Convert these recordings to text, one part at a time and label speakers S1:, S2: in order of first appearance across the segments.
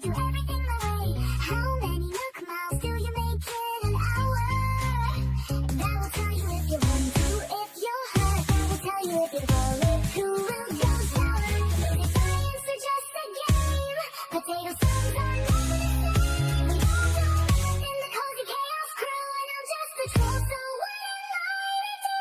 S1: do everything my way. How many Nook miles do you make in an hour? And I will tell you if you want to, if you're hurt. I will tell you if you're falling, who will go sour. Music science are just a game. Potato songs are never the same. We all do math in the cozy chaos crew, and I'm just a troll, so what am I to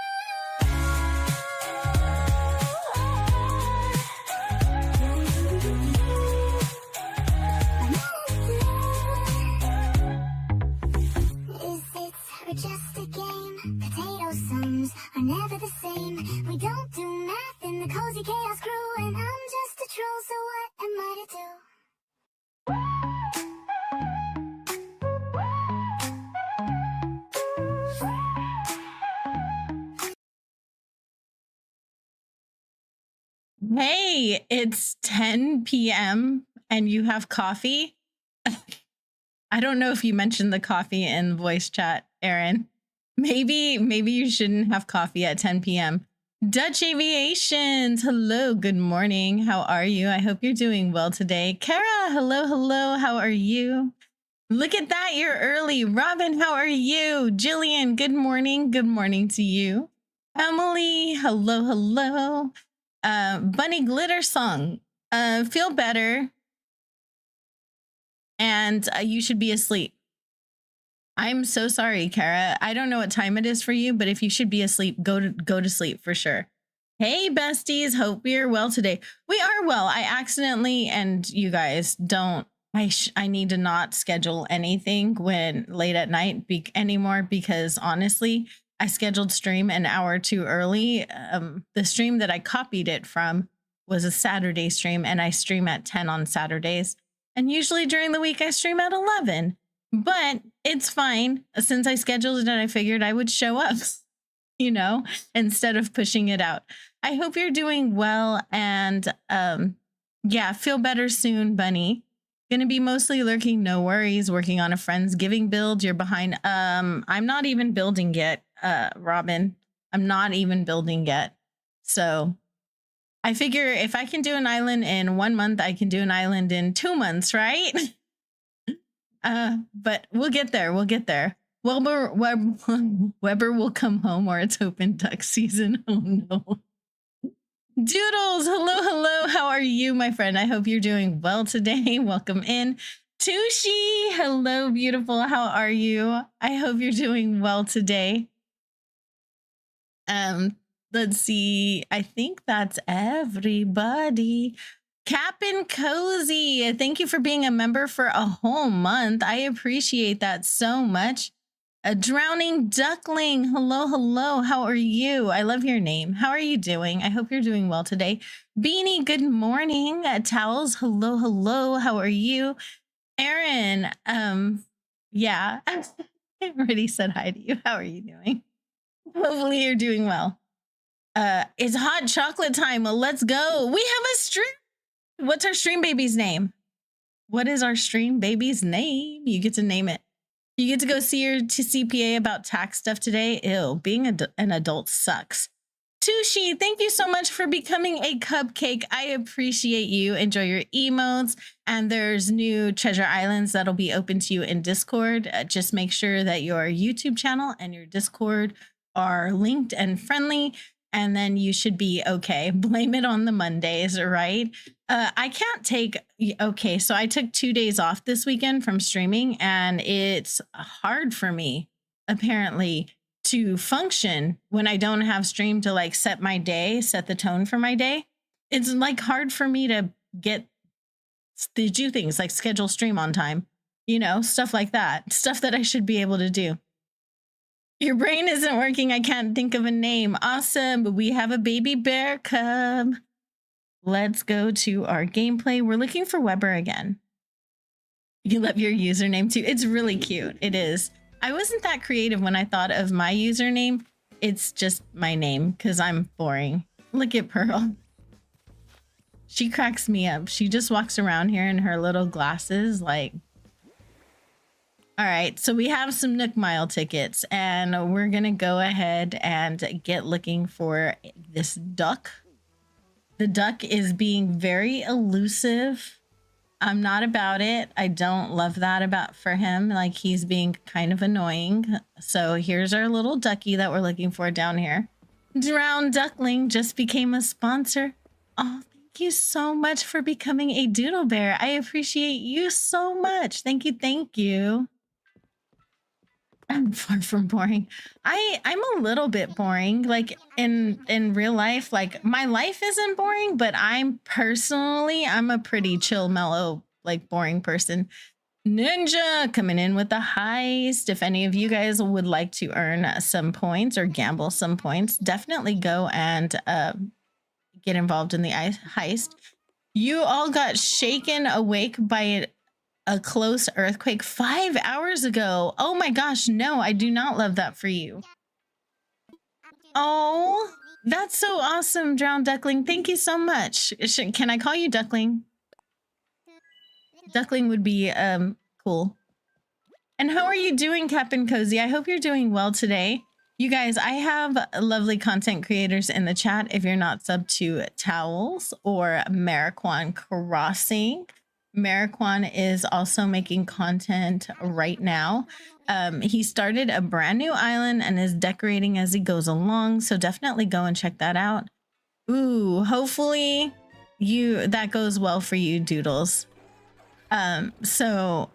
S1: Is it just a game? Potato sums are never the same. We don't do math in the cozy chaos crew, and I'm just a troll, so what am I to do?
S2: Hey, it's 10 p.m. and you have coffee? I don't know if you mentioned the coffee in voice chat, Aaron. Maybe you shouldn't have coffee at 10 p.m. Dutch Aviations, hello, good morning. How are you? I hope you're doing well today. Kara, hello, how are you? Look at that, you're early. Robin, how are you? Jillian, good morning to you. Emily, hello. Bunny Glitter Song, feel better, and you should be asleep. I'm so sorry, Kara. I don't know what time it is for you, but if you should be asleep, go to sleep for sure. Hey, besties, hope you're well today. We are well. I accidentally, and you guys don't, I need to not schedule anything when late at night anymore, because honestly, I scheduled stream an hour too early. The stream that I copied it from was a Saturday stream, and I stream at 10 on Saturdays. And usually during the week, I stream at 11. But it's fine. Since I scheduled it and I figured I would show up, you know, instead of pushing it out. I hope you're doing well. And yeah, feel better soon, Bunny. Gonna be mostly lurking, no worries, working on a Friendsgiving build. You're behind. I'm not even building yet, Robin. I'm not even building yet. So I figure if I can do an island in 1 month, I can do an island in 2 months, right? But we'll get there. Weber will come home, or it's open duck season. Oh no. Doodles, hello. How are you, my friend? I hope you're doing well today. Welcome in. Tushi, hello, beautiful. How are you? I hope you're doing well today. Let's see. I think that's everybody. Cap'n Cozy, thank you for being a member for a whole month. I appreciate that so much. A Drowning Duckling, hello. How are you? I love your name. How are you doing? I hope you're doing well today. Beanie, good morning. Towels, hello. How are you? Aaron, yeah, I already said hi to you. How are you doing? Hopefully you're doing well. It's hot chocolate time. Let's go. We have a stream. What's our stream baby's name? What is our stream baby's name? You get to name it. You get to go see your CPA about tax stuff today. Ew, being an adult sucks. Tushi, thank you so much for becoming a cupcake. I appreciate you. Enjoy your emotes. And there's new treasure islands that'll be open to you in Discord. Just make sure that your YouTube channel and your Discord are linked and friendly, and then you should be okay. Blame it on the Mondays, right? I can't take, okay, so I took 2 days off this weekend from streaming, and it's hard for me, apparently, to function when I don't have stream to like set my day, set the tone for my day. It's like hard for me to do things like schedule stream on time, you know, stuff like that, stuff that I should be able to do. Your brain isn't working. I can't think of a name. Awesome. But we have a baby bear cub. Let's go to our gameplay. We're looking for Weber again. You love your username too. It's really cute. It is. I wasn't that creative when I thought of my username. It's just my name because I'm boring. Look at Pearl. She cracks me up. She just walks around here in her little glasses like... All right, so we have some Nook Mile tickets, and we're gonna go ahead and get looking for this duck. The duck is being very elusive. I'm not about it. I don't love that about for him. Like he's being kind of annoying. So here's our little ducky that we're looking for down here. Drowned Duckling just became a sponsor. Oh, thank you so much for becoming a doodle bear. I appreciate you so much. Thank you. Thank you. I'm far from boring. I'm a little bit boring. Like in real life, like my life isn't boring, but I'm a pretty chill, mellow, like boring person. Ninja coming in with the heist. If any of you guys would like to earn some points or gamble some points, definitely go and get involved in the heist. You all got shaken awake by a close earthquake 5 hours ago. Oh my gosh, no, I do not love that for you. Oh, that's so awesome, Drowned Duckling. Thank you so much. Can I call you Duckling? Duckling would be cool. And how are you doing, Captain Cozy? I hope you're doing well today. You guys, I have lovely content creators in the chat. If you're not sub to Towels or Mariquan Crossing, Mariquan is also making content right now. He started a brand new island and is decorating as he goes along. So definitely go and check that out. Ooh, hopefully that goes well for you, Doodles. So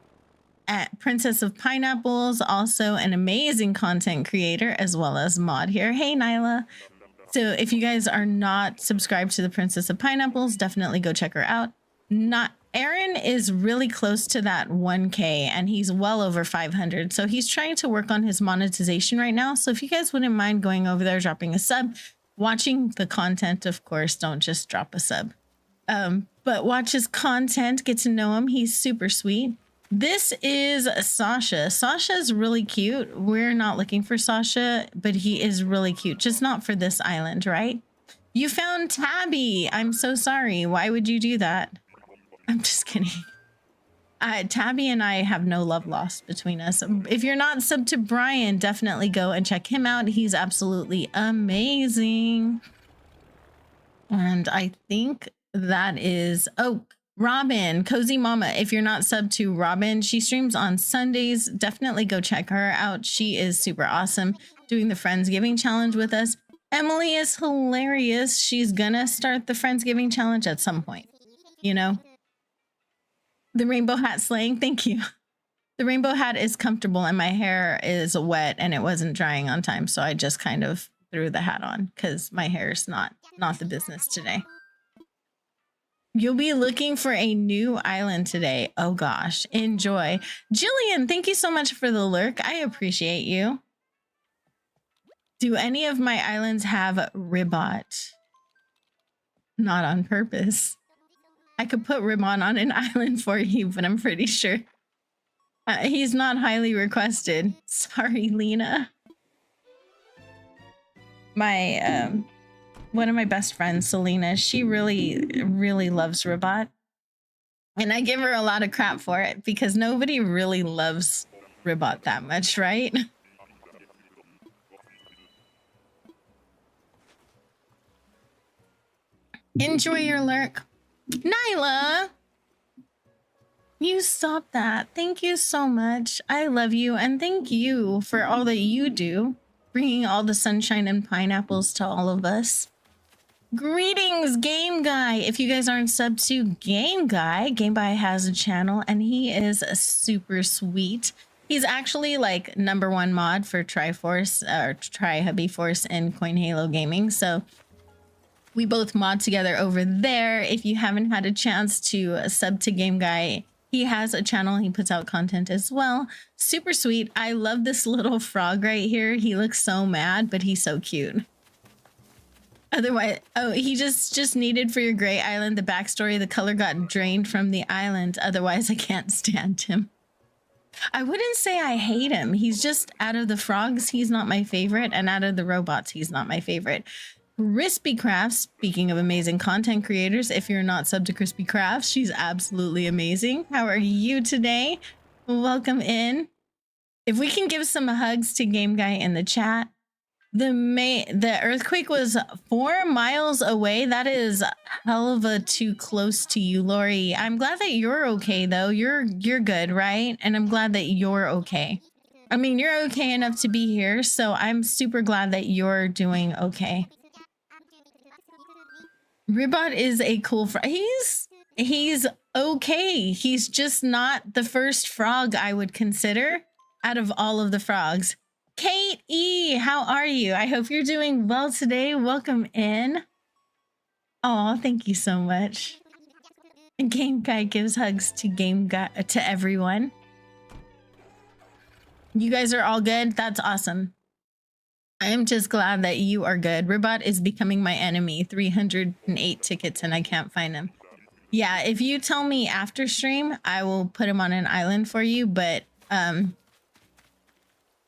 S2: at Princess of Pineapples, also an amazing content creator as well as mod here. Hey, Nyla. So if you guys are not subscribed to the Princess of Pineapples, definitely go check her out. Aaron is really close to that 1K and he's well over 500. So he's trying to work on his monetization right now. So if you guys wouldn't mind going over there, dropping a sub, watching the content, of course, don't just drop a sub. But watch his content, get to know him. He's super sweet. This is Sasha. Sasha's really cute. We're not looking for Sasha, but he is really cute. Just not for this island, right? You found Tabby. I'm so sorry. Why would you do that? I'm just kidding. Tabby and I have no love lost between us. If you're not sub to Brian, definitely go and check him out. He's absolutely amazing. And I think that is... Oh, Robin, Cozy Mama. If you're not sub to Robin, she streams on Sundays. Definitely go check her out. She is super awesome, doing the Friendsgiving challenge with us. Emily is hilarious. She's gonna start the Friendsgiving challenge at some point, you know? The rainbow hat slaying, thank you. The rainbow hat is comfortable and my hair is wet and it wasn't drying on time, so I just kind of threw the hat on because my hair is not the business today. You'll be looking for a new island today. Oh gosh, enjoy. Jillian, thank you so much for the lurk. I appreciate you. Do any of my islands have ribbot? Not on purpose. I could put ribbon on an island for you, but I'm pretty sure he's not highly requested. Sorry, Lena. My one of my best friends, Selena, she really loves ribbot. And I give her a lot of crap for it because nobody really loves ribbot that much, right? Enjoy your lurk. Nyla! You stop that. Thank you so much. I love you and thank you for all that you do, bringing all the sunshine and pineapples to all of us. Greetings, Game Guy. If you guys aren't sub to Game Guy has a channel and he is super sweet. He's actually like #1 mod for Triforce or Tri-Hubby Force in Coin Halo Gaming. So we both mod together over there. If you haven't had a chance to sub to Game Guy, he has a channel. He puts out content as well. Super sweet. I love this little frog right here. He looks so mad, but he's so cute. Otherwise, oh, he just needed for your gray island the backstory. The color got drained from the island. Otherwise, I can't stand him. I wouldn't say I hate him. He's just, out of the frogs, he's not my favorite. And out of the robots, he's not my favorite. Crispy Crafts, speaking of amazing content creators, if you're not sub to Crispy Crafts, she's absolutely amazing. How are you today? Welcome in. If we can give some hugs to Game Guy in the chat. The earthquake was 4 miles away. That is hell of a too close to you, Lori. I'm glad that you're okay though. You're good, right? And I'm glad that you're okay. I mean, you're okay enough to be here, so I'm super glad that you're doing okay. Ribot is a cool frog. He's okay. He's just not the first frog I would consider out of all of the frogs. Kate E, how are you? I hope you're doing well today. Welcome in. Oh, thank you so much. Game Guy gives hugs to to everyone. You guys are all good. That's awesome. I am just glad that you are good. Ribot is becoming my enemy. 308 tickets and I can't find him. Yeah, if you tell me after stream, I will put him on an island for you. But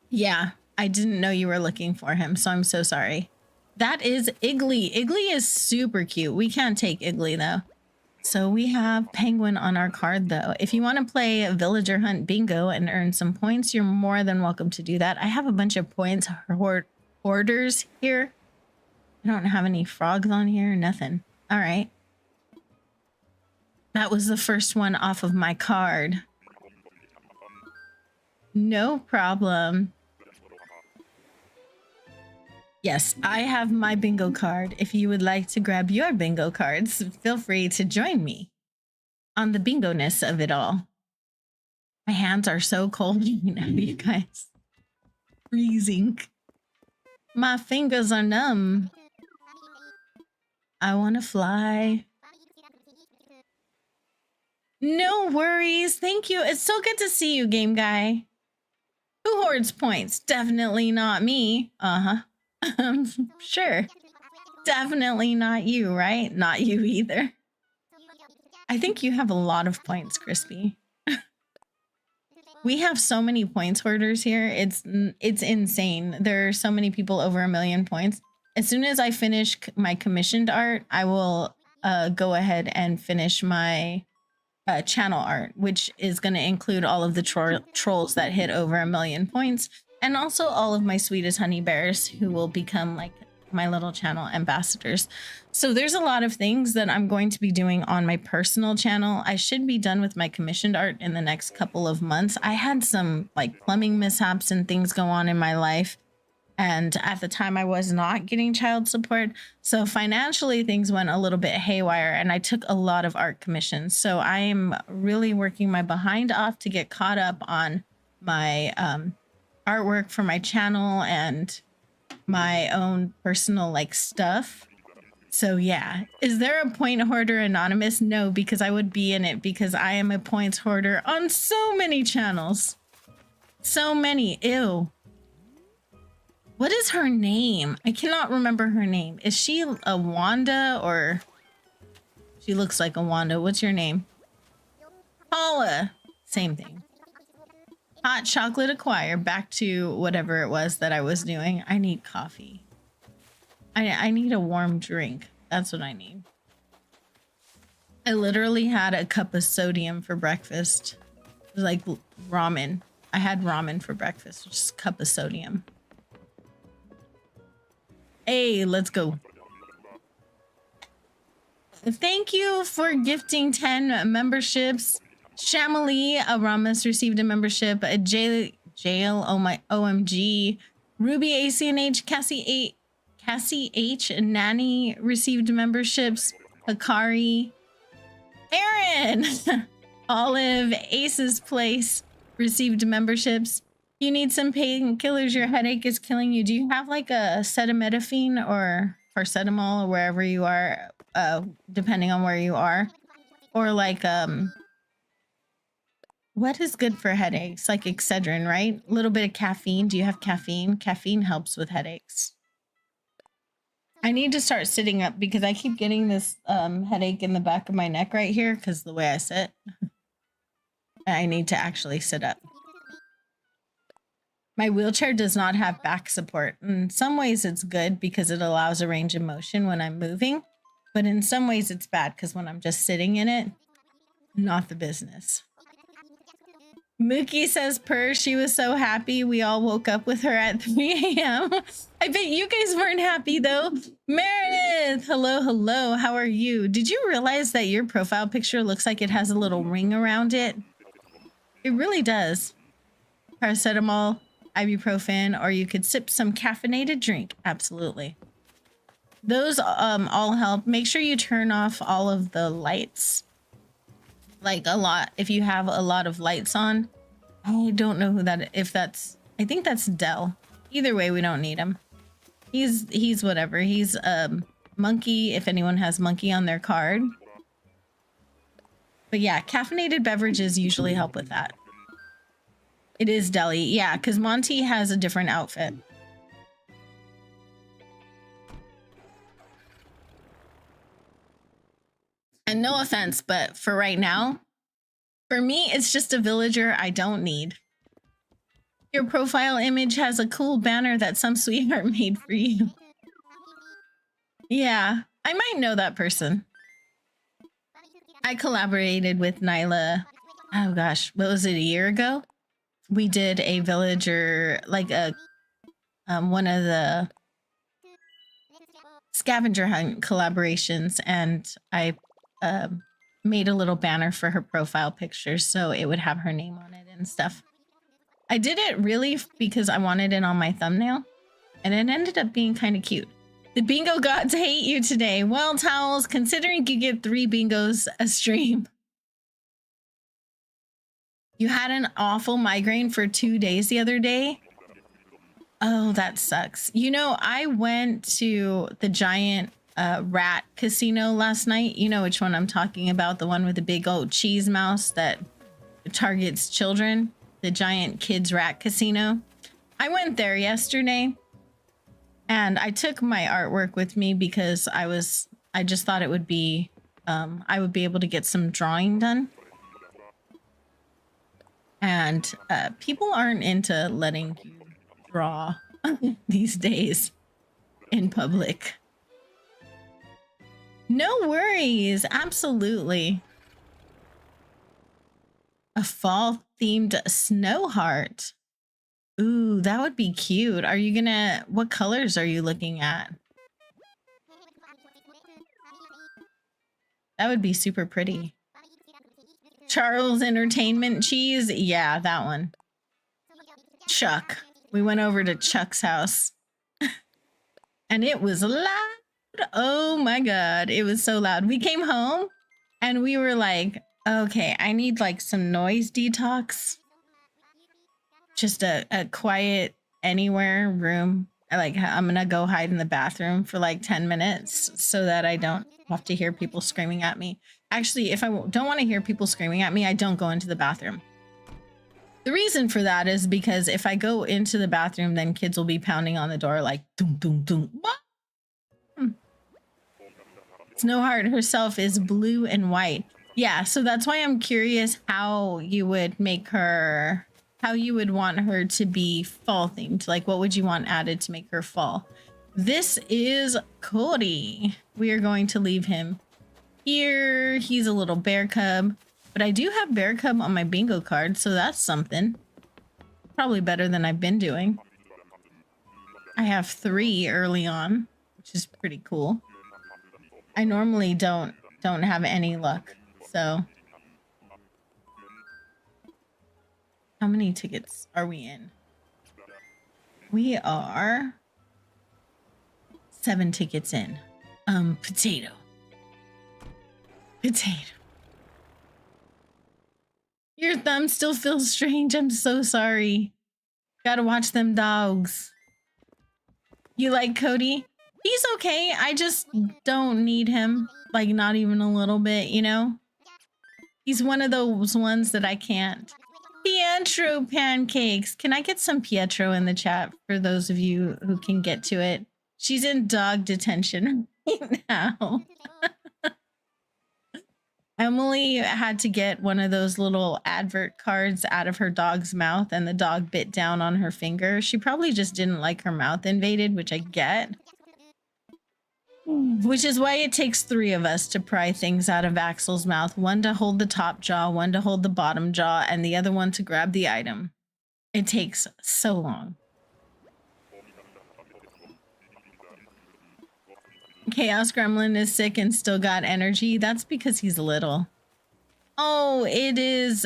S2: yeah, I didn't know you were looking for him, so I'm so sorry. That is Iggly. Iggly is super cute. We can't take Iggly though. So we have Penguin on our card though. If you want to play Villager Hunt Bingo and earn some points, you're more than welcome to do that. I have a bunch of points hoarders here. I don't have any frogs on here, nothing. All right. That was the first one off of my card. No problem. Yes, I have my bingo card. If you would like to grab your bingo cards, feel free to join me on the bingo-ness of it all. My hands are so cold right now, you guys. Freezing. My fingers are numb. I want to fly. No worries. Thank you. It's so good to see you, Game Guy. Who hoards points? Definitely not me. Sure. Definitely not you, right? Not you either. I think you have a lot of points, Crispy. We have so many points hoarders here. It's insane. There are so many people over 1 million points. As soon as I finish my commissioned art, I will go ahead and finish my channel art, which is going to include all of the trolls that hit over 1 million points, and also all of my sweetest honey bears who will become like my little channel ambassadors. So there's a lot of things that I'm going to be doing on my personal channel. I should be done with my commissioned art in the next couple of months. I had some like plumbing mishaps and things go on in my life, and at the time I was not getting child support, so financially things went a little bit haywire and I took a lot of art commissions. So I am really working my behind off to get caught up on my artwork for my channel and my own personal like stuff. So yeah, is there a point hoarder anonymous? No, because I would be in it, because I am a points hoarder on so many channels. So many. Ew. What is her name? I cannot remember her name. Is she a Wanda, or she looks like a Wanda? What's your name? Paula. Same thing. Hot chocolate acquire. Back to whatever it was that I was doing. I need coffee. I need a warm drink. That's what I need. I literally had a cup of sodium for breakfast. It was like ramen. I had ramen for breakfast, just a cup of sodium. Hey, let's go. Thank you for gifting 10 memberships. Shamali Aramis received a membership. Jail, oh my OMG. Ruby ACNH, Cassie H, Nanny received memberships. Hikari, Aaron, Olive, Ace's Place received memberships. You need some painkillers. Your headache is killing you. Do you have like a acetaminophen or paracetamol or wherever you are, depending on where you are, or like what is good for headaches? Like Excedrin, right? A little bit of caffeine. Do you have caffeine? Caffeine helps with headaches. I need to start sitting up because I keep getting this headache in the back of my neck right here because of the way I sit. I need to actually sit up. My wheelchair does not have back support. In some ways it's good because it allows a range of motion when I'm moving, but in some ways it's bad because when I'm just sitting in it, not the business. Mookie says purr, she was so happy we all woke up with her at 3 a.m. I bet you guys weren't happy though. Meredith, hello, hello, how are you? Did you realize that your profile picture looks like it has a little ring around it? It really does. Paracetamol, ibuprofen, or you could sip some caffeinated drink. Absolutely. Those all help. Make sure you turn off all of the lights. Like a lot, if you have a lot of lights on. I don't know who that, if that's, I think that's Dell. Either way, we don't need him. He's whatever. He's monkey, if anyone has monkey on their card. But yeah, caffeinated beverages usually help with that. It is Deli, yeah, because Monty has a different outfit. And no offense, but for right now, for me, it's just a villager I don't need. Your profile image has a cool banner that some sweetheart made for you. Yeah, I might know that person. I collaborated with Nyla, oh gosh, what was it, a year ago? We did a villager, like a one of the scavenger hunt collaborations, and I made a little banner for her profile picture so it would have her name on it and stuff. I did it really because I wanted it on my thumbnail, and it ended up being kind of cute. The bingo gods hate you today. Well, Towels, considering you get 3 bingos a stream. You had an awful migraine for 2 days the other day. Oh, that sucks. You know, I went to the giant rat casino last night. You know which one I'm talking about, the one with the big old cheese mouse that targets children, the giant kids rat casino. I went there yesterday and I took my artwork with me because I just thought it would be I would be able to get some drawing done. And people aren't into letting you draw these days in public. No worries, absolutely. A fall-themed snow heart. Ooh, that would be cute. Are you gonna, what colors are you looking at? That would be super pretty. Charles Entertainment Cheese? Yeah, that one. Chuck. We went over to Chuck's house. And it was loud. Oh my god, it was so loud. We came home and we were like, okay, I need like some noise detox. Just a quiet anywhere room. Like, I'm gonna go hide in the bathroom for like 10 minutes so that I don't have to hear people screaming at me. Actually, if I don't want to hear people screaming at me, I don't go into the bathroom. The reason for that is because if I go into the bathroom, then kids will be pounding on the door like, doom, doom, doom. Snowheart herself is blue and white. Yeah, so that's why I'm curious how you would make her, how you would want her to be fall themed. Like, what would you want added to make her fall? This is Cody. We are going to leave him here. He's a little bear cub, but I do have bear cub on my bingo card, so that's something. Probably better than I've been doing. I have 3 early on, which is pretty cool. I normally don't have any luck, so. How many tickets are we in? We are 7 tickets in. Potato. Your thumb still feels strange. I'm so sorry. Gotta watch them dogs. You like Cody? He's okay. I just don't need him. Like, not even a little bit, you know? He's one of those ones that I can't. Pietro pancakes. Can I get some Pietro in the chat for those of you who can get to it? She's in dog detention right now. Emily had to get one of those little advert cards out of her dog's mouth and the dog bit down on her finger. She probably just didn't like her mouth invaded, which I get. Which is why it takes 3 of us to pry things out of Axel's mouth. One to hold the top jaw, one to hold the bottom jaw, and the other one to grab the item. It takes so long. Chaos Gremlin is sick and still got energy. That's because he's little. Oh, it is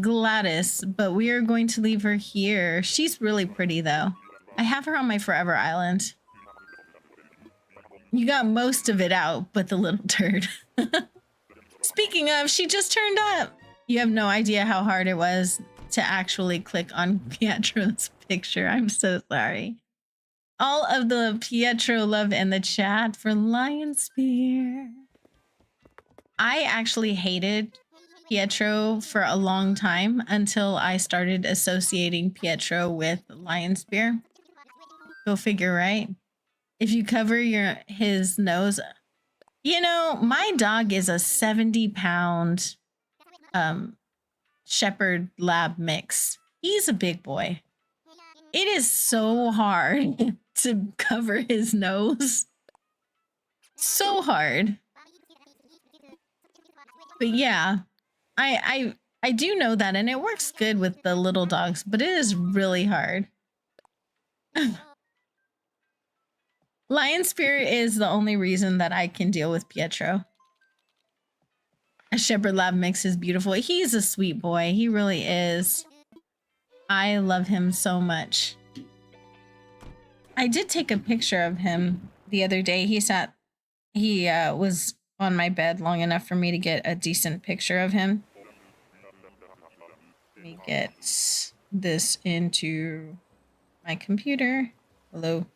S2: Gladys, but we are going to leave her here. She's really pretty, though. I have her on my forever island. You got most of it out, but the little turd. Speaking of, she just turned up. You have no idea how hard it was to actually click on Pietro's picture. I'm so sorry. All of the Pietro love in the chat for Lion Spear. I actually hated Pietro for a long time until I started associating Pietro with Lion Spear. Go figure, right? If you cover his nose, you know, my dog is a 70-pound shepherd lab mix. He's a big boy. It is so hard to cover his nose. So hard. But yeah, I do know that, and it works good with the little dogs, but it is really hard. Lion Spirit is the only reason that I can deal with Pietro. A Shepherd Lab mix is beautiful. He's a sweet boy. He really is. I love him so much. I did take a picture of him the other day. He was on my bed long enough for me to get a decent picture of him. Let me get this into my computer. Hello.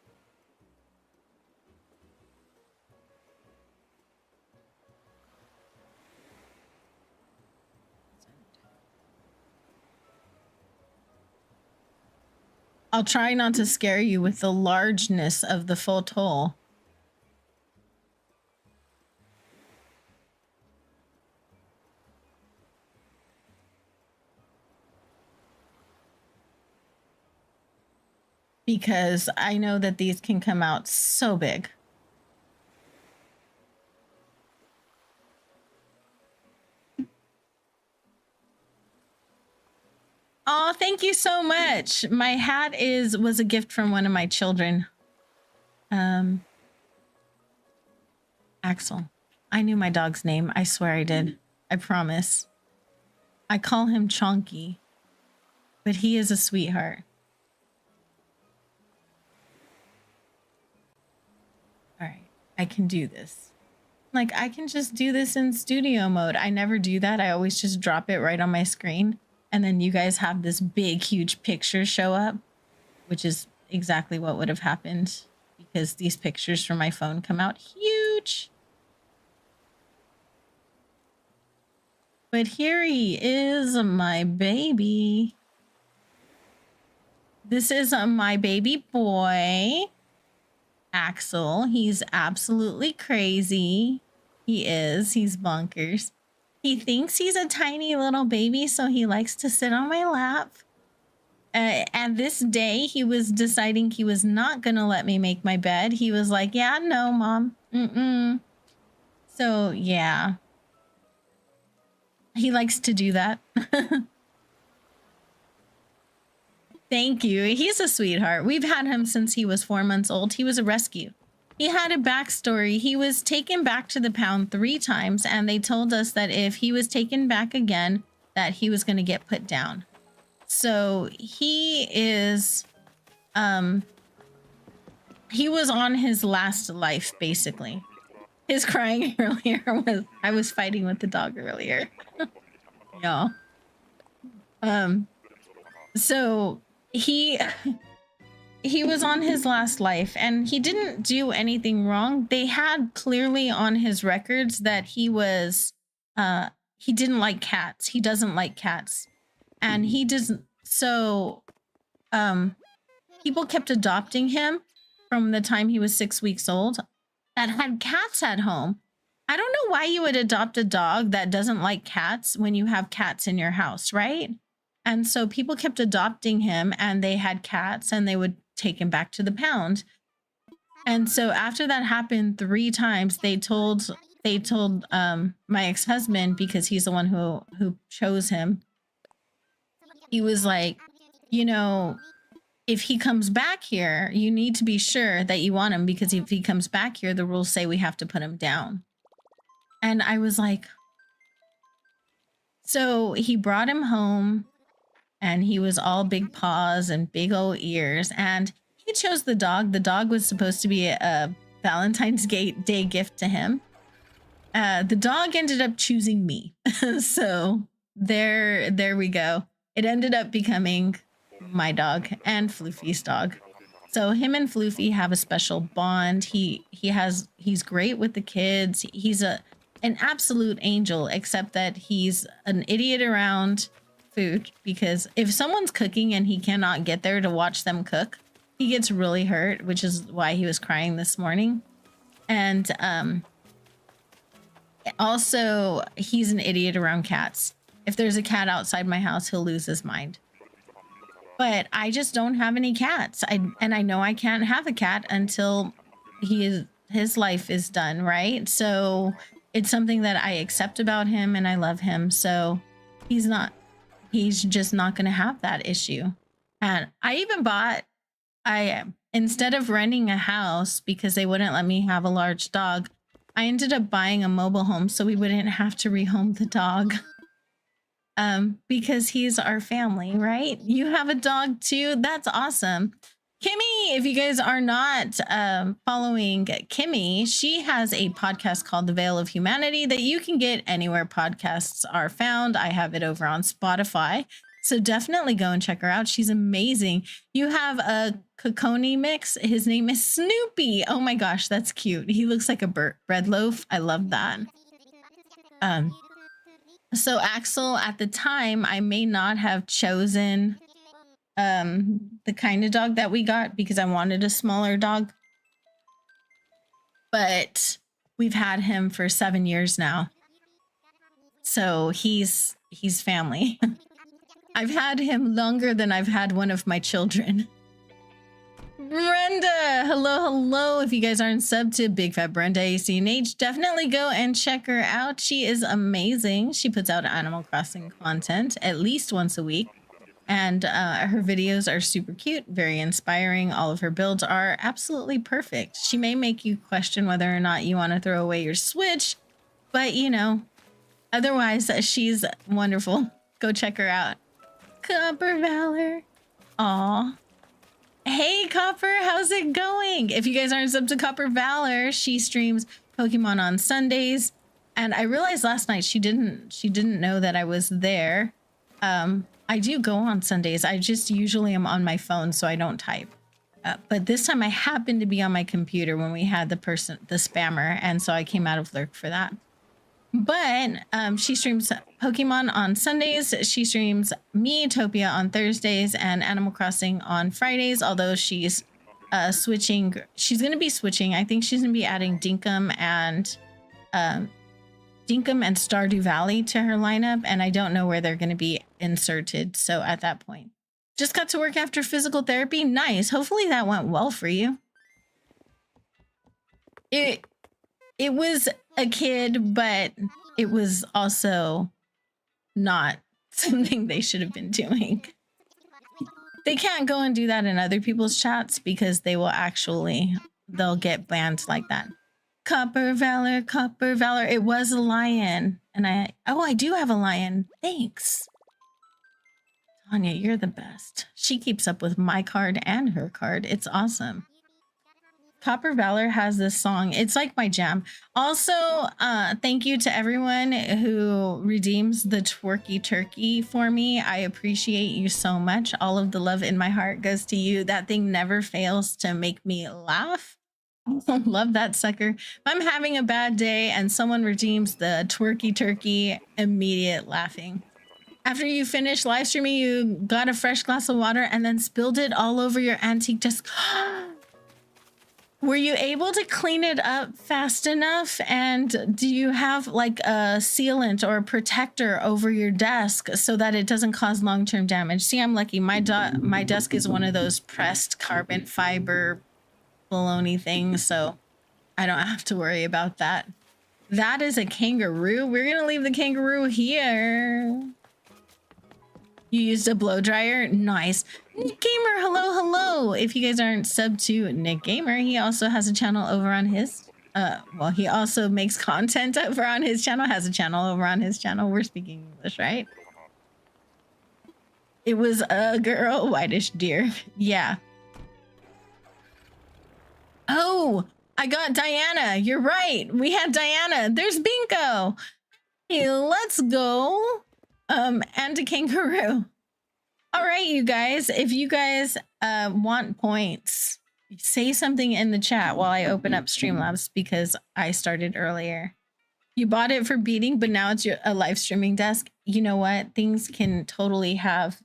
S2: I'll try not to scare you with the largeness of the photo. Because I know that these can come out so big. Oh, thank you so much. My hat was a gift from one of my children. Axel. I knew my dog's name. I swear I did. I promise. I call him Chonky, but he is a sweetheart. All right, I can do this. Like, I can just do this in studio mode. I never do that. I always just drop it right on my screen. And then you guys have this big, huge picture show up, which is exactly what would have happened because these pictures from my phone come out huge. But here he is, my baby. This is my baby boy, Axel. He's absolutely crazy. He is. He's bonkers. He thinks he's a tiny little baby, so he likes to sit on my lap. And this day, he was deciding he was not going to let me make my bed. He was like, yeah, no, Mom. Mm-mm. So, yeah. He likes to do that. Thank you. He's a sweetheart. We've had him since he was 4 months old. He was a rescue. He had a backstory. He was taken back to the pound 3 times, and they told us that if he was taken back again, that he was going to get put down. So he is, he was on his last life, basically. His crying earlier was, I was fighting with the dog earlier. Y'all. So he was on his last life and he didn't do anything wrong. They had clearly on his records that he didn't like cats. He doesn't like cats. And he doesn't, so people kept adopting him from the time he was 6 weeks old that had cats at home. I don't know why you would adopt a dog that doesn't like cats when you have cats in your house, right? And so people kept adopting him and they had cats and they would take him back to the pound. And so after that happened 3 times, they told my ex-husband, because he's the one who chose him. He was like, you know, if he comes back here, you need to be sure that you want him, because if he comes back here, the rules say we have to put him down. And I was like, so he brought him home, and he was all big paws and big old ears, and he chose the dog. The dog was supposed to be a Valentine's Day gift to him. The dog ended up choosing me. So there we go. It ended up becoming my dog and Floofy's dog. So him and Floofy have a special bond. He's great with the kids. He's an absolute angel, except that he's an idiot around food, because if someone's cooking and he cannot get there to watch them cook, he gets really hurt, which is why he was crying this morning. And also, he's an idiot around cats. If there's a cat outside my house, he'll lose his mind. But I just don't have any cats. And I know I can't have a cat until his life is done, right? So it's something that I accept about him, and I love him. So he's just not going to have that issue. And I even instead of renting a house, because they wouldn't let me have a large dog, I ended up buying a mobile home so we wouldn't have to rehome the dog. Because he's our family, right? You have a dog too? That's awesome. Kimmy, if you guys are not following Kimmy, she has a podcast called The Veil of Humanity that you can get anywhere podcasts are found. I have it over on Spotify. So definitely go and check her out. She's amazing. You have a Coconi mix. His name is Snoopy. Oh my gosh, that's cute. He looks like a bread loaf. I love that. So Axel, at the time, I may not have chosen the kind of dog that we got, because I wanted a smaller dog. But we've had him for 7 years now. So he's family. I've had him longer than I've had one of my children. Brenda, hello. If you guys aren't subbed to Big Fat Brenda ACNH, definitely go and check her out. She is amazing. She puts out Animal Crossing content at least once a week. And her videos are super cute, very inspiring. All of her builds are absolutely perfect. She may make you question whether or not you want to throw away your Switch, but otherwise she's wonderful. Go check her out. Copper Valor. Aw. Hey Copper, how's it going? If you guys aren't subbed to Copper Valor, she streams Pokemon on Sundays. And I realized last night she didn't know that I was there. I do go on Sundays. I just usually am on my phone, so I don't type. But this time I happened to be on my computer when we had the spammer, and so I came out of lurk for that. But she streams Pokemon on Sundays. She streams Miitopia on Thursdays and Animal Crossing on Fridays, although she's switching. She's going to be switching. I think she's going to be adding Dinkum and Stardew Valley to her lineup, and I don't know where they're going to be inserted. So at that point, just got to work after physical therapy. Nice. Hopefully that went well for you. It was a kid, but it was also not something they should have been doing. They can't go and do that in other people's chats because they'll get banned like that. Copper Valor. It was a lion. And I do have a lion. Thanks. Tanya, you're the best. She keeps up with my card and her card. It's awesome. Copper Valor has this song. It's like my jam. Also, thank you to everyone who redeems the twerky turkey for me. I appreciate you so much. All of the love in my heart goes to you. That thing never fails to make me laugh. Love that sucker. If I'm having a bad day and someone redeems the twerky turkey, immediate laughing. After you finish live streaming, you got a fresh glass of water and then spilled it all over your antique desk. Were you able to clean it up fast enough? And do you have like a sealant or a protector over your desk so that it doesn't cause long-term damage? See, I'm lucky. My desk is one of those pressed carbon fiber baloney thing, so I don't have to worry about that. That is a kangaroo. We're gonna leave the kangaroo here. You used a blow dryer? Nice. Nick Gamer, hello, hello. If you guys aren't subbed to Nick Gamer, he also has a channel over on his well, he also makes content over on his channel, has a channel over on his channel. We're speaking English, right? It was a girl, whitish deer. Yeah. Oh, I got Diana. You're right. We had Diana. There's Bingo. Hey, let's go. And a kangaroo. All right, you guys. If you guys want points, say something in the chat while I open up Streamlabs because I started earlier. You bought it for beating, but now it's a live streaming desk. You know what? Things can totally have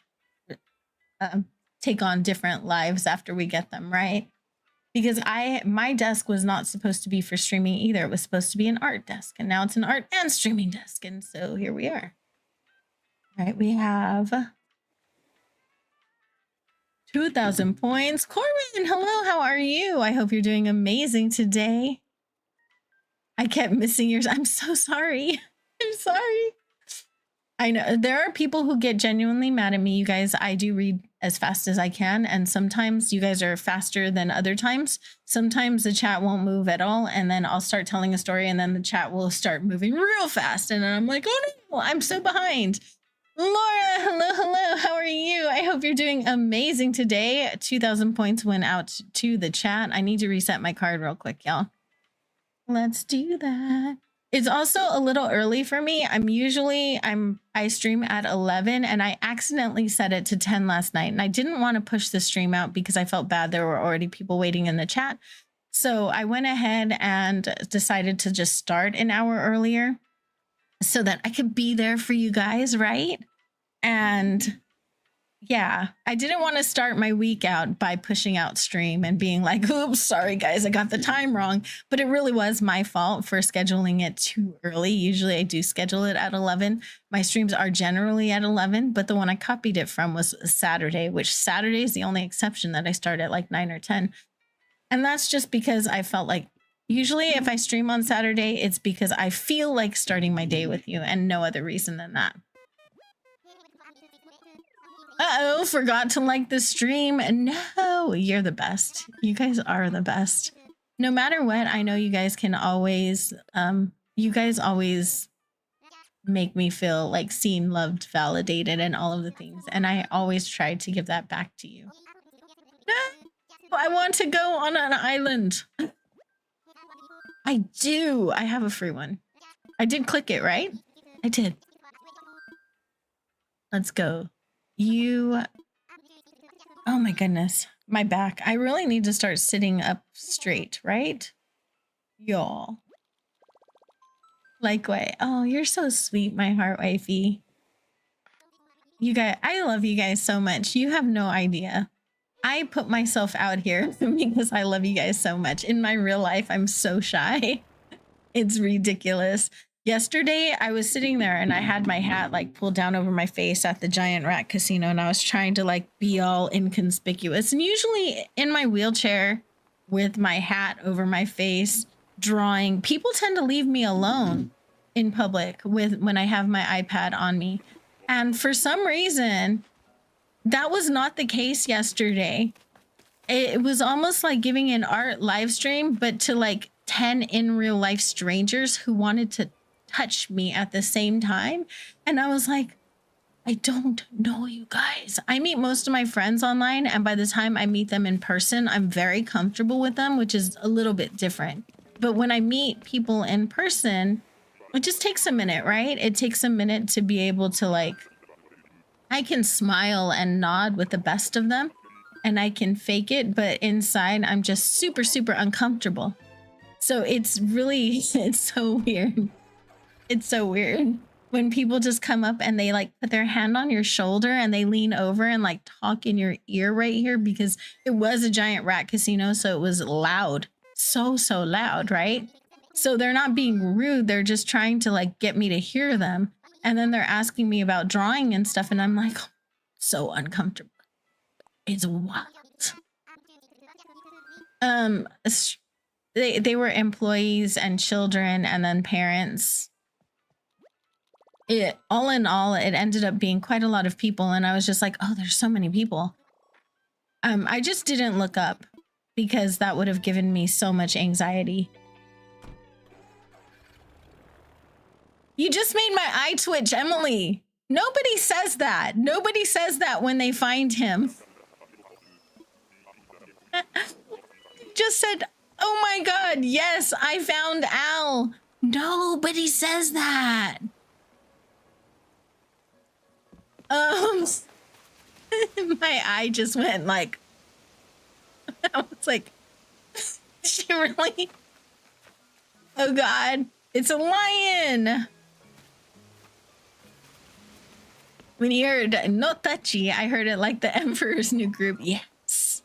S2: take on different lives after we get them, right? Because my desk was not supposed to be for streaming either. It was supposed to be an art desk, and now it's an art and streaming desk, and so here we are. All right, we have 2,000 points. Corbin, hello, how are you? I hope you're doing amazing today. I kept missing yours. I'm so sorry. I'm sorry. I know there are people who get genuinely mad at me. You guys, I do read as fast as I can. And sometimes you guys are faster than other times. Sometimes the chat won't move at all. And then I'll start telling a story and then the chat will start moving real fast. And then I'm like, oh no, I'm so behind. Laura, hello, hello. How are you? I hope you're doing amazing today. 2,000 points went out to the chat. I need to reset my card real quick, y'all. Let's do that. It's also a little early for me. I stream at 11 and I accidentally set it to 10 last night. And I didn't want to push the stream out because I felt bad. There were already people waiting in the chat. So I went ahead and decided to just start an hour earlier so that I could be there for you guys, right? And yeah, I didn't want to start my week out by pushing out stream and being like, oops, sorry guys, I got the time wrong. But it really was my fault for scheduling it too early. Usually I do schedule it at 11. My streams are generally at 11, but the one I copied it from was Saturday, which Saturday is the only exception that I start at like 9 or 10. And that's just because I felt like usually if I stream on Saturday, it's because I feel like starting my day with you and no other reason than that. Uh-oh, forgot to like the stream. No, you're the best. You guys are the best. No matter what, I know you guys can always, you guys always make me feel like seen, loved, validated, and all of the things. And I always try to give that back to you. No, I want to go on an island. I do. I have a free one. I did click it, right? I did. Let's go. Oh my goodness, my back. I really need to start sitting up straight, right? Y'all. Like way. Oh, you're so sweet, my heart wifey. You guys, I love you guys so much. You have no idea. I put myself out here because I love you guys so much. In my real life, I'm so shy. It's ridiculous. Yesterday, I was sitting there and I had my hat like pulled down over my face at the Giant Rat Casino and I was trying to like be all inconspicuous. And usually in my wheelchair with my hat over my face, drawing, people tend to leave me alone in public when I have my iPad on me. And for some reason, that was not the case yesterday. It was almost like giving an art live stream, but to like 10 in real life strangers who wanted to touch me at the same time. And I was like, I don't know you guys. I meet most of my friends online, and by the time I meet them in person, I'm very comfortable with them, which is a little bit different. But when I meet people in person, it just takes a minute, right? It takes a minute to be able to like, I can smile and nod with the best of them and I can fake it, but inside I'm just super, super uncomfortable. So it's really, it's so weird. It's so weird when people just come up and they like put their hand on your shoulder and they lean over and like talk in your ear right here, because it was a Giant Rat Casino. So it was loud, so loud, right? So they're not being rude. They're just trying to like get me to hear them. And then they're asking me about drawing and stuff. And I'm like, so uncomfortable. It's wild. They were employees and children and then parents. All in all, it ended up being quite a lot of people, and I was just like, oh, there's so many people. I just didn't look up because that would have given me so much anxiety. You just made my eye twitch, Emily. Nobody says that. Nobody says that when they find him. Just said, oh my God, yes, I found Al. Nobody says that. My eye just went like, I was like, she really? Oh God, it's a lion. When you heard no touchy, I heard it like the Emperor's New Groove. Yes.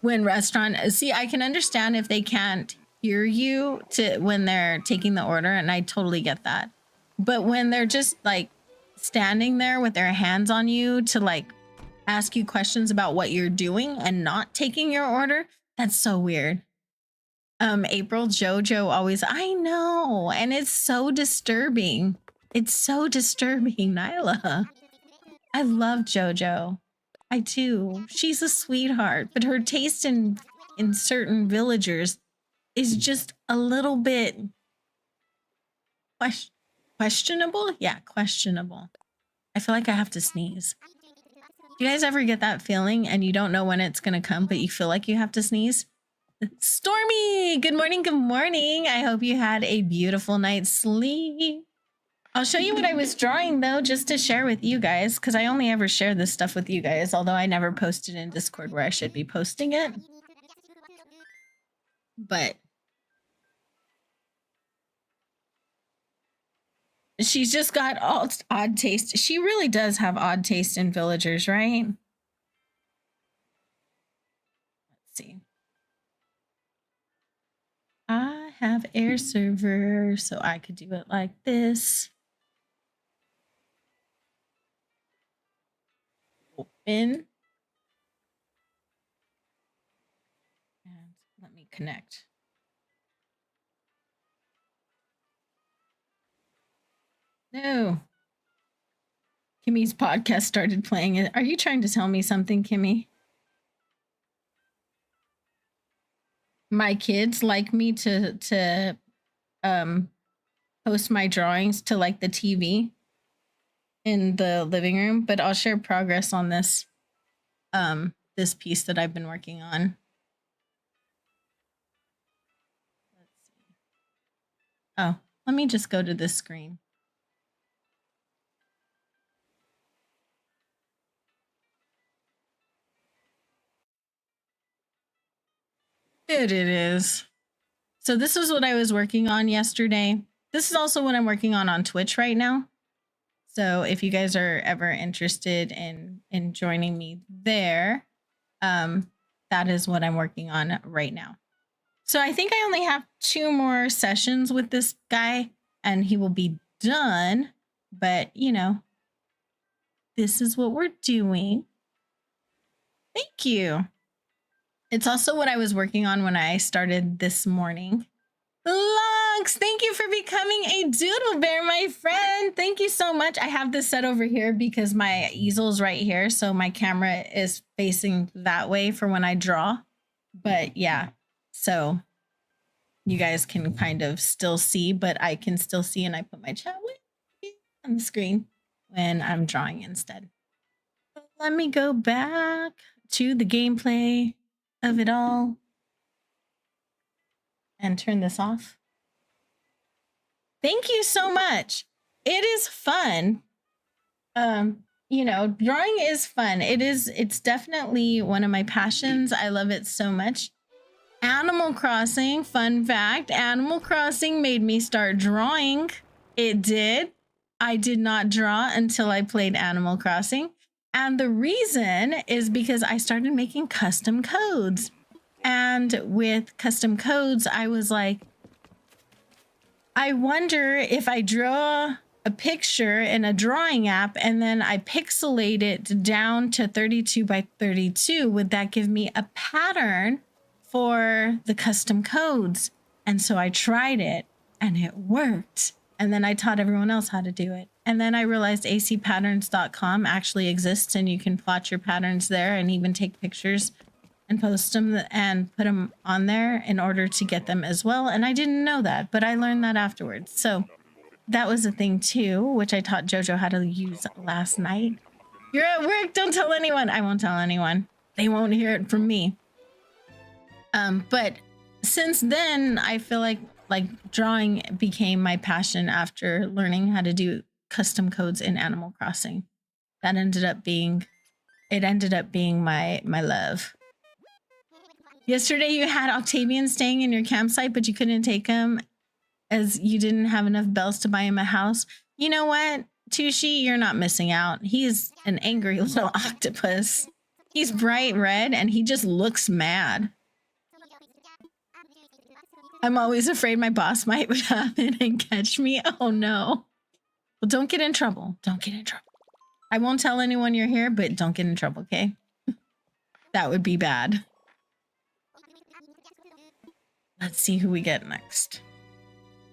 S2: When restaurant, see, I can understand if they can't hear you when they're taking the order, and I totally get that. But when they're just like standing there with their hands on you to like ask you questions about what you're doing and not taking your order, that's so weird. April, Jojo always, I know, and it's so disturbing. It's so disturbing, Nyla. I love Jojo. I do. She's a sweetheart, but her taste in certain villagers is just a little bit questionable. Yeah, questionable. I feel like I have to sneeze. Do you guys ever get that feeling and you don't know when it's gonna come, but you feel like you have to sneeze? Stormy, good morning, good morning. I hope you had a beautiful night's sleep. I'll show you what I was drawing though, just to share with you guys, because I only ever share this stuff with you guys, although I never posted in Discord where I should be posting it. But she's just got odd taste. She really does have odd taste in villagers, right? Let's see. I have air server, so I could do it like this. Open. And let me connect. No. Kimmy's podcast started playing it. Are you trying to tell me something, Kimmy? My kids like me to post my drawings to like the TV in the living room, but I'll share progress on this this piece that I've been working on. Let's see. Oh, let me just go to this screen. It is. So this is what I was working on yesterday. This is also what I'm working on Twitch right now. So if you guys are ever interested in joining me there, that is what I'm working on right now. So I think I only have 2 more sessions with this guy and he will be done. But, you know, this is what we're doing. Thank you. It's also what I was working on when I started this morning. Lux, thank you for becoming a doodle bear, my friend. Thank you so much. I have this set over here because my easel's right here, so my camera is facing that way for when I draw. But yeah, so you guys can kind of still see, but I can still see, and I put my chat on the screen when I'm drawing instead. Let me go back to the gameplay of it all and turn this off. Thank you so much. It is fun. You know, drawing is fun. It's definitely one of my passions. I love it so much. Animal Crossing, fun fact, Animal Crossing made me start drawing. It did. I did not draw until I played Animal Crossing. And the reason is because I started making custom codes. And with custom codes, I was like, I wonder if I draw a picture in a drawing app and then I pixelate it down to 32 by 32, would that give me a pattern for the custom codes. And so I tried it and it worked. And then I taught everyone else how to do it. And then I realized acpatterns.com actually exists and you can plot your patterns there and even take pictures and post them and put them on there in order to get them as well. And I didn't know that, but I learned that afterwards. So that was a thing too, which I taught Jojo how to use last night. You're at work, don't tell anyone. I won't tell anyone. They won't hear it from me. But since then, I feel like drawing became my passion after learning how to do custom codes in Animal Crossing. That ended up being my love. Yesterday you had Octavian staying in your campsite, but you couldn't take him as you didn't have enough bells to buy him a house. You know what, Tushi, you're not missing out. He's an angry little octopus. He's bright red and he just looks mad. I'm always afraid my boss might happen and catch me. Oh no. Well, don't get in trouble. Don't get in trouble. I won't tell anyone you're here, but don't get in trouble, okay? That would be bad. Let's see who we get next.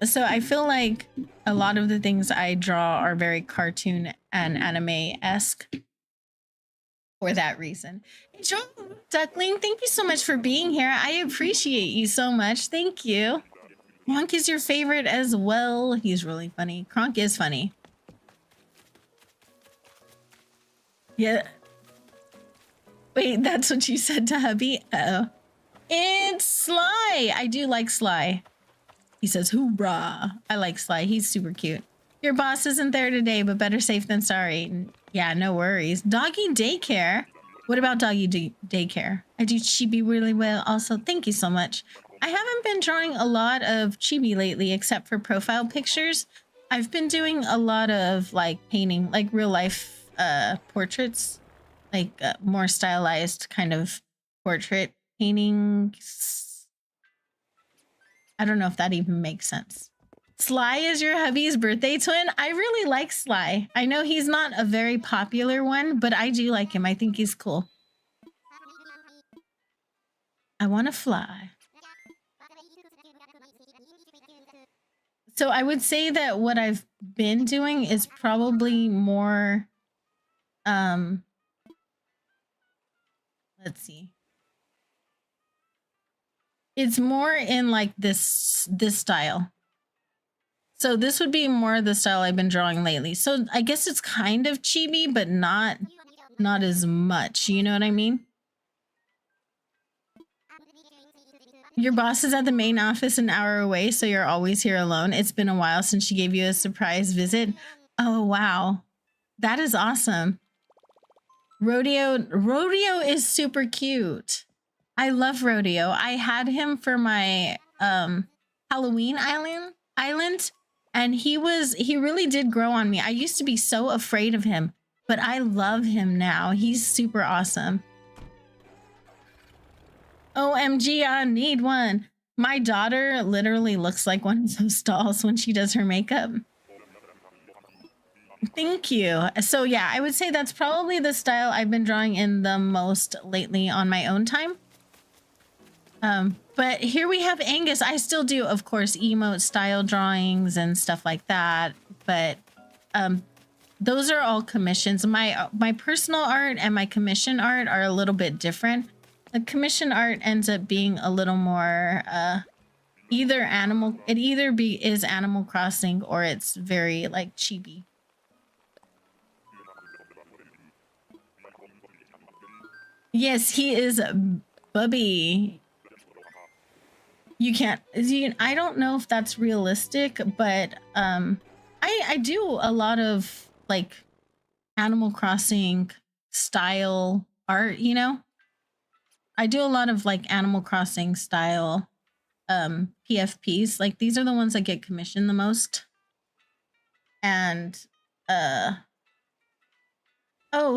S2: So I feel like a lot of the things I draw are very cartoon and anime-esque for that reason. Joe Duckling, thank you so much for being here. I appreciate you so much. Thank you. Kronk is your favorite as well. He's really funny. Kronk is funny. Yeah. Wait, that's what you said to hubby? Uh-oh. It's Sly. I do like Sly. He says, hoorah. I like Sly. He's super cute. Your boss isn't there today, but better safe than sorry. Yeah, no worries. Doggy daycare. What about doggy daycare? I do chibi really well also. Thank you so much. I haven't been drawing a lot of chibi lately, except for profile pictures. I've been doing a lot of like painting, like real life portraits, like more stylized kind of portrait paintings. I don't know if that even makes sense. Sly is your hubby's birthday twin? I really like Sly. I know he's not a very popular one, but I do like him. I think he's cool. I want to fly. So I would say that what I've been doing is probably more, let's see. It's more in like this style. So this would be more the style I've been drawing lately. So I guess it's kind of chibi, but not as much. You know what I mean? Your boss is at the main office an hour away, so you're always here alone. It's been a while since she gave you a surprise visit. Oh, wow. That is awesome. Rodeo is super cute. I love Rodeo. I had him for my Halloween island, and he really did grow on me. I used to be so afraid of him, but I love him now. He's super awesome. OMG, I need one. My daughter literally looks like one of those dolls when she does her makeup. Thank you. So yeah, I would say that's probably the style I've been drawing in the most lately on my own time. But here we have Angus. I still do, of course, emote style drawings and stuff like that. But those are all commissions. My personal art and my commission art are a little bit different. The commission art ends up being a little more is Animal Crossing or it's very like chibi. Yes, he is Bubby. I don't know if that's realistic, but I do a lot of like Animal Crossing style art, you know? I do a lot of like Animal Crossing style PFPs. Like these are the ones that get commissioned the most. And oh,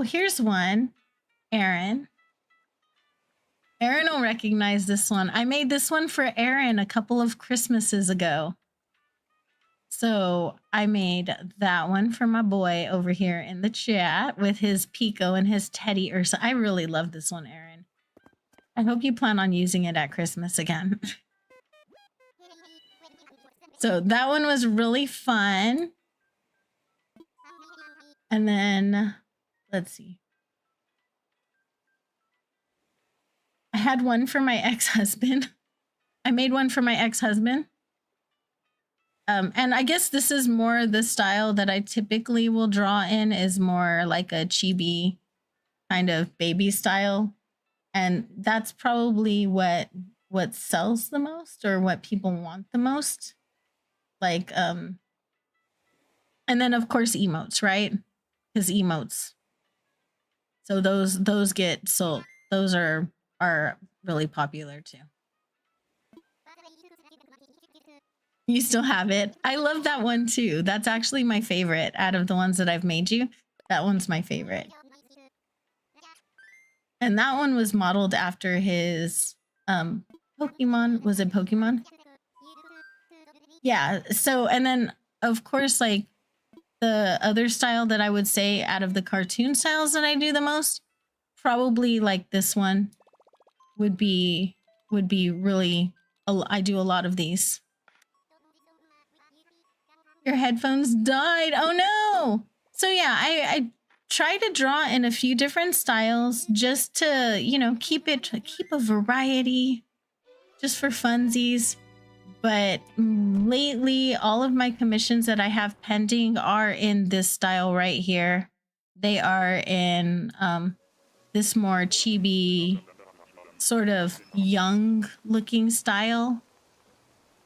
S2: here's one. Aaron will recognize this one. I made this one for Aaron a couple of Christmases ago. So I made that one for my boy over here in the chat with his Pico and his Teddy Ursa. I really love this one, Aaron. I hope you plan on using it at Christmas again. So that one was really fun. And then, let's see. I had one for my ex-husband. I made one for my ex-husband. And I guess this is more the style that I typically will draw in, is more like a chibi kind of baby style. And that's probably what sells the most, or what people want the most. Like, and then of course emotes, right? Because emotes. So those get sold. Those are really popular too. You still have it. I love that one too. That's actually my favorite out of the ones that I've made you. That one's my favorite. And that one was modeled after his Pokemon. Was it Pokemon? Yeah. So, and then of course, like the other style that I would say out of the cartoon styles that I do the most, probably like this one would be really, I do a lot of these. Your headphones died. Oh no. So yeah, I try to draw in a few different styles just to, you know, keep a variety, just for funsies. But lately, all of my commissions that I have pending are in this style right here. They are in this more chibi, sort of young looking style.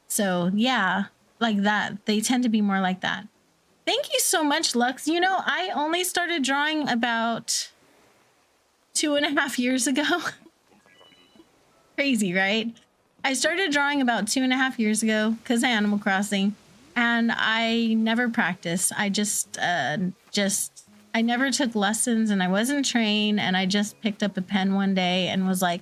S2: So yeah, like that. They tend to be more like that. Thank you so much, Lux. You know, I only started drawing about 2.5 years ago. Crazy, right? I started drawing about 2.5 years ago because of Animal Crossing, and I never practiced. I I never took lessons, and I wasn't trained, and I just picked up a pen one day and was like,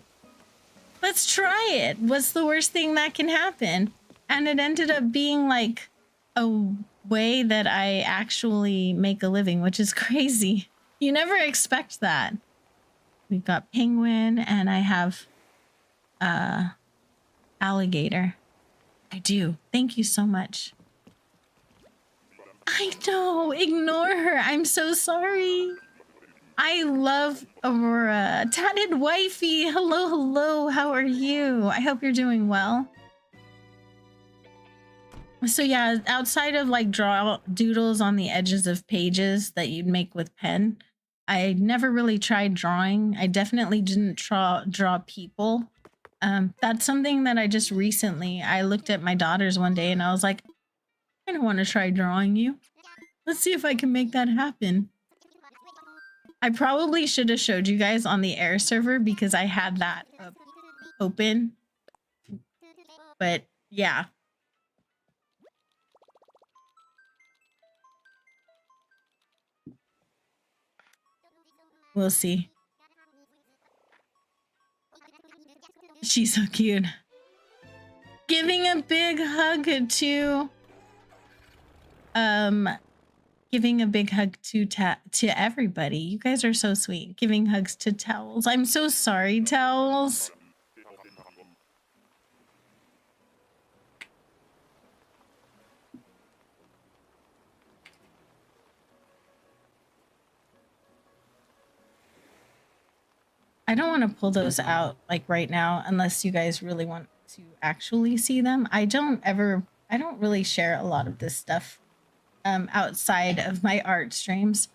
S2: let's try it. What's the worst thing that can happen? And it ended up being like a way that I actually make a living, which is crazy. You never expect that. We've got penguin, and I have alligator. I do. Thank you so much. I know. Ignore her. I'm so sorry. I love Aurora. Tatted wifey. Hello, hello. How are you? I hope you're doing well. So yeah, outside of like draw doodles on the edges of pages that you'd make with pen, I never really tried drawing. I definitely didn't draw people. That's something that I just recently, I looked at my daughters one day and I was like, I don't want to try drawing you. Let's see if I can make that happen. I probably should have showed you guys on the air server because I had that open. But yeah. We'll see. She's so cute. Giving a big hug to giving a big hug to everybody. You guys are so sweet. Giving hugs to Towels. I'm so sorry, Towels. I don't want to pull those out like right now unless you guys really want to actually see them. I don't really share a lot of this stuff outside of my art streams.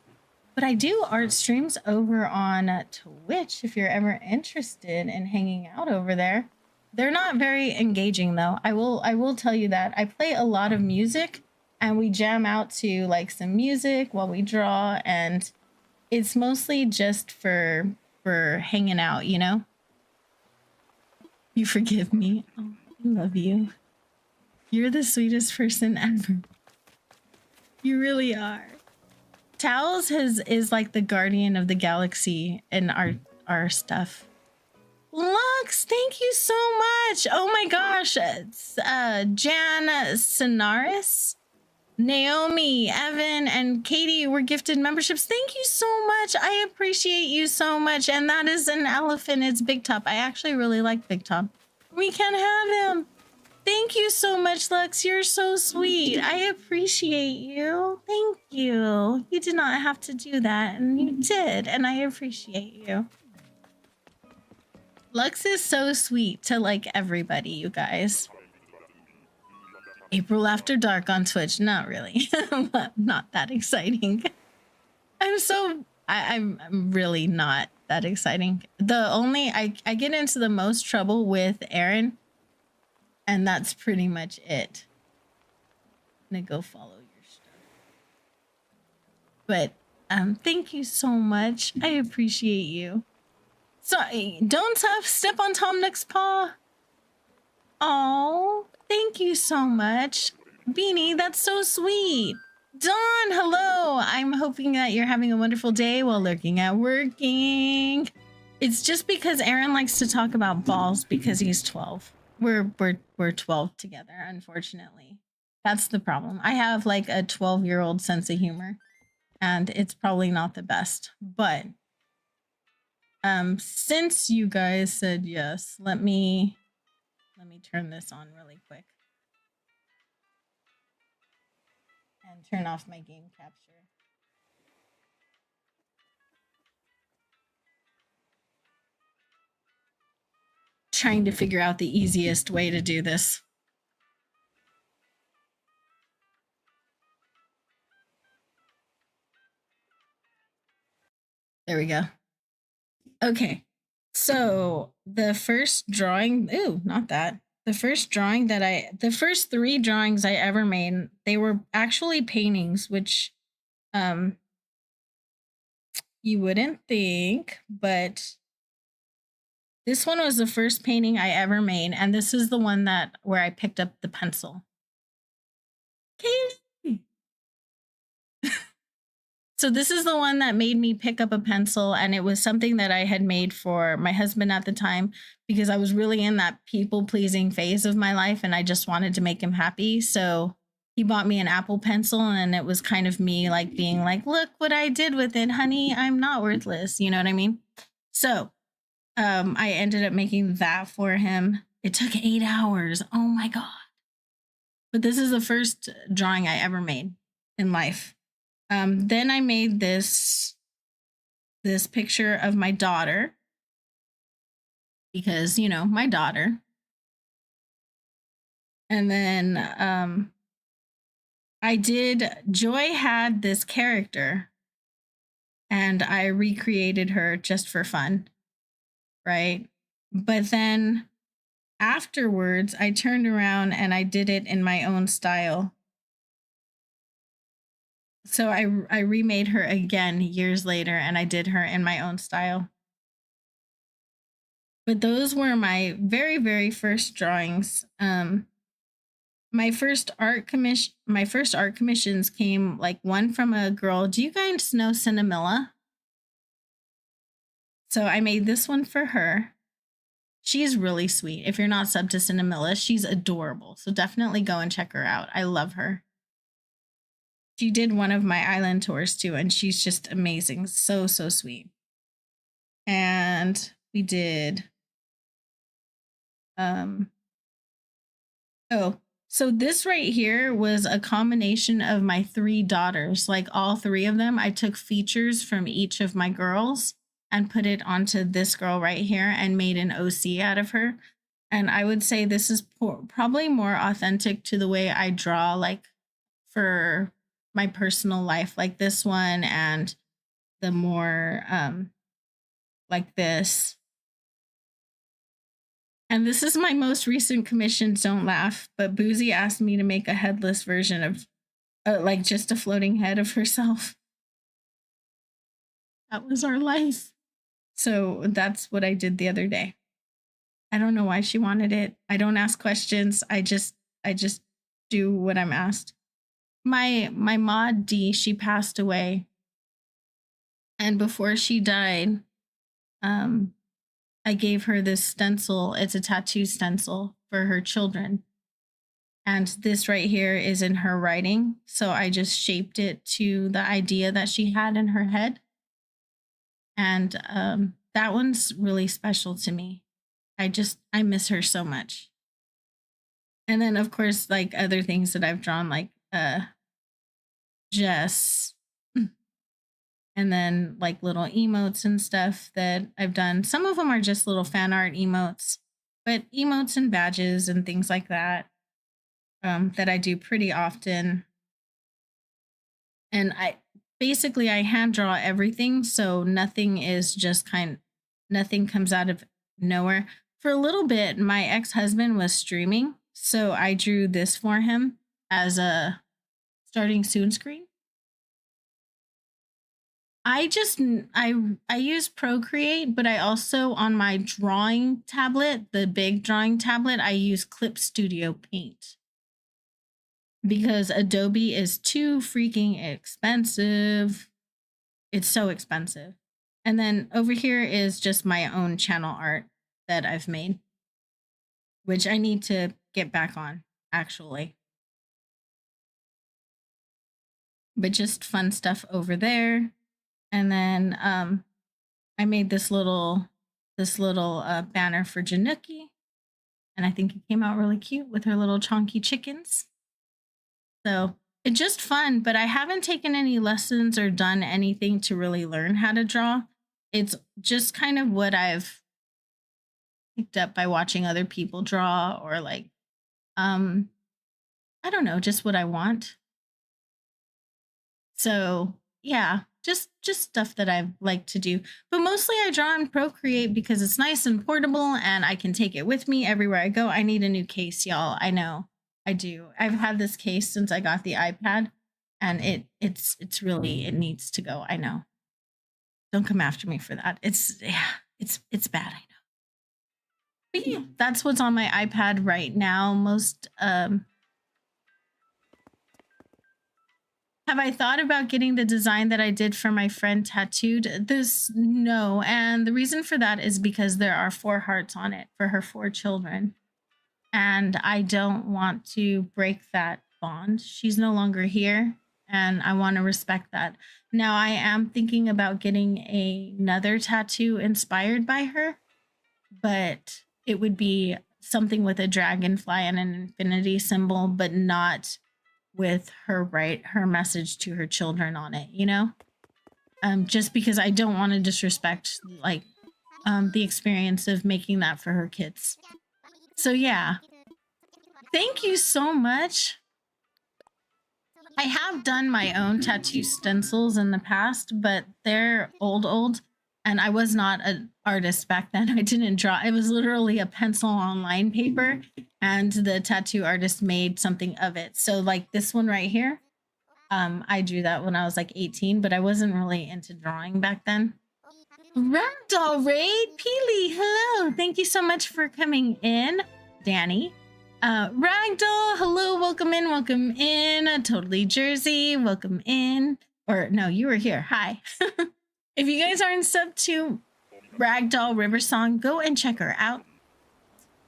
S2: But I do art streams over on Twitch if you're ever interested in hanging out over there. They're not very engaging though. I will tell you that. I play a lot of music and we jam out to like some music while we draw, and it's mostly just for hanging out, you know? You forgive me. Oh, I love you. You're the sweetest person ever. You really are. Towels is like the guardian of the galaxy in our stuff. Lux, thank you so much. Oh my gosh. It's Jan Sonaris. Naomi, Evan, and Katie were gifted memberships. Thank you so much. I appreciate you so much. And that is an elephant. It's Big Top. I actually really like Big Top. We can have him. Thank you so much, Lux. You're so sweet. I appreciate you. Thank you. You did not have to do that, and you did, and I appreciate you. Lux is so sweet to like everybody, you guys. April After Dark on Twitch. Not really. Not that exciting. I'm really not that exciting. The only I get into the most trouble with Aaron, and that's pretty much it. I'm gonna go follow your stuff. But thank you so much. I appreciate you. So don't step on Tom Nook's paw. Oh, thank you so much. Beanie, that's so sweet. Dawn, hello. I'm hoping that you're having a wonderful day while lurking at working. It's just because Aaron likes to talk about balls because he's 12. We're 12 together, unfortunately. That's the problem. I have like a 12-year-old sense of humor, and it's probably not the best. But since you guys said yes, let me turn this on really quick and turn off my game capture. Trying to figure out the easiest way to do this. There we go. Okay. So the first drawing, not that. The first three drawings I ever made, they were actually paintings, which you wouldn't think, but this one was the first painting I ever made, and this is the one where I picked up the pencil. Kaylee! So this is the one that made me pick up a pencil, and it was something that I had made for my husband at the time because I was really in that people-pleasing phase of my life, and I just wanted to make him happy. So he bought me an Apple pencil, and it was kind of me like being like, look what I did with it, honey. I'm not worthless. You know what I mean? So I ended up making that for him. It took 8 hours. Oh my God. But this is the first drawing I ever made in life. Then I made this picture of my daughter because, my daughter. And then Joy had this character and I recreated her just for fun, right? But then afterwards, I turned around and I did it in my own style. So I remade her again years later, and I did her in my own style. But those were my very, very first drawings. My first art commissions came like one from a girl. Do you guys know Cinnamilla? So I made this one for her. She's really sweet. If you're not subbed to Cinnamilla, she's adorable. So definitely go and check her out. I love her. She did one of my island tours too, and she's just amazing. So, so sweet. And we did so this right here was a combination of my 3 daughters. Like all 3 of them, I took features from each of my girls and put it onto this girl right here and made an OC out of her. And I would say this is probably more authentic to the way I draw, like for my personal life, like this one, and the more like this. And this is my most recent commission. Don't laugh, but Boozy asked me to make a headless version of like just a floating head of herself. That was our life. So that's what I did the other day. I don't know why she wanted it. I don't ask questions. I just do what I'm asked. My mod D, she passed away. And before she died, I gave her this stencil. It's a tattoo stencil for her children. And this right here is in her writing. So I just shaped it to the idea that she had in her head. And that one's really special to me. I miss her so much. And then of course, like other things that I've drawn, like Jess, and then like little emotes and stuff that I've done. Some of them are just little fan art emotes, but emotes and badges and things like that that I do pretty often. And I hand draw everything, so nothing is just nothing comes out of nowhere. For a little bit, my ex-husband was streaming, so I drew this for him as a starting soon screen. I use Procreate, but I also on my drawing tablet, the big drawing tablet, I use Clip Studio Paint because Adobe is too freaking expensive. It's so expensive. And then over here is just my own channel art that I've made, which I need to get back on actually. But just fun stuff over there. And then I made this little banner for Januki, and I think it came out really cute with her little chonky chickens. So it's just fun, but I haven't taken any lessons or done anything to really learn how to draw. It's just kind of what I've picked up by watching other people draw, or like I don't know, just what I want. So yeah, just stuff that I like to do. But mostly I draw in Procreate because it's nice and portable and I can take it with me everywhere I go. I need a new case, y'all. I know. I do. I've had this case since I got the iPad, and it's really, it needs to go. I know. Don't come after me for that. It's bad, I know. But yeah, that's what's on my iPad right now. Most have I thought about getting the design that I did for my friend tattooed? This, no. And the reason for that is because there are 4 hearts on it for her 4 children. And I don't want to break that bond. She's no longer here, and I want to respect that. Now, I am thinking about getting another tattoo inspired by her, but it would be something with a dragonfly and an infinity symbol, but not with her message to her children on it, you know? Just because I don't want to disrespect like the experience of making that for her kids. So yeah, thank you so much. I have done my own tattoo stencils in the past, but they're old, and I was not an artist back then. I didn't draw. It was literally a pencil on line paper, and the tattoo artist made something of it. So like this one right here, I drew that when I was like 18, but I wasn't really into drawing back then. Ragdoll Raid, Peely, hello. Thank you so much for coming in, Danny. Ragdoll, hello, welcome in. Totally Jersey, welcome in. Or no, you were here. Hi. If you guys aren't sub to Ragdoll River Song, go and check her out.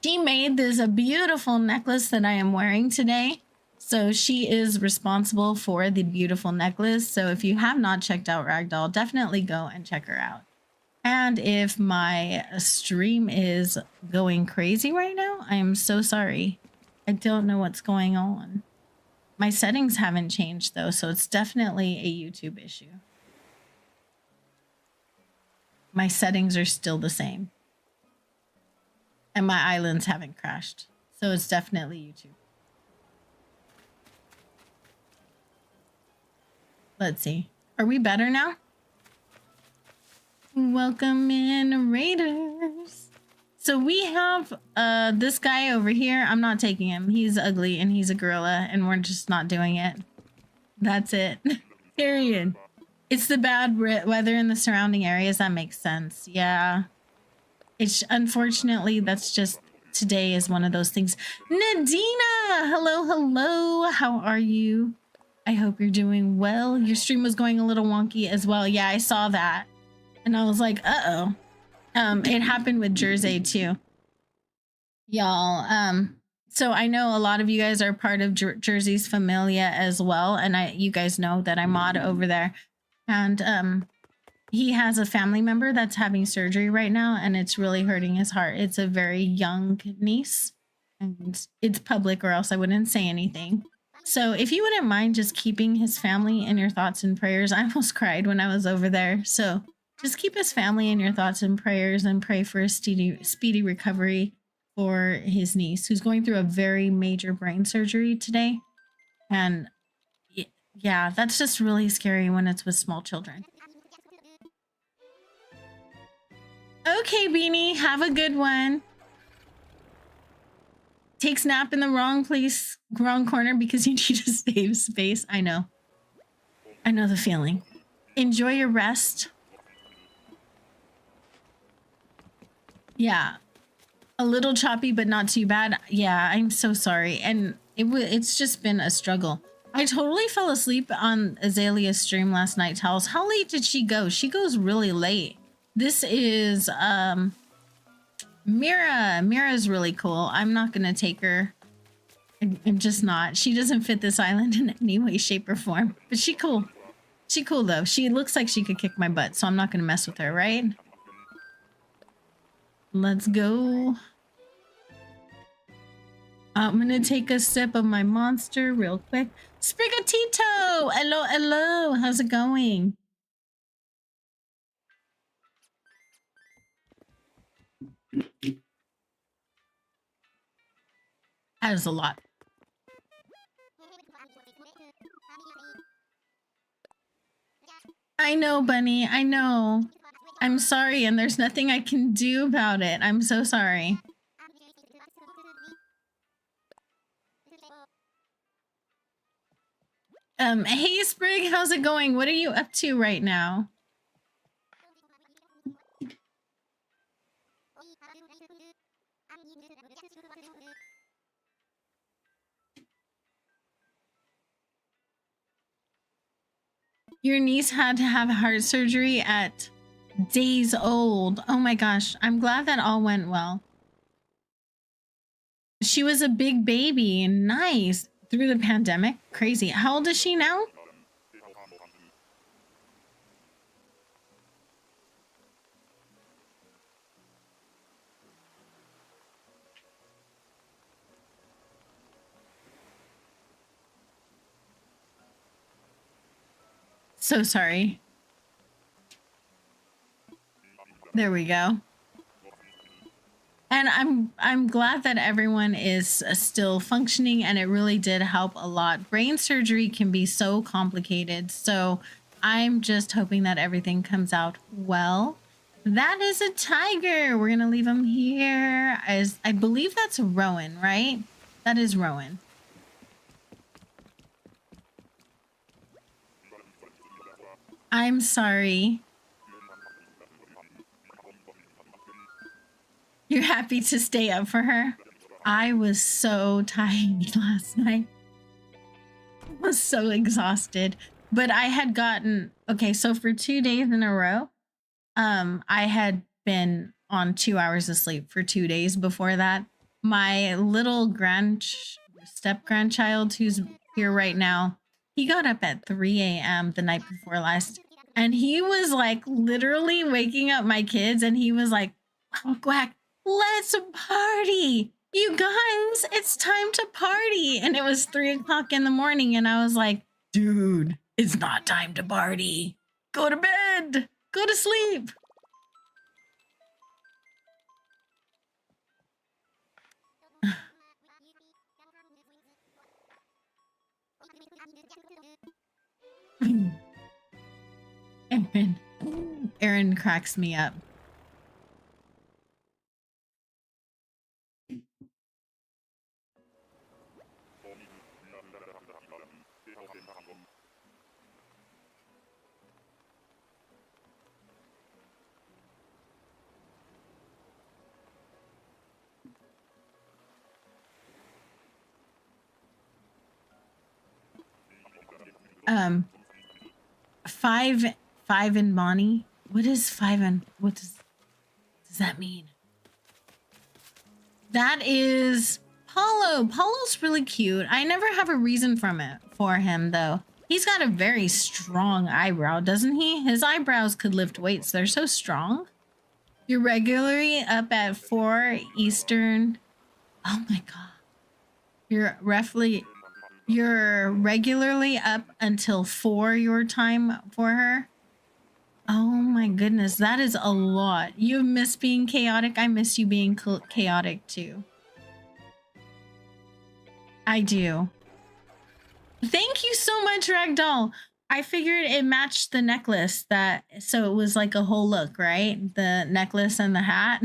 S2: She made this a beautiful necklace that I am wearing today. So she is responsible for the beautiful necklace. So if you have not checked out Ragdoll, definitely go and check her out. And if my stream is going crazy right now, I am so sorry. I don't know what's going on. My settings haven't changed though, so it's definitely a YouTube issue. My settings are still the same. And my islands haven't crashed. So it's definitely YouTube. Let's see. Are we better now? Welcome in, Raiders. So we have this guy over here. I'm not taking him. He's ugly and he's a gorilla and we're just not doing it. That's it. Period. It's the bad weather in the surrounding areas. That makes sense. Yeah. It's unfortunately, that's just, today is one of those things. Nadina! Hello. How are you? I hope you're doing well. Your stream was going a little wonky as well. Yeah, I saw that. And I was like, uh-oh. It happened with Jersey too. Y'all, So I know a lot of you guys are part of Jersey's Familia as well, and you guys know that I mod over there, and he has a family member that's having surgery right now, and it's really hurting his heart. It's a very young niece, and it's public, or else I wouldn't say anything. So if you wouldn't mind just keeping his family in your thoughts and prayers, I almost cried when I was over there. So just keep his family in your thoughts and prayers, and pray for a speedy recovery for his niece, who's going through a very major brain surgery today. And yeah, that's just really scary when it's with small children. Okay, Beanie, have a good one. Takes nap in the wrong place, wrong corner because you need to save space. I know the feeling. Enjoy your rest. Yeah, a little choppy, but not too bad. Yeah, I'm so sorry. And it's just been a struggle. I totally fell asleep on Azalea's stream last night, Towels. How late did she go? She goes really late. This is Mira. Mira's really cool. I'm not gonna take her. I'm just not. She doesn't fit this island in any way, shape, or form. But she cool. She cool though. She looks like she could kick my butt, so I'm not gonna mess with her, right? Let's go. I'm gonna take a sip of my monster real quick. Sprigatito! Hello, hello. How's it going? That is a lot. I know, Bunny. I know. I'm sorry, and there's nothing I can do about it. I'm so sorry. Hey Sprig, how's it going? What are you up to right now? Your niece had to have heart surgery at days old. Oh my gosh, I'm glad that all went well. She was a big baby. Nice. Through the pandemic. Crazy. How old is she now? So sorry. There we go. And I'm glad that everyone is still functioning, and it really did help a lot. Brain surgery can be so complicated, so I'm just hoping that everything comes out well. That is a tiger. We're gonna leave him here. As I believe that's Rowan, right? That is Rowan. I'm sorry. You're happy to stay up for her? I was so tired last night. I was so exhausted. But I had gotten, okay, so for 2 days in a row, I had been on 2 hours of sleep for 2 days before that. My little step-grandchild, who's here right now, he got up at 3 a.m. the night before last, and he was like literally waking up my kids, and he was like, "Oh, Quack, let's party. You guys, it's time to party." And it was 3 o'clock in the morning, and I was like, dude, it's not time to party. Go to bed. Go to sleep. Aaron cracks me up. Five and Bonnie. What is five and what does that mean? That is Paulo's really cute. I never have a reason for him though. He's got a very strong eyebrow, doesn't he? His eyebrows could lift weights. They're so strong. You're regularly up at 4 Eastern. Oh my god. You're regularly up until 4 your time for her. Oh my goodness, that is a lot. You miss being chaotic. I miss you being chaotic too. I do. Thank you so much, Ragdoll. I figured it matched the necklace so it was like a whole look, right? The necklace and the hat.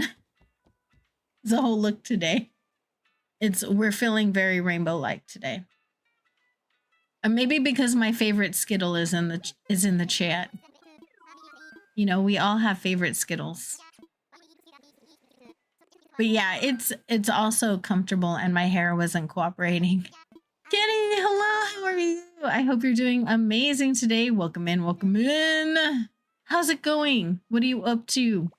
S2: It's a whole look today. We're feeling very rainbow-like today. Maybe because my favorite Skittle is in the chat. You know, we all have favorite Skittles. But yeah, it's also comfortable and my hair wasn't cooperating. Kenny, hello, how are you? I hope you're doing amazing today. Welcome in, welcome in. How's it going? What are you up to?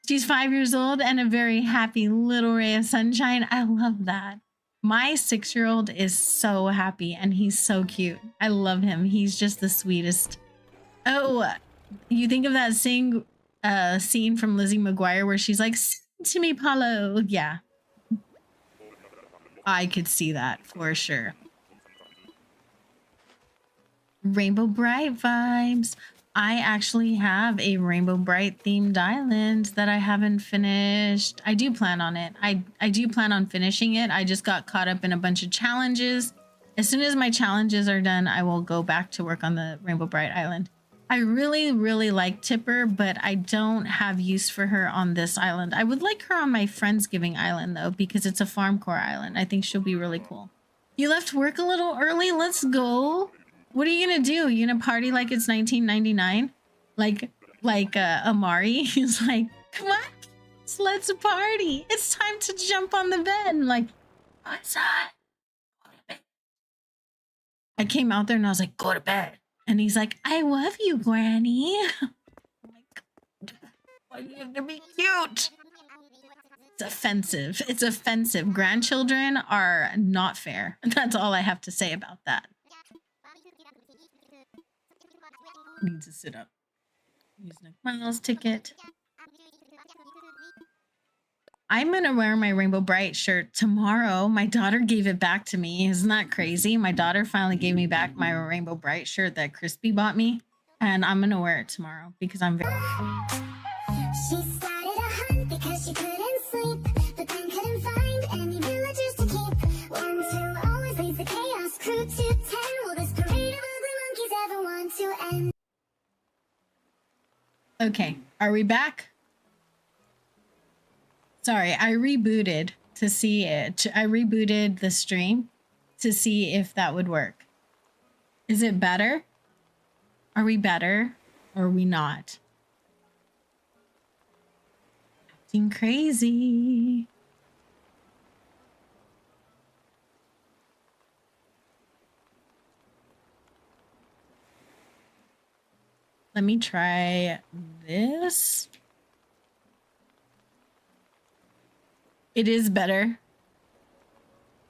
S2: She's 5 years old and a very happy little ray of sunshine. I love that. My 6-year-old is so happy and he's so cute. I love him. He's just the sweetest. Oh, you think of that scene from Lizzie McGuire where she's like, "Sing to me, Paulo." Yeah. I could see that for sure. Rainbow Bright vibes. I actually have a Rainbow Bright themed island that I haven't finished. I do plan on it. I do plan on finishing it. I just got caught up in a bunch of challenges. As soon as my challenges are done, I will go back to work on the Rainbow Bright island. I really, really like Tipper, but I don't have use for her on this island. I would like her on my Friendsgiving island, though, because it's a farm core island. I think she'll be really cool. You left work a little early? Let's go. What are you going to do? You going to party like it's 1999? Like Amari? He's like, come on, let's party. It's time to jump on the bed. And like, what's that? I came out there and I was like, go to bed. And he's like, I love you, Granny. Oh my god. Why do you have to be cute? It's offensive. It's offensive. Grandchildren are not fair. That's all I have to say about that. Need to sit up. Use Nick Miles ticket. I'm gonna wear my Rainbow Bright shirt tomorrow. My daughter gave it back to me. Isn't that crazy? My daughter finally gave me back my Rainbow Bright shirt that Crispy bought me. And I'm gonna wear it tomorrow because I'm very...
S1: She started a hunt because she couldn't sleep, but then couldn't find any villagers to keep. 1, 2 always leads the chaos crew to 10. Will this parade of ugly monkeys ever want to end?
S2: Okay, are we back? Sorry, I rebooted to see it. I rebooted the stream to see if that would work. Is it better? Are we better or are we not? Acting crazy. Let me try this. It is better.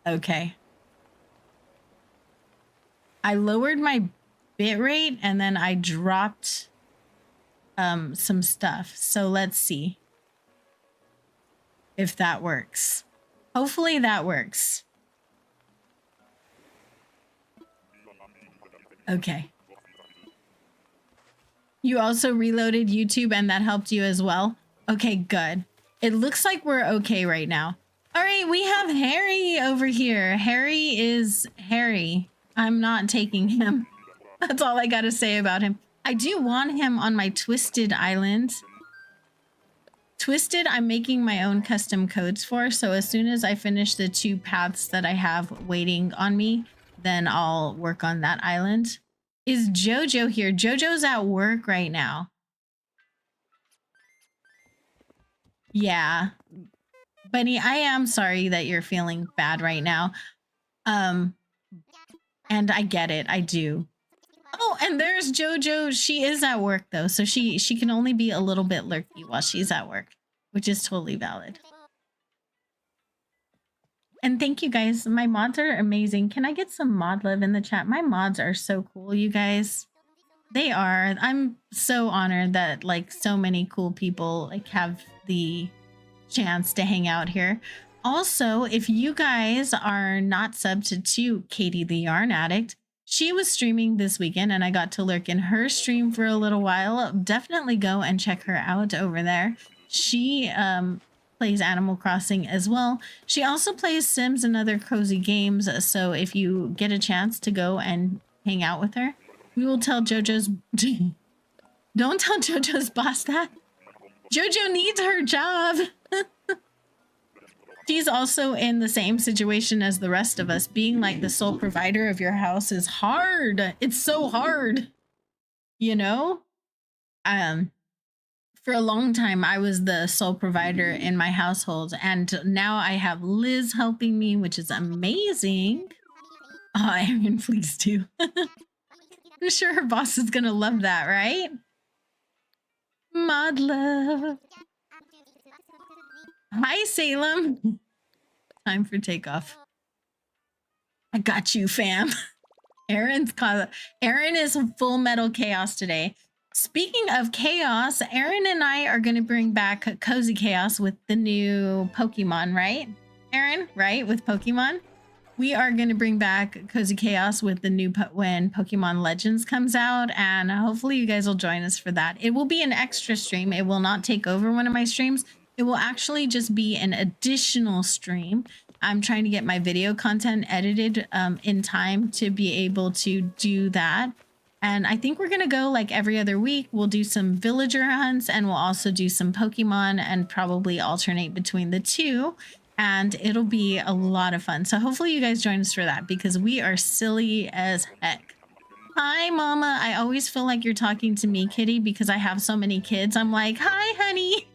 S2: Okay. I lowered my bitrate and then I dropped some stuff. So let's see if that works. Hopefully that works. Okay. You also reloaded YouTube and that helped you as well? Okay, good. It looks like we're okay right now. All right, we have Harry over here. Harry is Harry. I'm not taking him. That's all I gotta say about him. I do want him on my Twisted Island. Twisted, I'm making my own custom codes for, so as soon as I finish the 2 paths that I have waiting on me, then I'll work on that island. Is Jojo here? Jojo's at work right now. Yeah. Bunny, I am sorry that you're feeling bad right now. And I get it. I do. Oh, and there's Jojo. She is at work though, so she can only be a little bit lurky while she's at work, which is totally valid. And thank you guys. My mods are amazing. Can I get some mod love in the chat? My mods are so cool, you guys. They are. I'm so honored that like so many cool people like have the chance to hang out here. Also, if you guys are not subbed to Katie the Yarn Addict, she was streaming this weekend and I got to lurk in her stream for a little while. Definitely go and check her out over there. She plays Animal Crossing as well. She also plays Sims and other cozy games. So if you get a chance to go and hang out with her, we will tell JoJo's... Don't tell JoJo's boss that. JoJo needs her job. She's also in the same situation as the rest of us. Being like the sole provider of your house is hard. It's so hard. You know? For a long time, I was the sole provider in my household. And now I have Liz helping me, which is amazing. Oh, Erin, please do. I'm sure her boss is going to love that, right? Mod love. Hi, Salem. Time for takeoff. I got you, fam. Erin is full metal chaos today. Speaking of chaos, Erin and I are going to bring back Cozy Chaos with the new Pokemon, right? Erin, right? With Pokemon? We are going to bring back Cozy Chaos with the new when Pokemon Legends comes out, and hopefully you guys will join us for that. It will be an extra stream. It will not take over one of my streams. It will actually just be an additional stream. I'm trying to get my video content edited in time to be able to do that. And I think we're going to go like every other week. We'll do some villager hunts and we'll also do some Pokemon and probably alternate between the two. And it'll be a lot of fun. So hopefully you guys join us for that because we are silly as heck. Hi, Mama. I always feel like you're talking to me, Kitty, because I have so many kids. I'm like, hi, honey.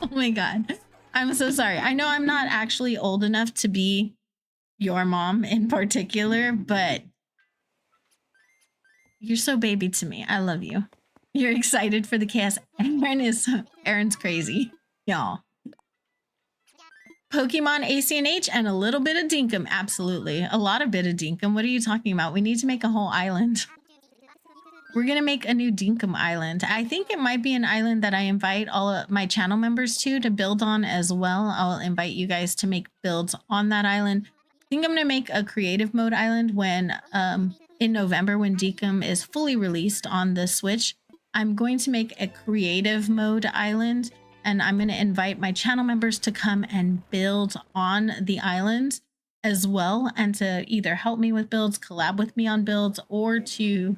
S2: Oh my God. I'm so sorry. I know I'm not actually old enough to be your mom in particular, but you're so baby to me. I love you. You're excited for the chaos. Erin's crazy. Y'all. Pokemon ACNH and a little bit of Dinkum. Absolutely. A lot of bit of Dinkum. What are you talking about? We need to make a whole island. We're going to make a new Dinkum island. I think it might be an island that I invite all of my channel members to build on as well. I'll invite you guys to make builds on that island. I think I'm going to make a creative mode island when in November when Dinkum is fully released on the Switch. I'm going to make a creative mode island and I'm going to invite my channel members to come and build on the island as well and to either help me with builds, collab with me on builds, or to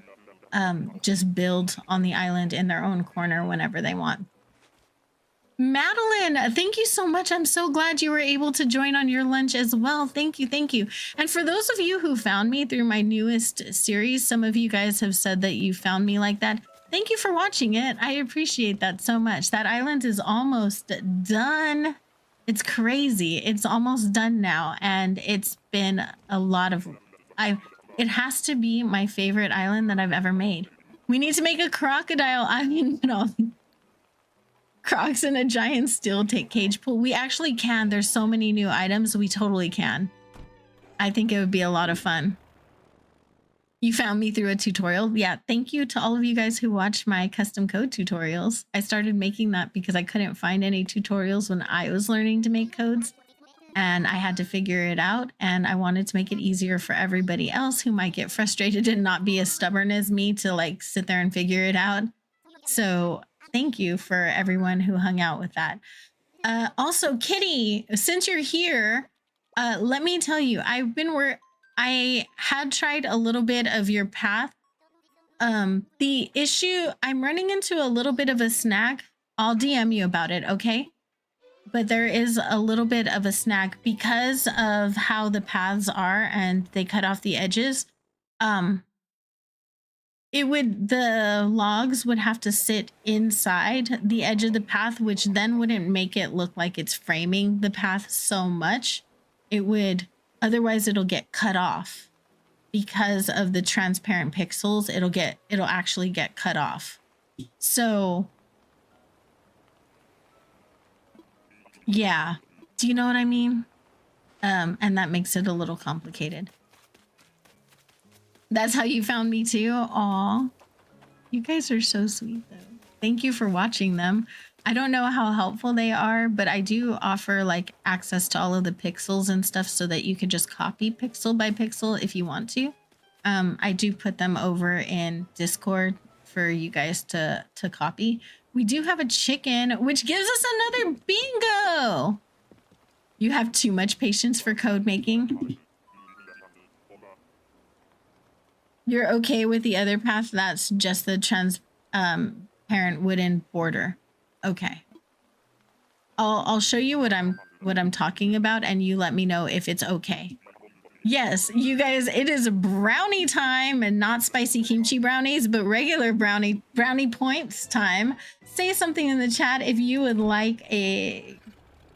S2: just build on the island in their own corner whenever they want. Madeline, thank you so much. I'm so glad you were able to join on your lunch as well. Thank you. Thank you. And for those of you who found me through my newest series, some of you guys have said that you found me like that. Thank you for watching it. I appreciate that so much. That island is almost done. It's crazy. It's almost done now. And it's been a lot of... It has to be my favorite island that I've ever made. We need to make a crocodile island and all. Crocs and a giant steel cage pool. We actually can. There's so many new items. We totally can. I think it would be a lot of fun. You found me through a tutorial. Yeah, thank you to all of you guys who watched my custom code tutorials. I started making that because I couldn't find any tutorials when I was learning to make codes. And I had to figure it out. And I wanted to make it easier for everybody else who might get frustrated and not be as stubborn as me to like sit there and figure it out. So thank you for everyone who hung out with that. Also, Kitty, since you're here, let me tell you, I had tried a little bit of your path. The issue, I'm running into a little bit of a snag. I'll DM you about it, okay? But there is a little bit of a snag because of how the paths are and they cut off the edges. The logs would have to sit inside the edge of the path, which then wouldn't make it look like it's framing the path so much. It would, otherwise it'll get cut off because of the transparent pixels. It'll actually get cut off. So yeah, do you know what I mean? And that makes it a little complicated. That's how you found me too? Aw. You guys are so sweet though. Thank you for watching them. I don't know how helpful they are, but I do offer like access to all of the pixels and stuff so that you can just copy pixel by pixel if you want to. I do put them over in Discord for you guys to copy. We do have a chicken, which gives us another bingo. You have too much patience for code making. You're okay with the other path? That's just the transparent wooden border. Okay. I'll show you what I'm talking about, and you let me know if it's okay. Yes, you guys, it is brownie time, and not spicy kimchi brownies, but regular brownie points time. Say something in the chat if you would like a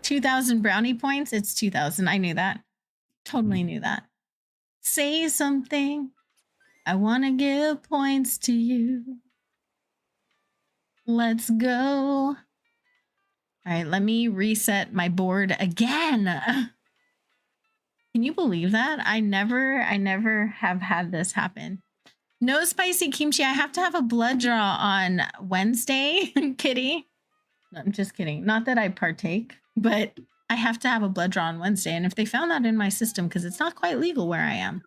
S2: 2,000 brownie points. It's 2,000. I knew that. Totally knew that. Say something. I want to give points to you. Let's go. All right, let me reset my board again. Can you believe that? I never have had this happen. No spicy kimchi. I have to have a blood draw on Wednesday, kitty. No, I'm just kidding. Not that I partake, but I have to have a blood draw on Wednesday. And if they found that in my system, because it's not quite legal where I am.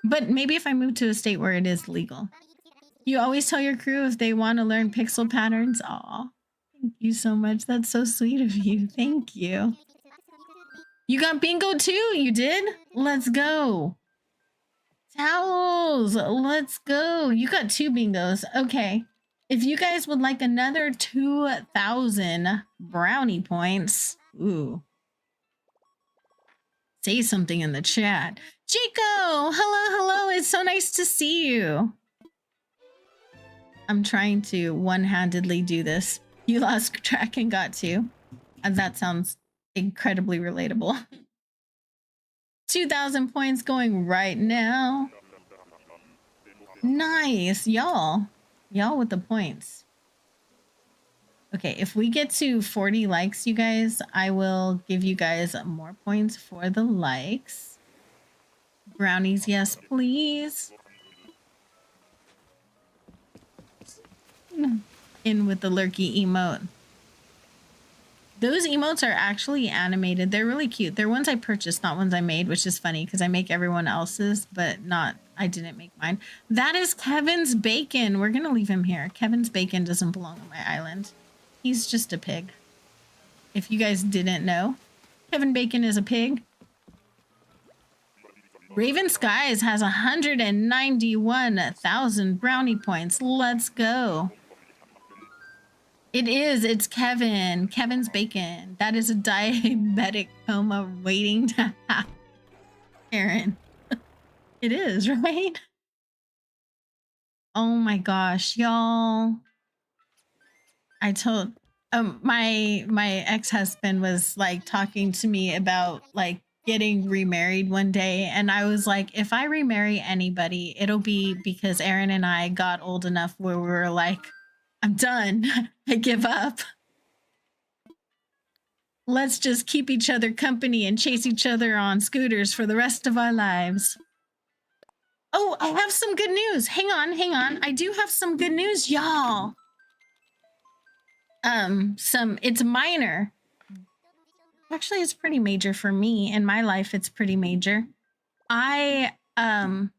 S2: But maybe if I move to a state where it is legal. You always tell your crew if they want to learn pixel patterns. Aw, thank you so much. That's so sweet of you. Thank you. You got bingo too? You did? Let's go. Towels. Let's go. You got 2 bingos. Okay. If you guys would like another 2,000 brownie points. Ooh. Say something in the chat. Chico, hello. It's so nice to see you. I'm trying to one-handedly do this. You lost track and got 2. And that sounds incredibly relatable. 2,000 points going right now. Nice, y'all with the points. Okay, if we get to 40 likes, you guys, I will give you guys more points for the likes. Brownies, yes, please. In with the lurky emote. Those emotes are actually animated. They're really cute. They're ones I purchased, not ones I made, which is funny because I make everyone else's, but I didn't make mine. That is Kevin's bacon. We're going to leave him here. Kevin's bacon doesn't belong on my island. He's just a pig. If you guys didn't know, Kevin Bacon is a pig. Raven Skies has 191,000 brownie points. Let's go. It is. It's Kevin. Kevin's bacon. That is a diabetic coma waiting to happen. Aaron. It is, right? Oh my gosh, y'all. I told my ex-husband was like talking to me about like getting remarried one day, and I was like, if I remarry anybody, it'll be because Aaron and I got old enough where we were like, I'm done. I give up. Let's just keep each other company and chase each other on scooters for the rest of our lives. Oh, I have some good news. Hang on. I do have some good news, y'all. It's minor. Actually, it's pretty major for me. In my life, it's pretty major. I am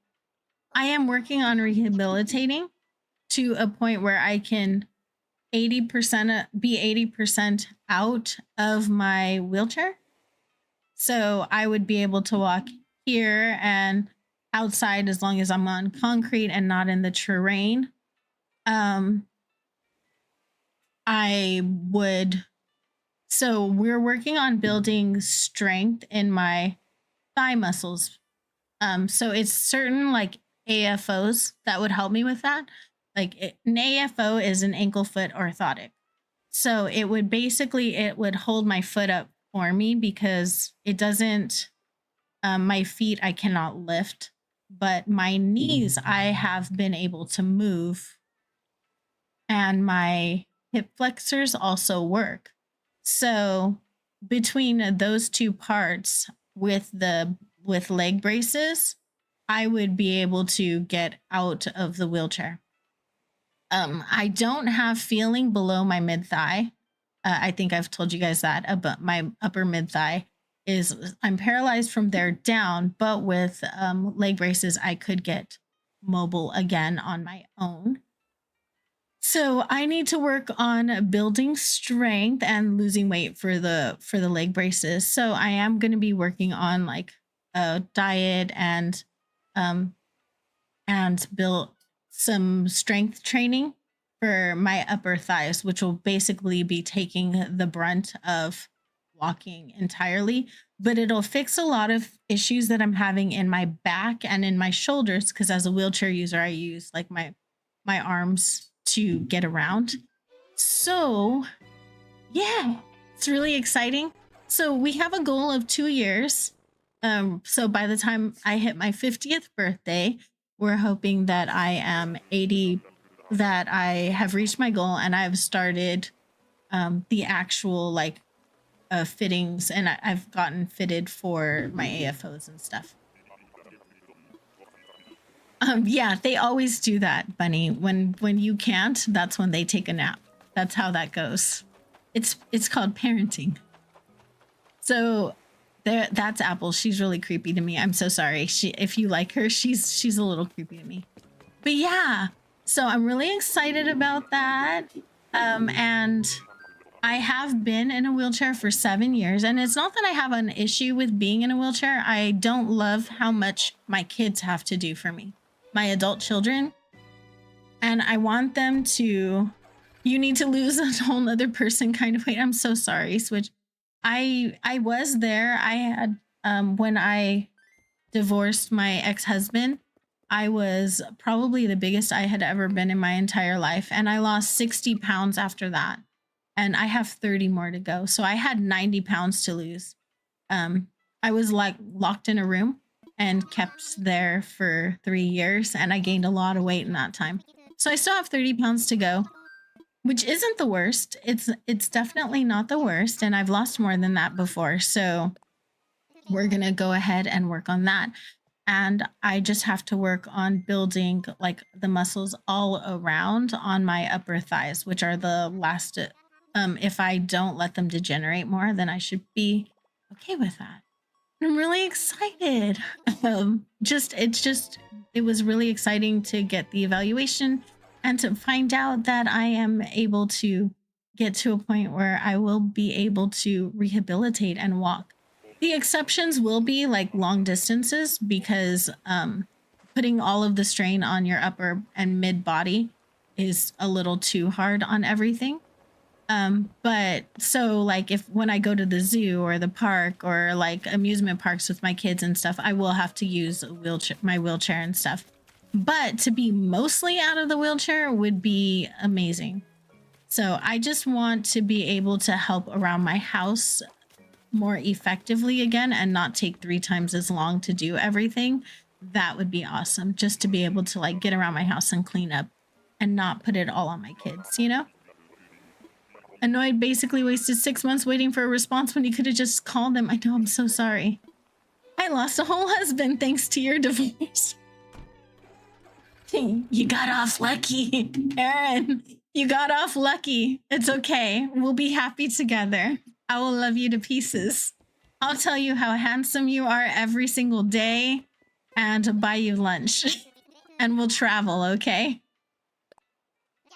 S2: working on rehabilitating to a point where I can 80% be 80% out of my wheelchair. So I would be able to walk here and outside as long as I'm on concrete and not in the terrain. So we're working on building strength in my thigh muscles. So it's certain like AFOs that would help me with that. Like an AFO is an ankle foot orthotic. So it would hold my foot up for me because it doesn't, my feet I cannot lift, but my knees I have been able to move, and my hip flexors also work. So between those 2 parts, with leg braces, I would be able to get out of the wheelchair. I don't have feeling below my mid thigh. I think I've told you guys that about my upper mid thigh is I'm paralyzed from there down, but with leg braces, I could get mobile again on my own. So I need to work on building strength and losing weight for the leg braces. So I am going to be working on like a diet um and build some strength training for my upper thighs, which will basically be taking the brunt of walking entirely. But it'll fix a lot of issues that I'm having in my back and in my shoulders, because as a wheelchair user, I use like my arms to get around. So yeah, it's really exciting. So we have a goal of 2 years. So by the time I hit my 50th birthday, we're hoping that I am 80, that I have reached my goal and I've started the actual like fittings, and I've gotten fitted for my AFOs and stuff. Yeah, they always do that, Bunny. When you can't, that's when they take a nap. That's how that goes. It's called parenting. So that's Apple. She's really creepy to me. I'm so sorry. If you like her, she's a little creepy to me. But yeah, so I'm really excited about that. And I have been in a wheelchair for 7 years, and it's not that I have an issue with being in a wheelchair. I don't love how much my kids have to do for me, my adult children. And I want them to, you need to lose a whole other person kind of weight. I'm so sorry, Switch. I was there. I had when I divorced my ex-husband, I was probably the biggest I had ever been in my entire life, and I lost 60 pounds after that, and I have 30 more to go. So I had 90 pounds to lose. I was like locked in a room and kept there for 3 years, and I gained a lot of weight in that time. So I still have 30 pounds to go, which isn't the worst. It's definitely not the worst, and I've lost more than that before. So we're going to go ahead and work on that. And I just have to work on building like the muscles all around on my upper thighs, which are the last, if I don't let them degenerate more, then I should be okay with that. I'm really excited. It was really exciting to get the evaluation and to find out that I am able to get to a point where I will be able to rehabilitate and walk. The exceptions will be like long distances, because putting all of the strain on your upper and mid body is a little too hard on everything. But so like when I go to the zoo or the park or like amusement parks with my kids and stuff, I will have to use my wheelchair and stuff. But to be mostly out of the wheelchair would be amazing. So I just want to be able to help around my house more effectively again and not take 3 times as long to do everything. That would be awesome, just to be able to like get around my house and clean up and not put it all on my kids, you know? Annoyed basically wasted 6 months waiting for a response when you could have just called them. I know, I'm so sorry. I lost a whole husband thanks to your divorce. You got off lucky, Aaron. You got off lucky. It's okay. We'll be happy together. I will love you to pieces. I'll tell you how handsome you are every single day and buy you lunch. And we'll travel, okay?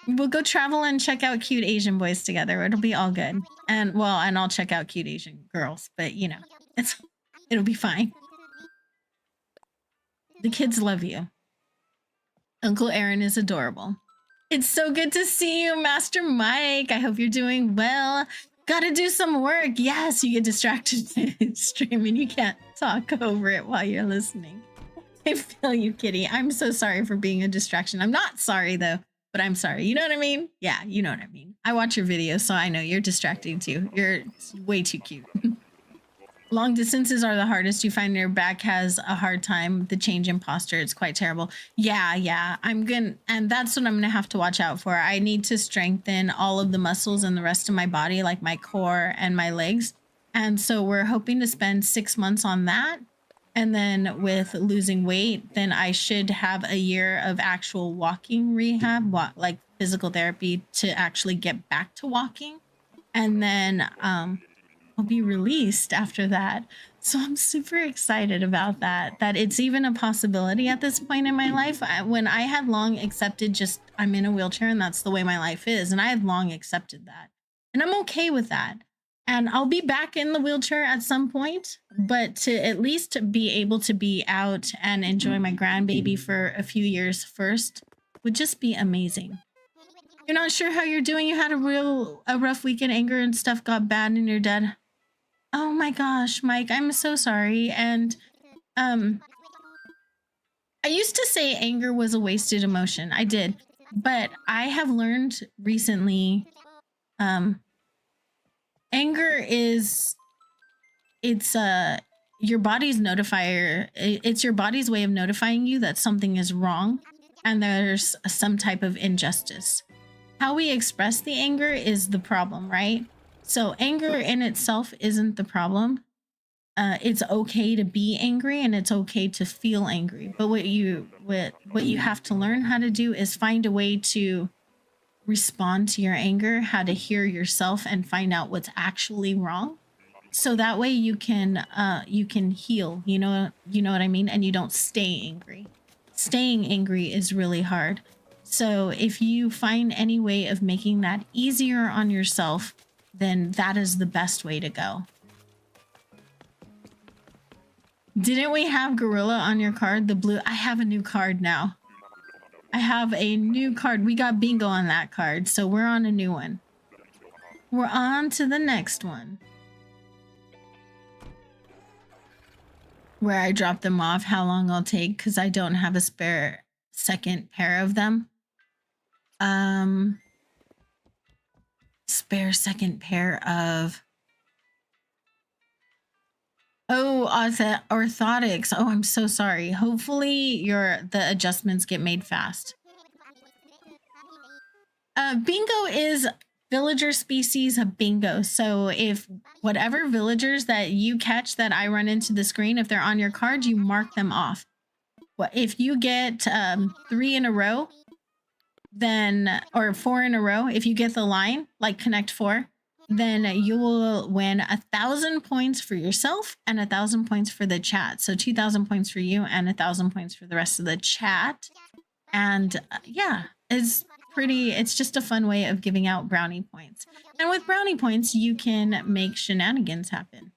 S2: We'll go travel and check out cute Asian boys together. It'll be all good. And well, and I'll check out cute Asian girls, but you know, it'll be fine. The kids love you. Uncle Aaron is adorable. It's so good to see you, Master Mike. I hope you're doing well. Gotta do some work. Yes, you get distracted streaming. You can't talk over it while you're listening. I feel you, kitty. I'm so sorry for being a distraction. I'm not sorry, though, but I'm sorry. You know what I mean? Yeah, you know what I mean. I watch your videos, so I know you're distracting, too. You're way too cute. Long distances are the hardest. You find your back has a hard time. The change in posture, it's quite terrible. Yeah. And that's what I'm gonna have to watch out for. I need to strengthen all of the muscles in the rest of my body, like my core and my legs. And so we're hoping to spend 6 months on that. And then with losing weight, then I should have a year of actual walking rehab, like physical therapy to actually get back to walking. And then I'll be released after that. So I'm super excited about that, that it's even a possibility at this point in my life. When I had long accepted just I'm in a wheelchair and that's the way my life is. And I had long accepted that. And I'm okay with that. And I'll be back in the wheelchair at some point, but to at least be able to be out and enjoy my grandbaby for a few years first would just be amazing. You're not sure how you're doing. You had a rough weekend, anger and stuff got bad and you're dead. Oh my gosh, Mike, I'm so sorry. And I used to say anger was a wasted emotion. I did. But I have learned recently anger is it's your body's notifier. It's your body's way of notifying you that something is wrong and there's some type of injustice. How we express the anger is the problem, right? So anger in itself isn't the problem. It's okay to be angry and it's okay to feel angry. But what you have to learn how to do is find a way to respond to your anger, how to hear yourself and find out what's actually wrong. So that way you can heal, you know what I mean? And you don't stay angry. Staying angry is really hard. So if you find any way of making that easier on yourself, then that is the best way to go. Didn't we have Gorilla on your card? The blue. I have a new card now. I have a new card. We got Bingo on that card, so we're on a new one. We're on to the next one. Where I drop them off, how long I'll take, because I don't have a spare second pair of them. Spare second pair of... Oh, orthotics. Oh, I'm so sorry. Hopefully the adjustments get made fast. Bingo is villager species of bingo. So if whatever villagers that you catch that I run into the screen, if they're on your card, you mark them off. If you get 3 in a row, then, or 4 in a row, if you get the line, like Connect 4, then you will win 1,000 points for yourself and 1,000 points for the chat. So 2,000 points for you and 1,000 points for the rest of the chat. And yeah, it's just a fun way of giving out brownie points. And with brownie points, you can make shenanigans happen.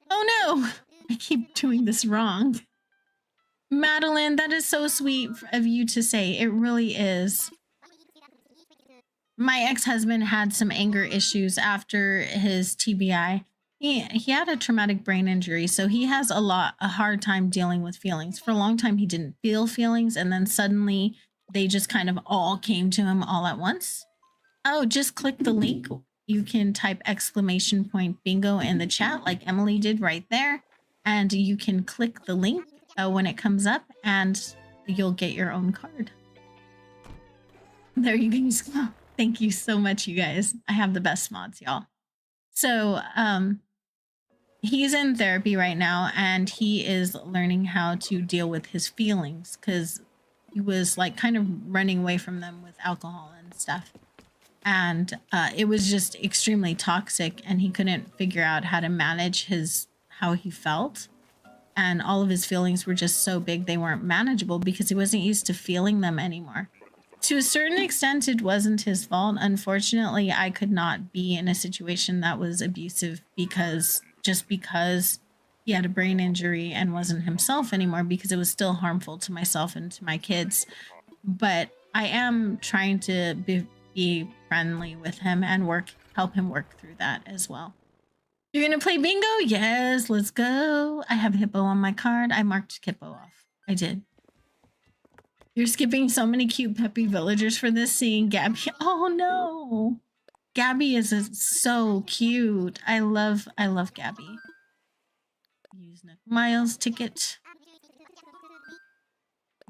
S2: Oh no, I keep doing this wrong. Madeline, that is so sweet of you to say. It really is. My ex-husband had some anger issues after his TBI. He had a traumatic brain injury, so he has a hard time dealing with feelings. For a long time, he didn't feel feelings, and then suddenly they just kind of all came to him all at once. Oh, just click the link. You can type !bingo in the chat like Emily did right there, and you can click the link when it comes up, and you'll get your own card. There you guys go. Thank you so much, you guys. I have the best mods, y'all. So he's in therapy right now, and he is learning how to deal with his feelings because he was like kind of running away from them with alcohol and stuff. And it was just extremely toxic, and he couldn't figure out how to manage how he felt. And all of his feelings were just so big they weren't manageable because he wasn't used to feeling them anymore. To a certain extent, it wasn't his fault. Unfortunately, I could not be in a situation that was abusive because he had a brain injury and wasn't himself anymore, because it was still harmful to myself and to my kids. But I am trying to be friendly with him and help him work through that as well. You're gonna play bingo? Yes, let's go. I have Hippo on my card. I marked Hippo off. I did. You're skipping so many cute peppy villagers for this, seeing Gabby. Oh no. Gabby is so cute. I love Gabby. Use Nook Miles ticket.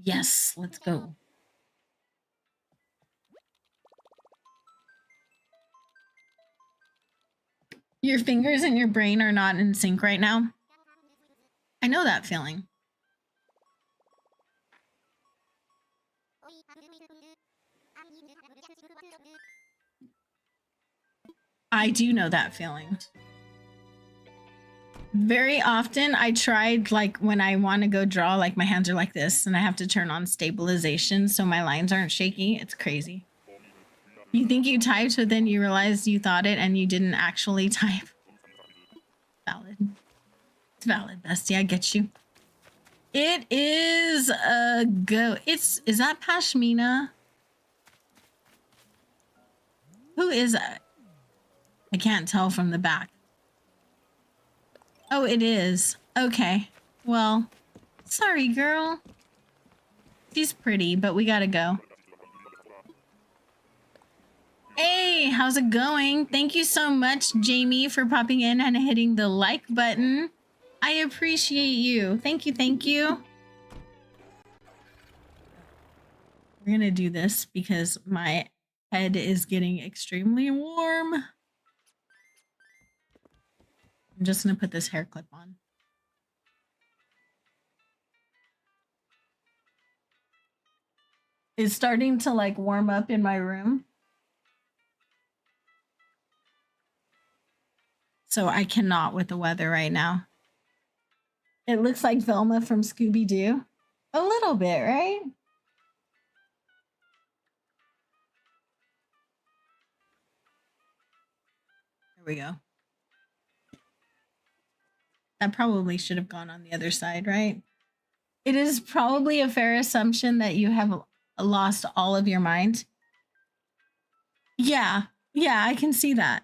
S2: Yes, let's go. Your fingers and your brain are not in sync right now. I know that feeling. I do know that feeling. Very often I tried, like when I want to go draw, like my hands are like this and I have to turn on stabilization so my lines aren't shaky. It's crazy. You think you typed, but then you realize you thought it and you didn't actually type. Valid. It's valid, bestie. I get you. It is a go. Is that Pashmina? Who is that? I can't tell from the back. Oh, it is. Okay. Well, sorry, girl. She's pretty, but we gotta go. Hey, how's it going? Thank you so much, Jamie, for popping in and hitting the like button. I appreciate you. Thank you, thank you. We're gonna do this because my head is getting extremely warm. I'm just gonna put this hair clip on. It's starting to like warm up in my room. So I cannot with the weather right now. It looks like Velma from Scooby-Doo. A little bit, right? There we go. That probably should have gone on the other side, right? It is probably a fair assumption that you have lost all of your mind. Yeah, I can see that.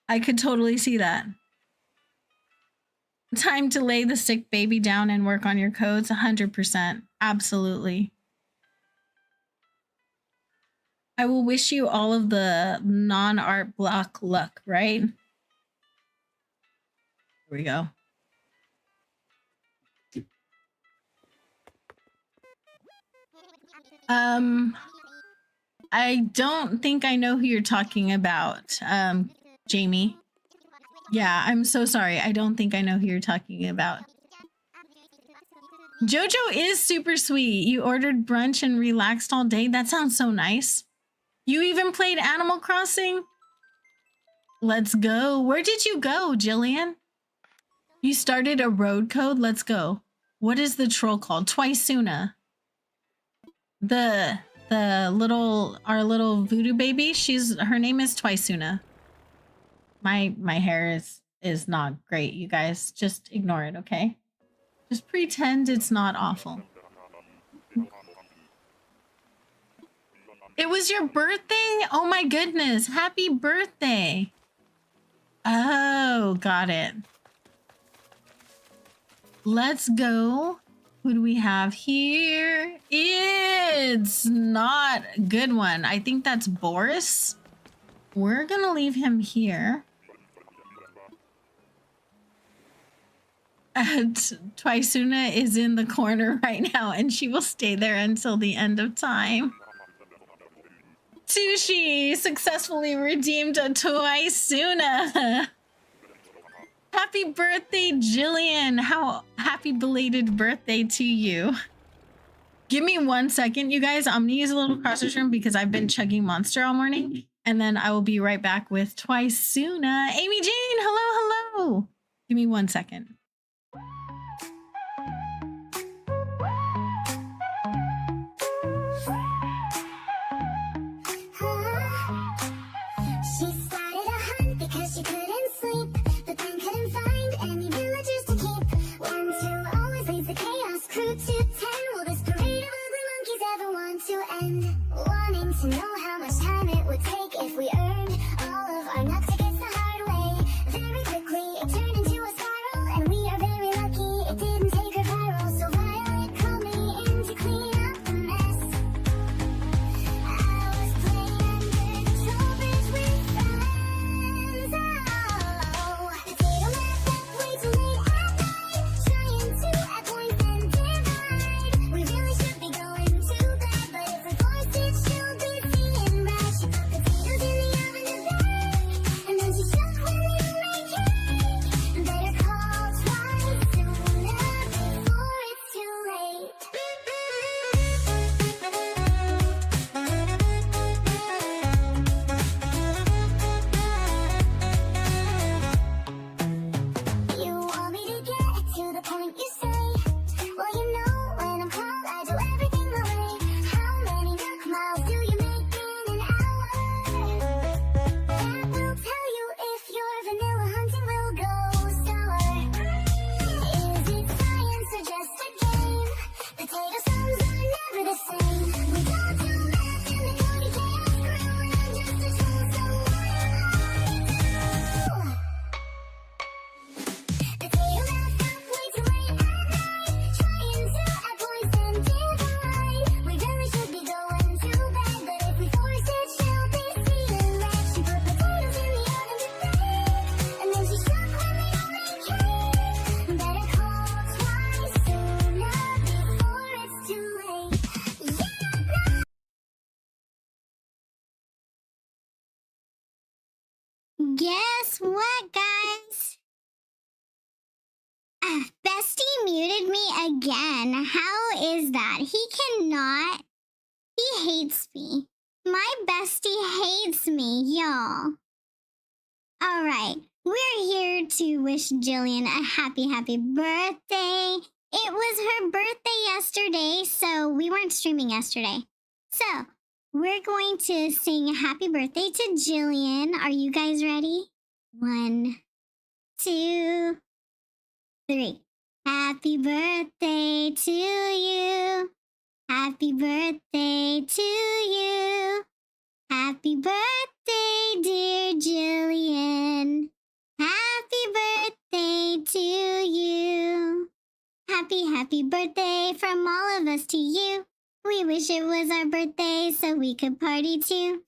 S2: I could totally see that. Time to lay the sick baby down and work on your codes. 100%. Absolutely. I will wish you all of the non-art block luck, right? Here we go. I don't think I know who you're talking about, Jamie. Yeah, I'm so sorry. I don't think I know who you're talking about. Jojo is super sweet. You ordered brunch and relaxed all day. That sounds so nice. You even played Animal Crossing? Let's go. Where did you go, Jillian? You started a road code? Let's go. What is the troll called? Twisuna. Our little voodoo baby, her name is Twisuna. My hair is not great, you guys. Just ignore it, okay? Just pretend it's not awful. It was your birthday? Oh my goodness. Happy birthday. Oh, got it. Let's go. Who do we have here? It's not a good one. I think that's Boris. We're gonna leave him here. Twisuna is in the corner right now and she will stay there until the end of time. Sushi successfully redeemed a Twisuna. Happy birthday, Jillian. How happy belated birthday to you. Give me 1 second, you guys. I'm gonna use a little crossword room because I've been chugging Monster all morning. And then I will be right back with Twisuna. Amy Jane, hello. Give me 1 second.
S1: She started a hunt because she couldn't sleep, but then couldn't find any villagers to keep. 1, 2 always leads the chaos crew to 10. Will this parade of ugly monkeys ever want to end? Wanting to know how much time it would take if we earned all of our nuts tickets the hard way. Very quickly it turned into a spiral, and we are very lucky Guess what, guys? Bestie muted me again. How is that? He cannot. He hates me. My bestie hates me, y'all. All right. We're here to wish Jillian a happy birthday. It was her birthday yesterday, so we weren't streaming yesterday. So, we're going to sing happy birthday to Jillian. Are you guys ready? 1, 2, 3. Happy birthday to you. Happy birthday to you. Happy birthday, dear Jillian. Happy birthday to you. Happy birthday from all of us to you. We wish it was our birthday so we could party too.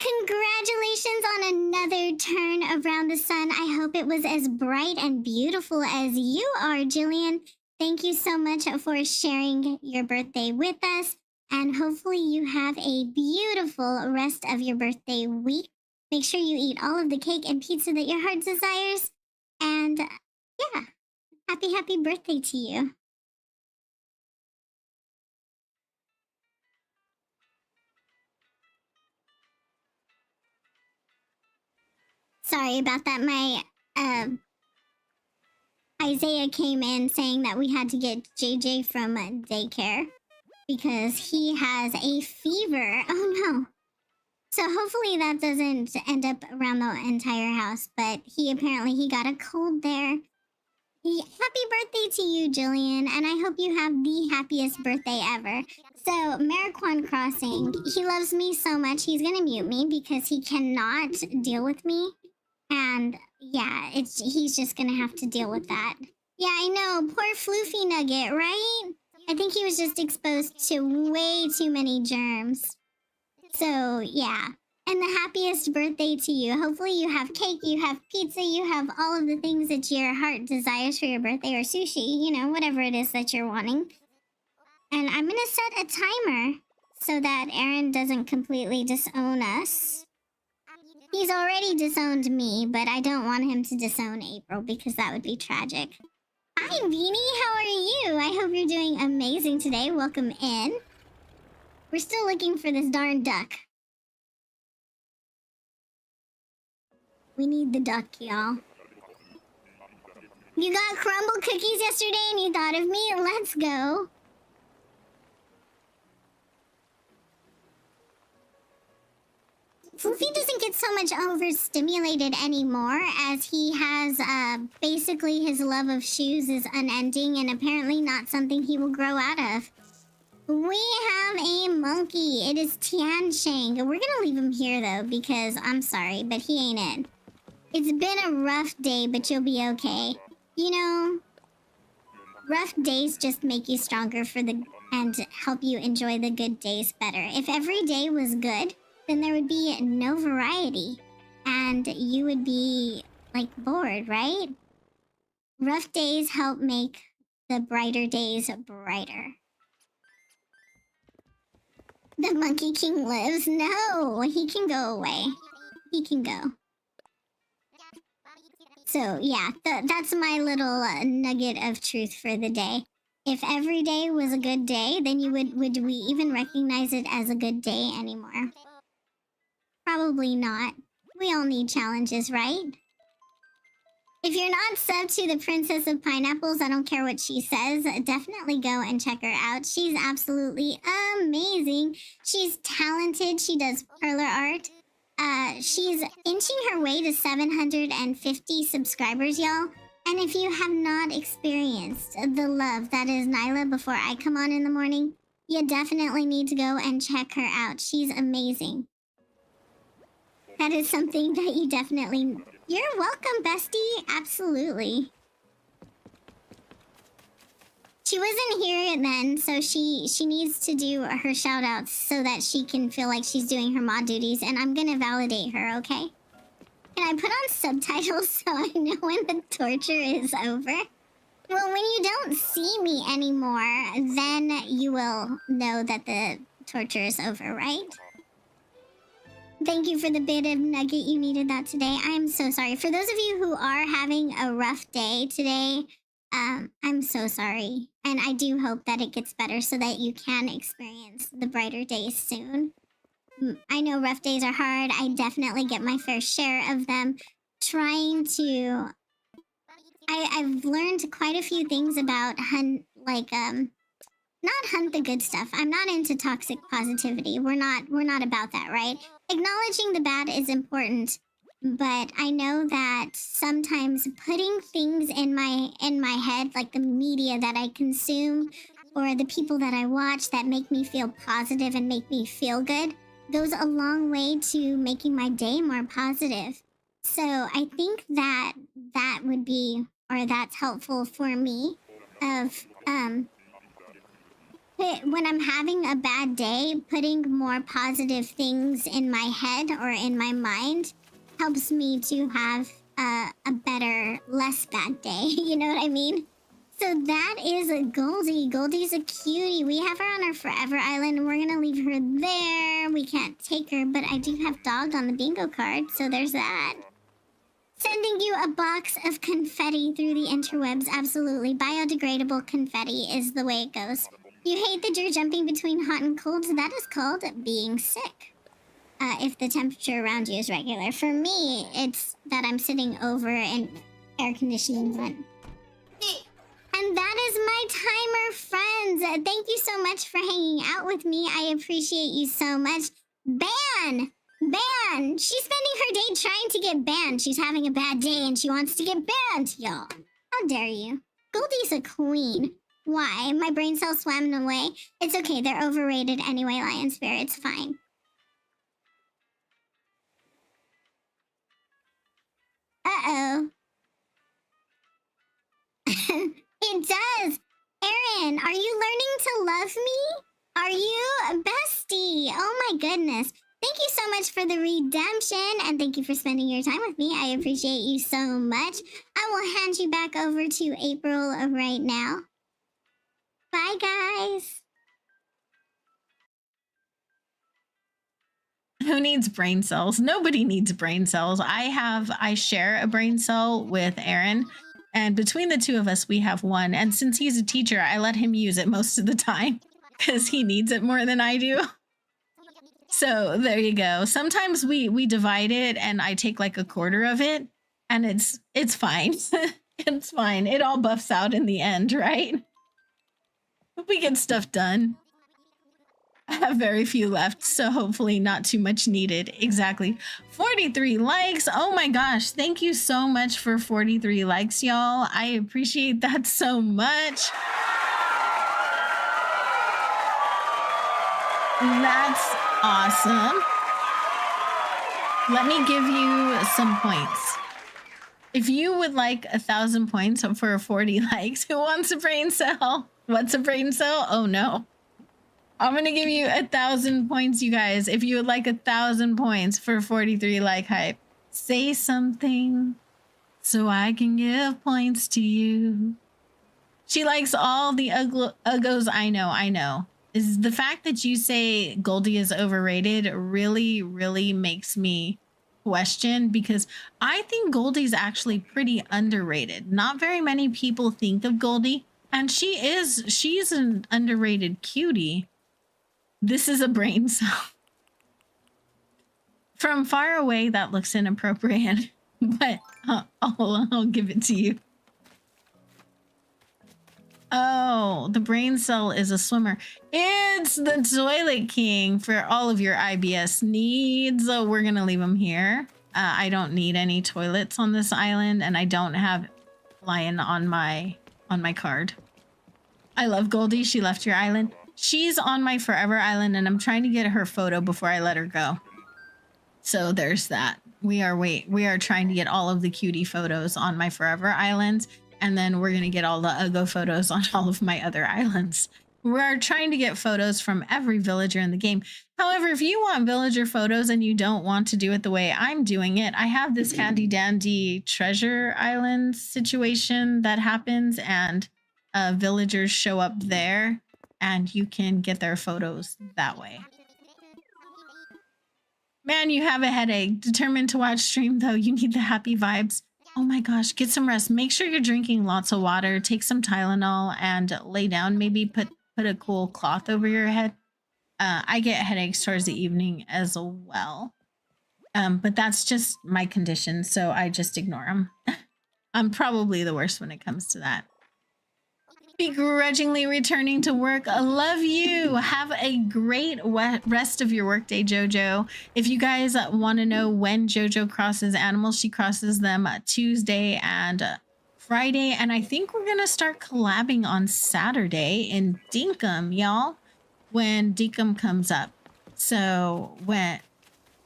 S1: Congratulations on another turn around the sun. I hope it was as bright and beautiful as you are, Jillian. Thank you so much for sharing your birthday with us. And hopefully you have a beautiful rest of your birthday week. Make sure you eat all of the cake and pizza that your heart desires. And yeah, happy birthday to you. Sorry about that. My Isaiah came in saying that we had to get JJ from daycare because he has a fever. Oh no. So hopefully that doesn't end up around the entire house, but he got a cold there. Happy birthday to you, Jillian, and I hope you have the happiest birthday ever. So, Mariquan Crossing, he loves me so much, he's gonna mute me because he cannot deal with me. And yeah, he's just gonna have to deal with that. Yeah, I know, poor Floofy Nugget, right? I think he was just exposed to way too many germs. So, yeah. And the happiest birthday to you. Hopefully you have cake, you have pizza, you have all of the things that your heart desires for your birthday, or sushi, you know, whatever it is that you're wanting. And I'm gonna set a timer so that Aaron doesn't completely disown us. He's already disowned me, but I don't want him to disown April because that would be tragic. Hi, Beanie, how are you? I hope you're doing amazing today. Welcome in. We're still looking for this darn duck. We need the duck, y'all. You got crumble cookies yesterday and you thought of me? Let's go. Floofy doesn't get so much overstimulated anymore as he has basically his love of shoes is unending and apparently not something he will grow out of. We have a monkey. It is Tiansheng. We're gonna leave him here though because I'm sorry, but he ain't it. It's been a rough day, but you'll be okay. You know, rough days just make you stronger and help you enjoy the good days better. If every day was good, then there would be no variety. And you would be, like, bored, right? Rough days help make the brighter days brighter. The Monkey King lives? No, he can go away. He can go. So, yeah, that's my little nugget of truth for the day. If every day was a good day, then would we even recognize it as a good day anymore? Probably not. We all need challenges, right? If you're not subbed to the Princess of Pineapples, I don't care what she says, definitely go and check her out. She's absolutely amazing. She's talented. She does perler art. She's inching her way to 750 subscribers, y'all. And if you have not experienced the love that is Nyla before I come on in the morning, you definitely need to go and check her out. She's amazing. That is something that you definitely... You're welcome, bestie. Absolutely. She wasn't here then, so she needs to do her shout-outs so that she can feel like she's doing her mod duties, and I'm gonna validate her, okay? Can I put on subtitles so I know when the torture is over? Well, when you don't see me anymore, then you will know that the torture is over, right? Thank you for the bit of nugget. You needed that today. I'm so sorry. For those of you who are having a rough day today, I'm so sorry. And I do hope that it gets better so that you can experience the brighter days soon. I know rough days are hard. I definitely get my fair share of them. Trying to... I've learned quite a few things about not hunt the good stuff. I'm not into toxic positivity. We're not about that, right? Acknowledging the bad is important, but I know that sometimes putting things in my head, like the media that I consume or the people that I watch that make me feel positive and make me feel good, goes a long way to making my day more positive. So I think that that would be, or that's helpful for me, of when I'm having a bad day, putting more positive things in my head or in my mind helps me to have a better, less bad day. You know what I mean? So that is a Goldie. Goldie's a cutie. We have her on our Forever Island, and we're going to leave her there. We can't take her, but I do have Dog on the bingo card, so there's that. Sending you a box of confetti through the interwebs. Absolutely. Biodegradable confetti is the way it goes. You hate that you're jumping between hot and cold, so that is called being sick. If the temperature around you is regular. For me, it's that I'm sitting over an air conditioning vent. And that is my timer, friends. Thank you so much for hanging out with me. I appreciate you so much. Ban! Ban! She's spending her day trying to get banned. She's having a bad day and she wants to get banned, y'all. How dare you? Goldie's a queen. Why? My brain cells swam away. It's okay. They're overrated anyway, Lion Spirit. It's fine. Uh-oh. It does. Aaron, are you learning to love me? Are you bestie? Oh my goodness. Thank you so much for the redemption, and thank you for spending your time with me. I appreciate you so much. I will hand you back over to April right now. Bye, guys.
S2: Who needs brain cells? Nobody needs brain cells. I share a brain cell with Aaron, and between the two of us, we have one. And since he's a teacher, I let him use it most of the time because he needs it more than I do. So there you go. Sometimes we divide it and I take like a quarter of it, and it's fine. It's fine. It all buffs out in the end, right? We get stuff done. I have very few left, so hopefully not too much needed. Exactly. 43 likes. Oh my gosh. Thank you so much for 43 likes, y'all. I appreciate that so much. That's awesome. Let me give you some points. If you would like 1,000 points for 40 likes, who wants a brain cell? What's a brain cell? Oh no. I'm gonna give you 1,000 points, you guys. If you would like 1,000 points for 43 like hype, say something so I can give points to you. She likes all the uggos. I know. Is the fact that you say Goldie is overrated really, really makes me question, because I think Goldie's actually pretty underrated. Not very many people think of Goldie, and she's an underrated cutie. This is a brain cell. From far away, that looks inappropriate, but I'll give it to you. Oh, the brain cell is a swimmer. It's the Toilet King for all of your IBS needs. We're going to leave him here. I don't need any toilets on this island, and I don't have Lion on my card. I love Goldie. She left your island. She's on my Forever Island, and I'm trying to get her photo before I let her go. So there's that. We are trying to get all of the cutie photos on my Forever Island, and then we're going to get all the Uggo photos on all of my other islands. We're trying to get photos from every villager in the game. However, if you want villager photos and you don't want to do it the way I'm doing it, I have this handy dandy treasure island situation that happens, and villagers show up there, and you can get their photos that way. Man, you have a headache. Determined to watch stream though. You need the happy vibes. Oh my gosh, get some rest. Make sure you're drinking lots of water. Take some Tylenol and lay down. Maybe put a cool cloth over your head. I get headaches towards the evening as well. But that's just my condition, so I just ignore them. I'm probably the worst when it comes to that. Begrudgingly returning to work. I love you. Have a great rest of your workday, Jojo. If you guys want to know when Jojo crosses animals, she crosses them Tuesday and Friday. And I think we're going to start collabing on Saturday in Dinkum, y'all, when Dinkum comes up. So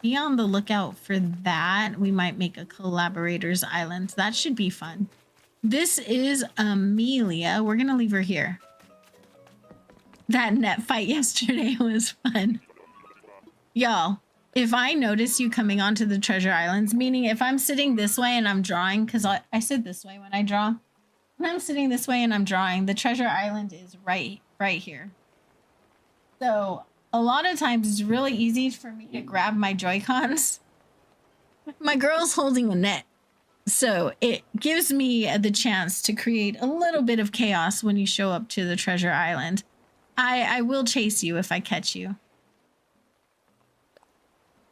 S2: be on the lookout for that. We might make a collaborators island. That should be fun. This is Amelia. We're going to leave her here. That net fight yesterday was fun. Y'all, if I notice you coming onto the treasure islands, meaning if I'm sitting this way and I'm drawing, because I sit this way when I draw. When I'm sitting this way and I'm drawing, the treasure island is right here. So a lot of times it's really easy for me to grab my Joy-Cons. My girl's holding a net. So it gives me the chance to create a little bit of chaos when you show up to the treasure island. I will chase you if I catch you.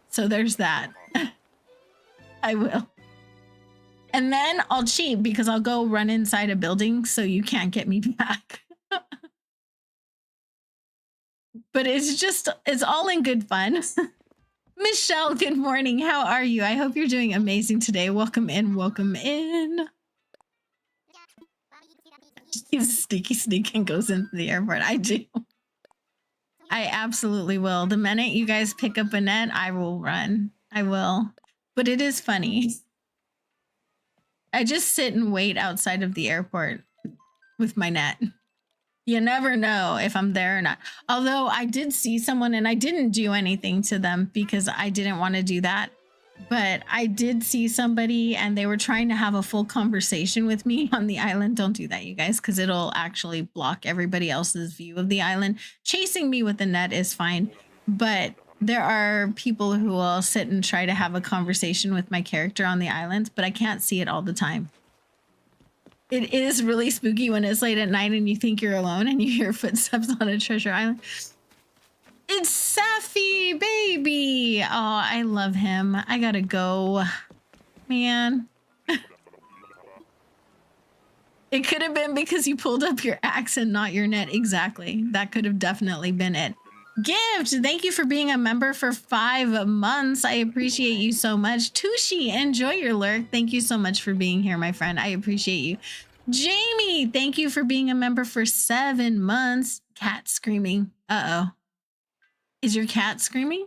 S2: So there's that. I will. And then I'll cheat because I'll go run inside a building so you can't get me back. But it's all in good fun. Michelle, good morning. How are you? I hope you're doing amazing today. Welcome in. Welcome in. He's sneaky and goes into the airport. I do. I absolutely will. The minute you guys pick up a net, I will run. I will. But it is funny. I just sit and wait outside of the airport with my net. You never know if I'm there or not. Although I did see someone and I didn't do anything to them because I didn't want to do that. But I did see somebody and they were trying to have a full conversation with me on the island. Don't do that, you guys, because it'll actually block everybody else's view of the island. Chasing me with the net is fine. But there are people who will sit and try to have a conversation with my character on the island, but I can't see it all the time. It is really spooky when it's late at night and you think you're alone and you hear footsteps on a treasure island. It's Safi, baby. Oh, I love him. I gotta go. Man. It could have been because you pulled up your axe and not your net. Exactly. That could have definitely been it. Gift, thank you for being a member for 5 months. I appreciate you so much. Tushi, enjoy your lurk. Thank you so much for being here, my friend. I appreciate you. Jamie, thank you for being a member for 7 months. Cat screaming. Uh-oh. Is your cat screaming?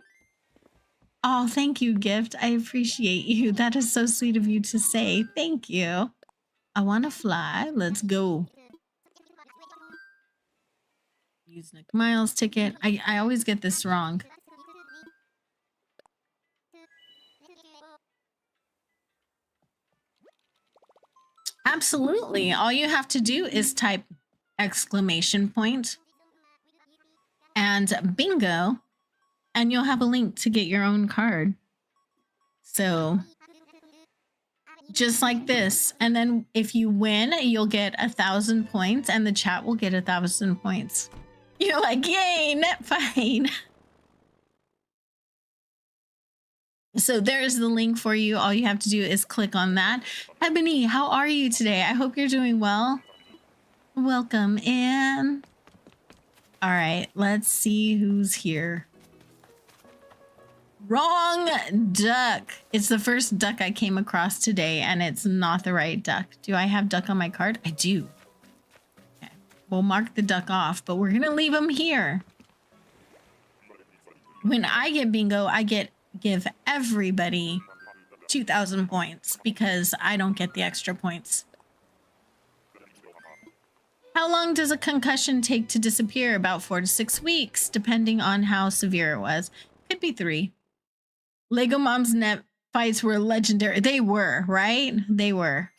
S2: Oh, thank you, Gift. I appreciate you. That is so sweet of you to say. Thank you. I want to fly. Let's go. Use Nick Miles ticket. I always get this wrong. Absolutely. All you have to do is type exclamation point and bingo, and you'll have a link to get your own card. So just like this. And then if you win, you'll get 1,000 points and the chat will get 1,000 points. You're like, yay, net fight. So there's the link for you. All you have to do is click on that. Ebony, how are you today? I hope you're doing well. Welcome in. All right, let's see who's here. Wrong duck. It's the first duck I came across today and it's not the right duck. Do I have duck on my card? I do. Okay. We'll mark the duck off, but we're gonna leave him here. When I get bingo, I give everybody 2,000 points because I don't get the extra points. How long does a concussion take to disappear? About 4 to 6 weeks, depending on how severe it was. Could be 3. Lego Mom's net fights were legendary. They were, right? They were.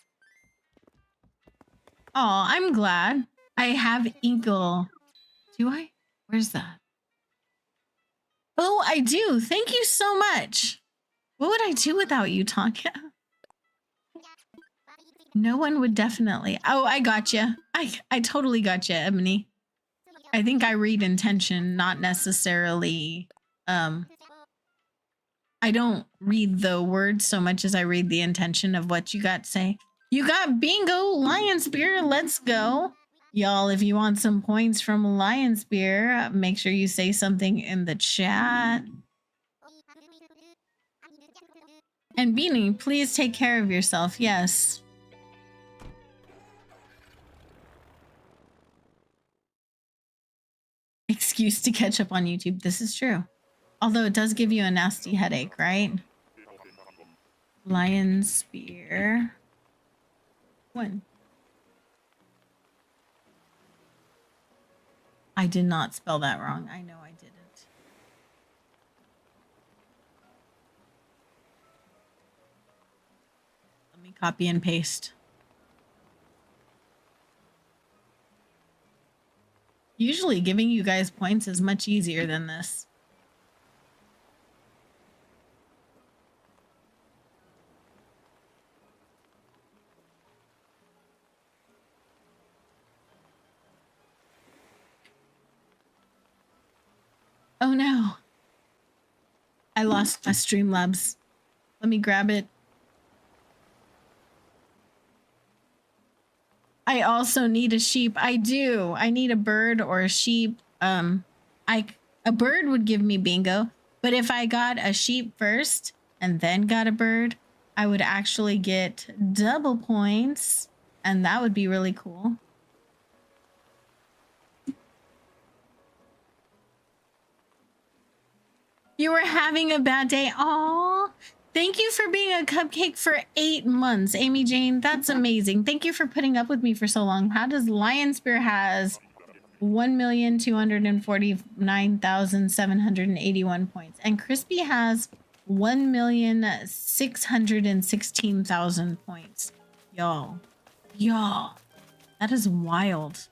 S2: Oh, I'm glad. I have Eagle. Do I? Where's that? Oh, I do. Thank you so much. What would I do without you, Tonka? No one would definitely. Oh, I gotcha. I totally gotcha, Ebony. I think I read intention, not necessarily. I don't read the words so much as I read the intention of what you got to say. You got bingo, Lion Spear. Let's go. Y'all, if you want some points from Lion Spear, make sure you say something in the chat. And Beanie, please take care of yourself. Yes. Excuse to catch up on YouTube. This is true. Although it does give you a nasty headache, right? Lion Spear. One. I did not spell that wrong. I know I didn't. Let me copy and paste. Usually giving you guys points is much easier than this. Oh no. I lost my Streamlabs. Let me grab it. I also need a sheep. I do. I need a bird or a sheep. A bird would give me bingo, but if I got a sheep first and then got a bird, I would actually get double points, and that would be really cool. You were having a bad day. Aw. Thank you for being a cupcake for 8 months, Amy Jane. That's amazing. Thank you for putting up with me for so long. How does Lion Spear has 1,249,781 points, and Crispy has 1,616,000 points. Y'all, that is wild.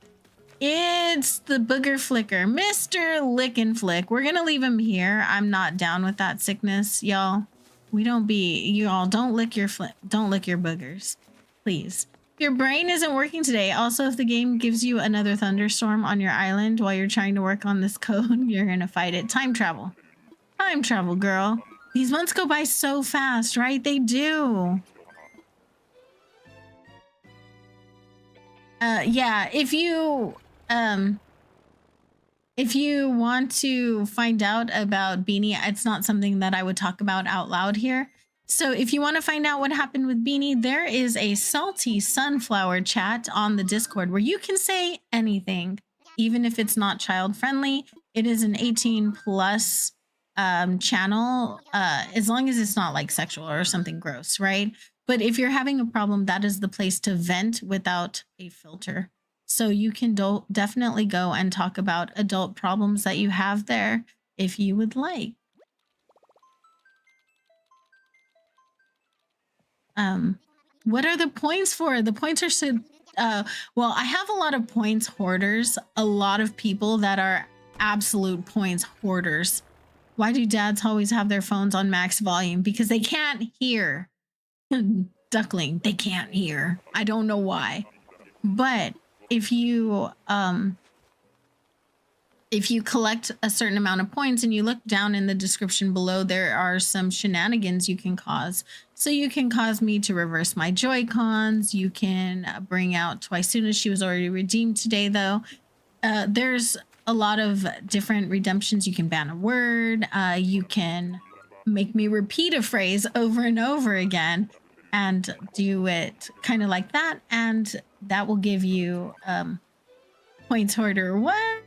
S2: It's the booger flicker, Mr. Lick and Flick. We're gonna leave him here. I'm not down with that sickness, y'all. We don't be, y'all don't lick your boogers, please. Your brain isn't working today. Also, if the game gives you another thunderstorm on your island while you're trying to work on this code, you're gonna fight it. Time travel, girl. These months go by so fast, right? They do. Yeah, if you want to find out about Beanie, it's not something that I would talk about out loud here. So if you want to find out what happened with Beanie, there is a salty sunflower chat on the Discord where you can say anything, even if it's not child friendly. It is an 18 plus channel, as long as it's not like sexual or something gross, right? But if you're having a problem, that is the place to vent without a filter. So you can definitely go and talk about adult problems that you have there if you would like. What are the points for? The points are so, well, I have a lot of points hoarders, a lot of people that are absolute points hoarders. Why do dads always have their phones on max volume? Because they can't hear. Duckling, they can't hear. I don't know why. But if you collect a certain amount of points and you look down in the description below, there are some shenanigans you can cause. So you can cause me to reverse my Joy-Cons. You can bring out twisuna. She was already redeemed today, though. There's a lot of different redemptions. You can ban a word. You can make me repeat a phrase over and over again and do it kind of like that. And that will give you points hoarder. What?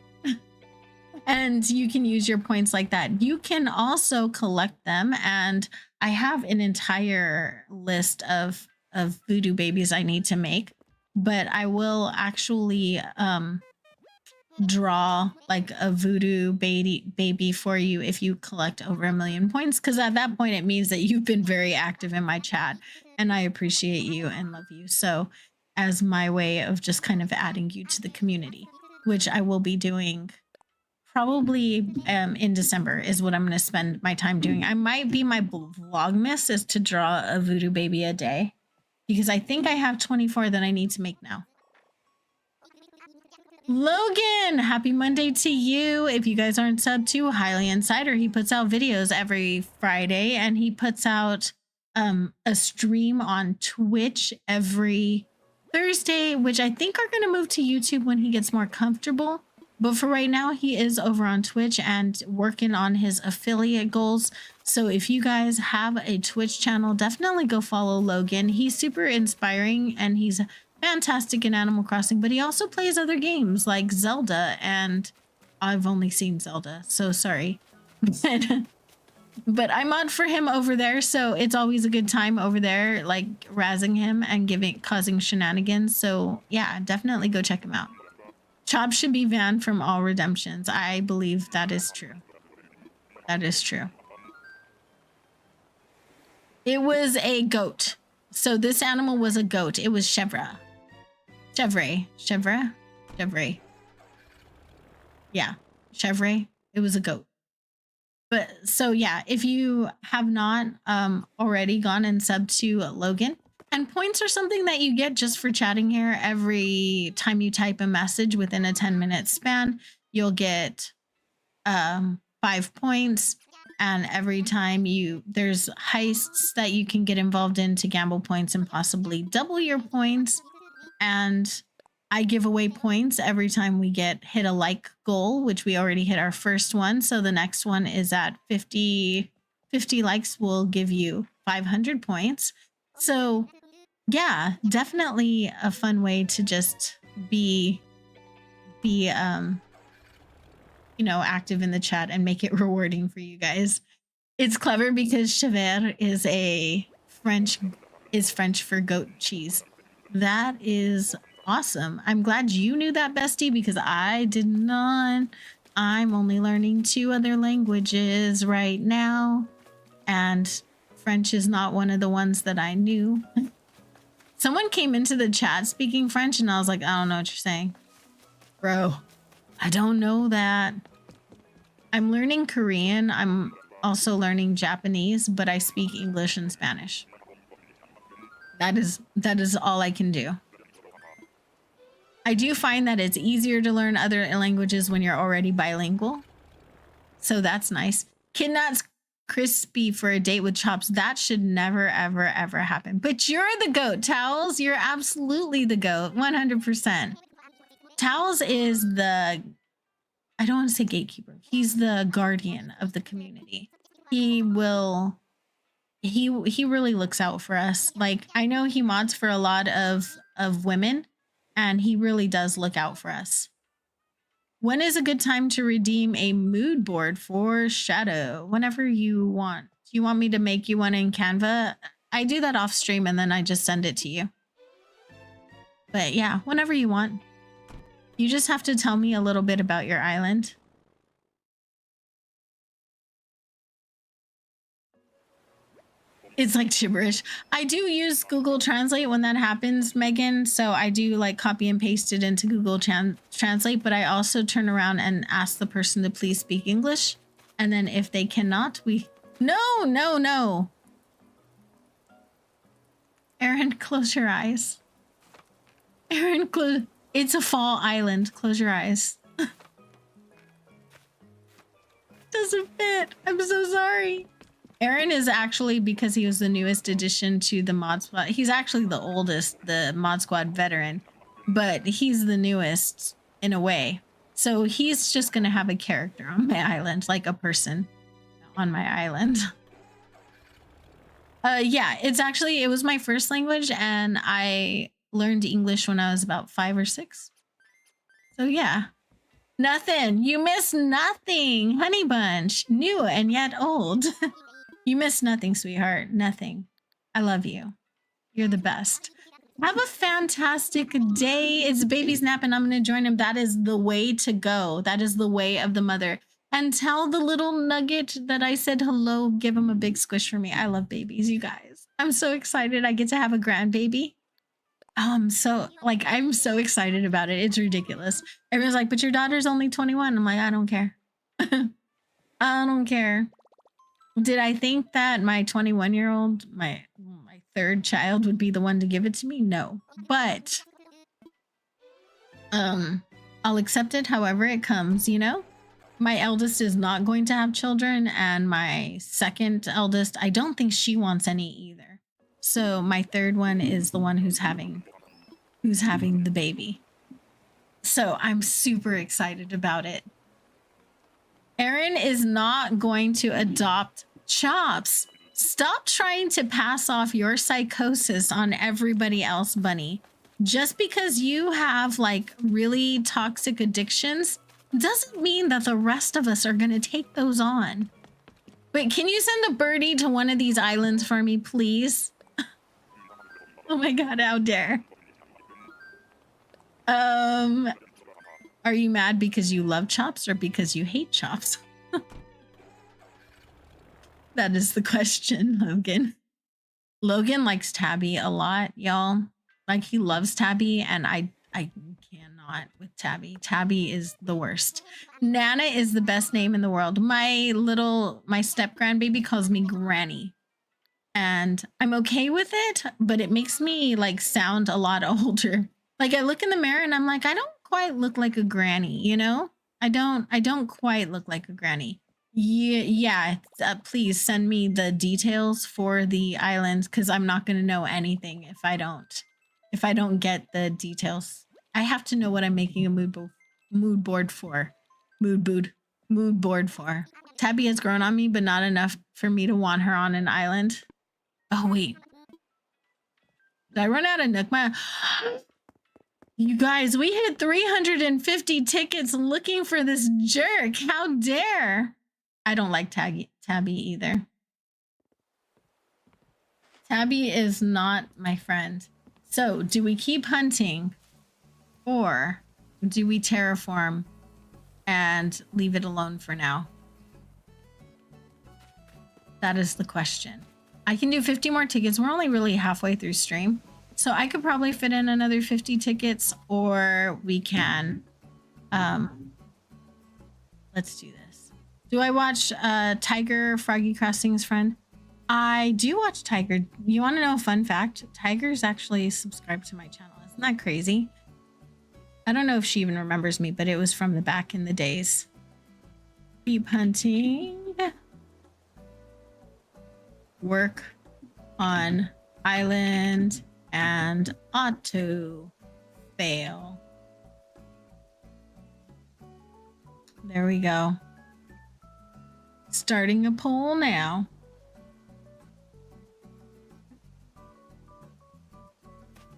S2: And you can use your points like that. You can also collect them, and I have an entire list of voodoo babies I need to make, but I will actually draw like a voodoo baby for you if you collect over 1 million points, because at that point it means that you've been very active in my chat and I appreciate you and love you. So as my way of just kind of adding you to the community, which I will be doing probably in December is what I'm going to spend my time doing. I might be my vlogmas is to draw a voodoo baby a day because I think I have 24 that I need to make now. Logan, happy Monday to you. If you guys aren't subbed to Highly Insider, he puts out videos every Friday and he puts out a stream on Twitch every Thursday, which I think are going to move to YouTube when he gets more comfortable. But for right now, he is over on Twitch and working on his affiliate goals. So if you guys have a Twitch channel, definitely go follow Logan. He's super inspiring and he's fantastic in Animal Crossing, but he also plays other games like Zelda, and I've only seen Zelda, so sorry. But I mod for him over there, so it's always a good time over there, like razzing him and causing shenanigans. So yeah, definitely go check him out. Chop should be banned from all redemptions. I believe that is true. That is true. It was a goat. So this animal was a goat. It was Chevra. Chevre. Yeah, Chevre. It was a goat. But so yeah, if you have not already gone and subbed to Logan, and points are something that you get just for chatting here. Every time you type a message within a 10-minute span, you'll get 5 points. And every time there's heists that you can get involved in to gamble points and possibly double your points. And I give away points every time we hit a like goal, which we already hit our first one. So the next one is at 50 likes will give you 500 points. So yeah, definitely a fun way to just be active in the chat and make it rewarding for you guys. It's clever because chever is French for goat cheese. That is awesome. I'm glad you knew that, bestie, because I did not. I'm only learning 2 other languages right now, and French is not one of the ones that I knew. Someone came into the chat speaking French, and I was like, I don't know what you're saying. Bro, I don't know that. I'm learning Korean. I'm also learning Japanese, but I speak English and Spanish. That is all I can do. I do find that it's easier to learn other languages when you're already bilingual. So that's nice. Kidnaps Crispy for a date with Chops. That should never, ever, ever happen. But you're the goat, Towels. You're absolutely the goat. 100%. Towels is I don't want to say gatekeeper. He's the guardian of the community. He really looks out for us. Like, I know he mods for a lot of women, and he really does look out for us. When is a good time to redeem a mood board for Shadow? Whenever you want. Do you want me to make you one in Canva? I do that off stream and then I just send it to you. But yeah, whenever you want. You just have to tell me a little bit about your island. It's like gibberish. I do use Google Translate when that happens, Megan. So I do like copy and paste it into Google Translate, but I also turn around and ask the person to please speak English. And then if they cannot, No. Aaron, close your eyes. Aaron, it's a fall island. Close your eyes. Doesn't fit. I'm so sorry. Aaron is actually, because he was the newest addition to the mod squad. He's actually the oldest, the mod squad veteran, but he's the newest in a way. So he's just going to have a character on my island, like a person on my island. Yeah, it was my first language and I learned English when I was about 5 or 6. So yeah. Nothing. You miss nothing. Honey Bunch. New and yet old. You miss nothing, sweetheart. Nothing. I love you. You're the best. Have a fantastic day. It's baby's nap and I'm going to join him. That is the way to go. That is the way of the mother. And tell the little nugget that I said hello. Give him a big squish for me. I love babies, you guys. I'm so excited. I get to have a grandbaby. I'm so excited about it. It's ridiculous. Everyone's like, but your daughter's only 21. I'm like, I don't care. I don't care. Did I think that my 21-year-old, my third child, would be the one to give it to me? No. But I'll accept it however it comes, you know? My eldest is not going to have children, and my second eldest, I don't think she wants any either. So my third one is the one who's having the baby. So I'm super excited about it. Erin is not going to adopt Chops. Stop trying to pass off your psychosis on everybody else, Bunny. Just because you have like really toxic addictions doesn't mean that the rest of us are going to take those on. Wait, can you send a birdie to one of these islands for me, please? Oh my god, how dare. Are you mad because you love Chops or because you hate Chops? That is the question, Logan. Logan likes Tabby a lot, y'all. Like, he loves Tabby, and I cannot with Tabby. Tabby is the worst. Nana is the best name in the world. My step grandbaby calls me Granny. And I'm okay with it, but it makes me like sound a lot older. Like, I look in the mirror and I'm like, I don't quite look like a granny, you know? I don't quite look like a granny. Yeah, please send me the details for the island, because I'm not going to know anything if I don't get the details. I have to know what I'm making a mood board for. Mood board for. Tabby has grown on me, but not enough for me to want her on an island. Oh, wait. Did I run out of Nook Mile? You guys, we hit 350 tickets looking for this jerk. How dare. I don't like Tabby either. Tabby is not my friend. So, do we keep hunting or do we terraform and leave it alone for now? That is the question. I can do 50 more tickets. We're only really halfway through stream. So I could probably fit in another 50 tickets, or we can, let's do this. Do I watch Tiger, Froggy Crossing's friend? I do watch Tiger. You want to know a fun fact? Tiger's actually subscribed to my channel. Isn't that crazy? I don't know if she even remembers me, but it was from the back in the days. Keep hunting. Work on island and auto fail. There we go. Starting a poll now.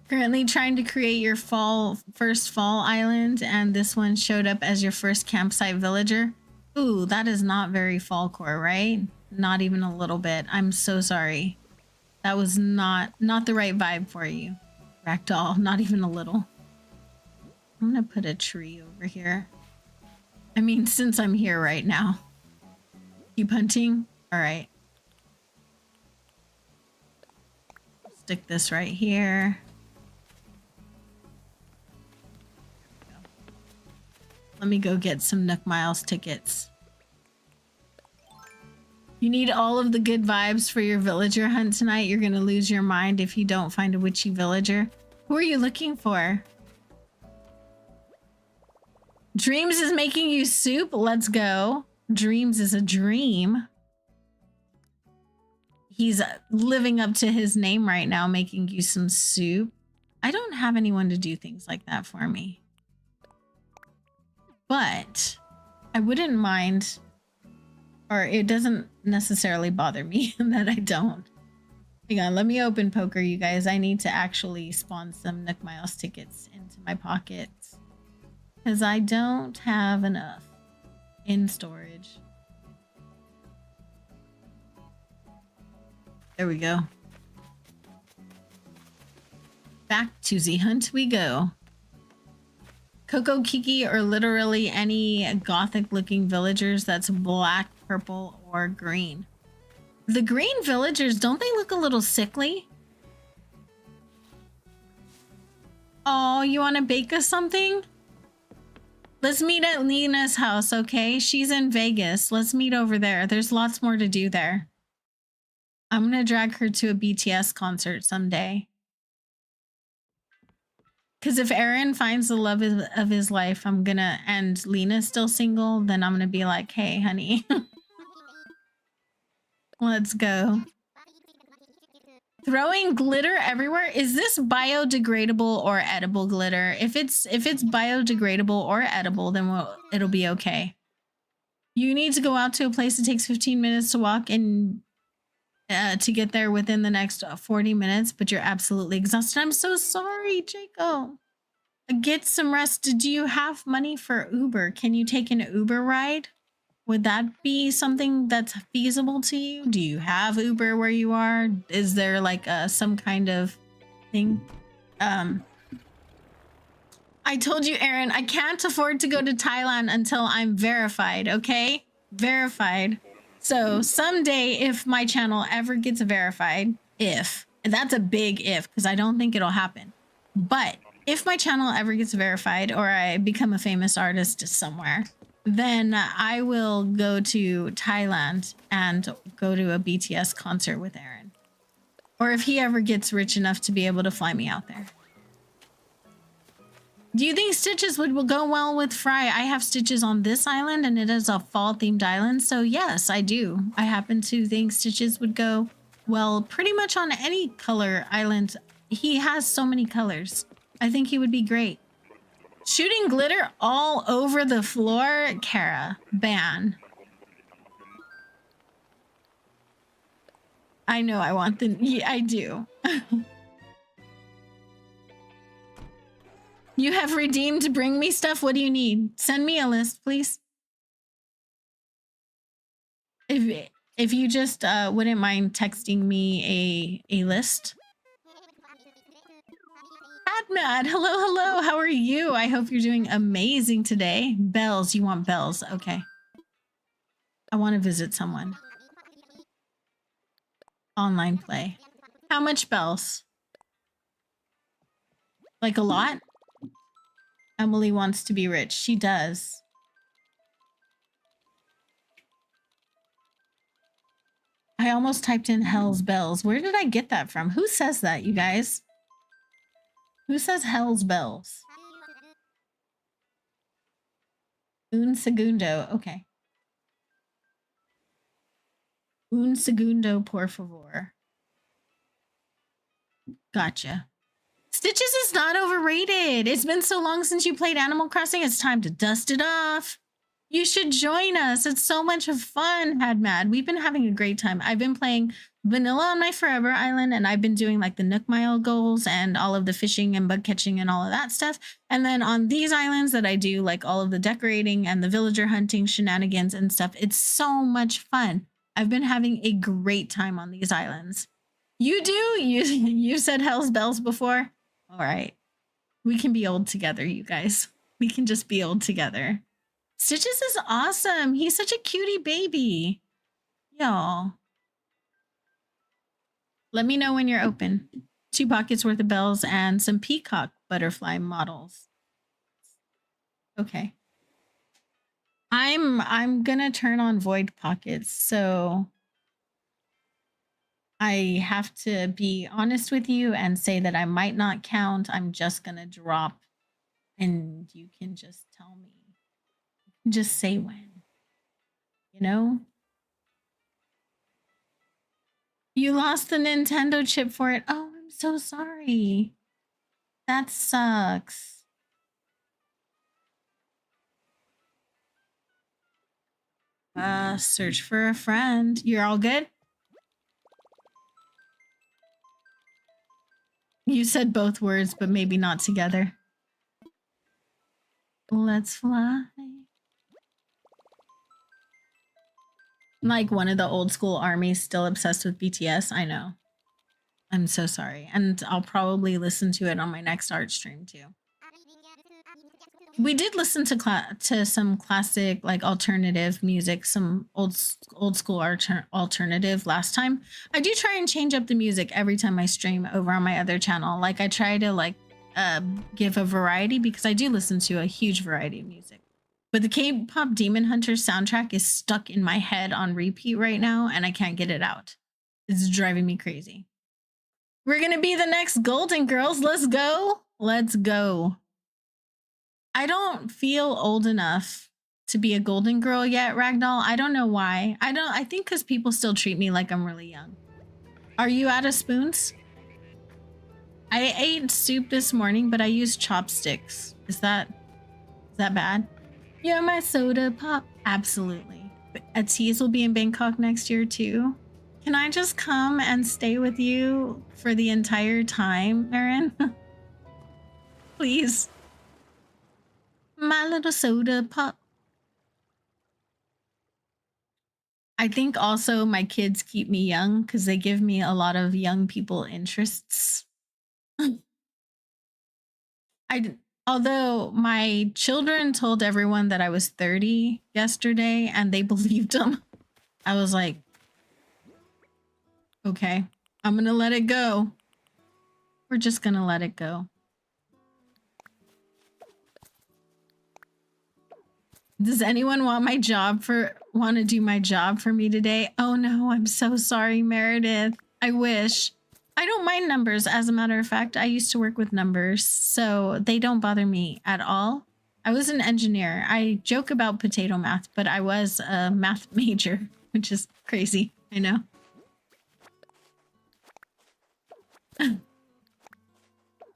S2: Currently trying to create your first fall island, and this one showed up as your first campsite villager. Ooh, that is not very fall core, right? Not even a little bit. I'm so sorry. That was not the right vibe for you, Ragdoll. Not even a little. I'm gonna put a tree over here. I mean, since I'm here right now. Keep hunting? All right. Stick this right here. Let me go get some Nook Miles tickets. You need all of the good vibes for your villager hunt tonight. You're going to lose your mind if you don't find a witchy villager. Who are you looking for? Dreams is making you soup? Let's go. Dreams is a dream. He's living up to his name right now, making you some soup. I don't have anyone to do things like that for me. But I wouldn't mind, or it doesn't necessarily bother me that I don't. Hang on, let me open poker, you guys. I need to actually spawn some Nook Miles tickets into my pockets because I don't have enough in storage. There we go. Back to the hunt we go. Coco Kiki or literally any gothic looking villagers that's black, purple, or green. The green villagers, don't they look a little sickly? Oh, you want to bake us something? Let's meet at Lena's house, okay? She's in Vegas. Let's meet over there. There's lots more to do there. I'm gonna drag her to a BTS concert someday. Because if Aaron finds the love of his life, I'm gonna, and Lena's still single, then I'm gonna be like, hey, honey, let's go. Throwing glitter everywhere. Is this biodegradable or edible glitter? If it's biodegradable or edible, then it'll be okay. You need to go out to a place that takes 15 minutes to walk and to get there within the next 40 minutes, but you're absolutely exhausted. I'm so sorry, Jacob. Get some rest. Do you have money for Uber? Can you take an Uber ride? Would that be something that's feasible to you? Do you have Uber where you are? Is there like some kind of thing? I told you, Aaron, I can't afford to go to Thailand until I'm verified, okay? Verified. So someday if my channel ever gets verified, and that's a big if, because I don't think it'll happen. But if my channel ever gets verified or I become a famous artist somewhere, then I will go to Thailand and go to a BTS concert with Aaron. Or if he ever gets rich enough to be able to fly me out there. Do you think stitches would go well with Fry? I have stitches on this island and it is a fall themed island. So yes, I do. I happen to think stitches would go well pretty much on any color island. He has so many colors. I think he would be great. Shooting glitter all over the floor, Kara, ban. I know I want the, yeah, I do. You have redeemed to bring me stuff. What do you need? Send me a list, please. If you just wouldn't mind texting me a list. Mad, hello, how are you? I hope you're doing amazing today. Bells, you want bells? Okay. I want to visit someone. Online play. How much bells? Like a lot? Emily wants to be rich. She does. I almost typed in Hell's Bells. Where did I get that from? Who says that, you guys? Who says Hell's Bells? Un segundo. Okay. Un segundo, por favor. Gotcha. Stitches is not overrated. It's been so long since you played Animal Crossing. It's time to dust it off. You should join us. It's so much fun, Mad. We've been having a great time. I've been playing vanilla on my Forever Island, and I've been doing like the Nook Mile goals and all of the fishing and bug catching and all of that stuff. And then on these islands that I do like all of the decorating and the villager hunting shenanigans and stuff. It's so much fun. I've been having a great time on these islands. You do? You said Hell's Bells before? All right. We can be old together, you guys. We can just be old together. Stitches is awesome. He's such a cutie baby. Y'all. Let me know when you're open. 2 pockets worth of bells and some peacock butterfly models. Okay. I'm gonna turn on void pockets, so I have to be honest with you and say that I might not count. I'm just gonna drop and you can just tell me. Just say when. You know? You lost the Nintendo chip for it. Oh, I'm so sorry. That sucks. Search for a friend. You're all good? You said both words, but maybe not together. Let's fly. Like one of the old school armies still obsessed with BTS. I know. I'm so sorry. And I'll probably listen to it on my next art stream too. We did listen to some classic like alternative music, some old school alternative last time. I do try and change up the music every time I stream over on my other channel. Like I try to like give a variety because I do listen to a huge variety of music. But the K-pop Demon Hunter soundtrack is stuck in my head on repeat right now, and I can't get it out. It's driving me crazy. We're gonna be the next Golden Girls. Let's go. Let's go. I don't feel old enough to be a Golden Girl yet, Ragdoll. I don't know why. I think because people still treat me like I'm really young. Are you out of spoons? I ate soup this morning, but I used chopsticks. Is that bad? You're my soda pop. Absolutely. Atiz will be in Bangkok next year too. Can I just come and stay with you for the entire time, Erin? Please. My little soda pop. I think also my kids keep me young because they give me a lot of young people interests. Although my children told everyone that I was 30 yesterday and they believed them. I was like, okay, I'm gonna let it go. We're just gonna let it go. Does anyone want to do my job for me today? Oh no, I'm so sorry, Meredith. I wish. I don't mind numbers. As a matter of fact, I used to work with numbers, so they don't bother me at all. I was an engineer. I joke about potato math, but I was a math major, which is crazy. I know.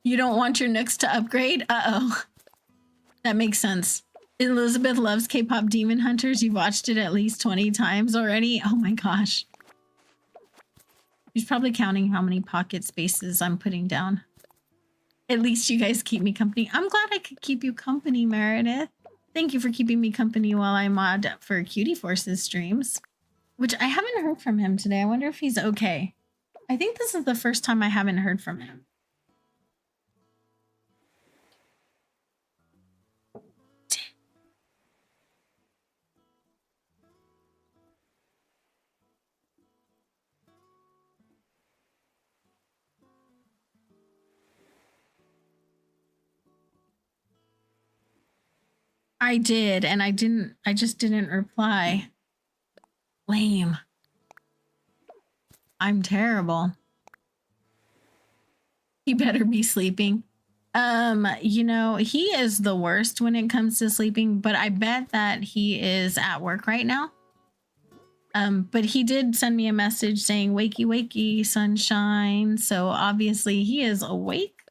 S2: You don't want your Nooks to upgrade? Uh-oh. That makes sense. Elizabeth loves K-pop Demon Hunters. You've watched it at least 20 times already? Oh my gosh. She's probably counting how many pocket spaces I'm putting down. At least you guys keep me company. I'm glad I could keep you company, Meredith. Thank you for keeping me company while I mod for Cutie Forces streams. Which I haven't heard from him today. I wonder if he's okay. I think this is the first time I haven't heard from him. I did, and I just didn't reply. Lame. I'm terrible. He better be sleeping. You know, he is the worst when it comes to sleeping, but I bet that he is at work right now. But he did send me a message saying, wakey, wakey, sunshine. So obviously he is awake,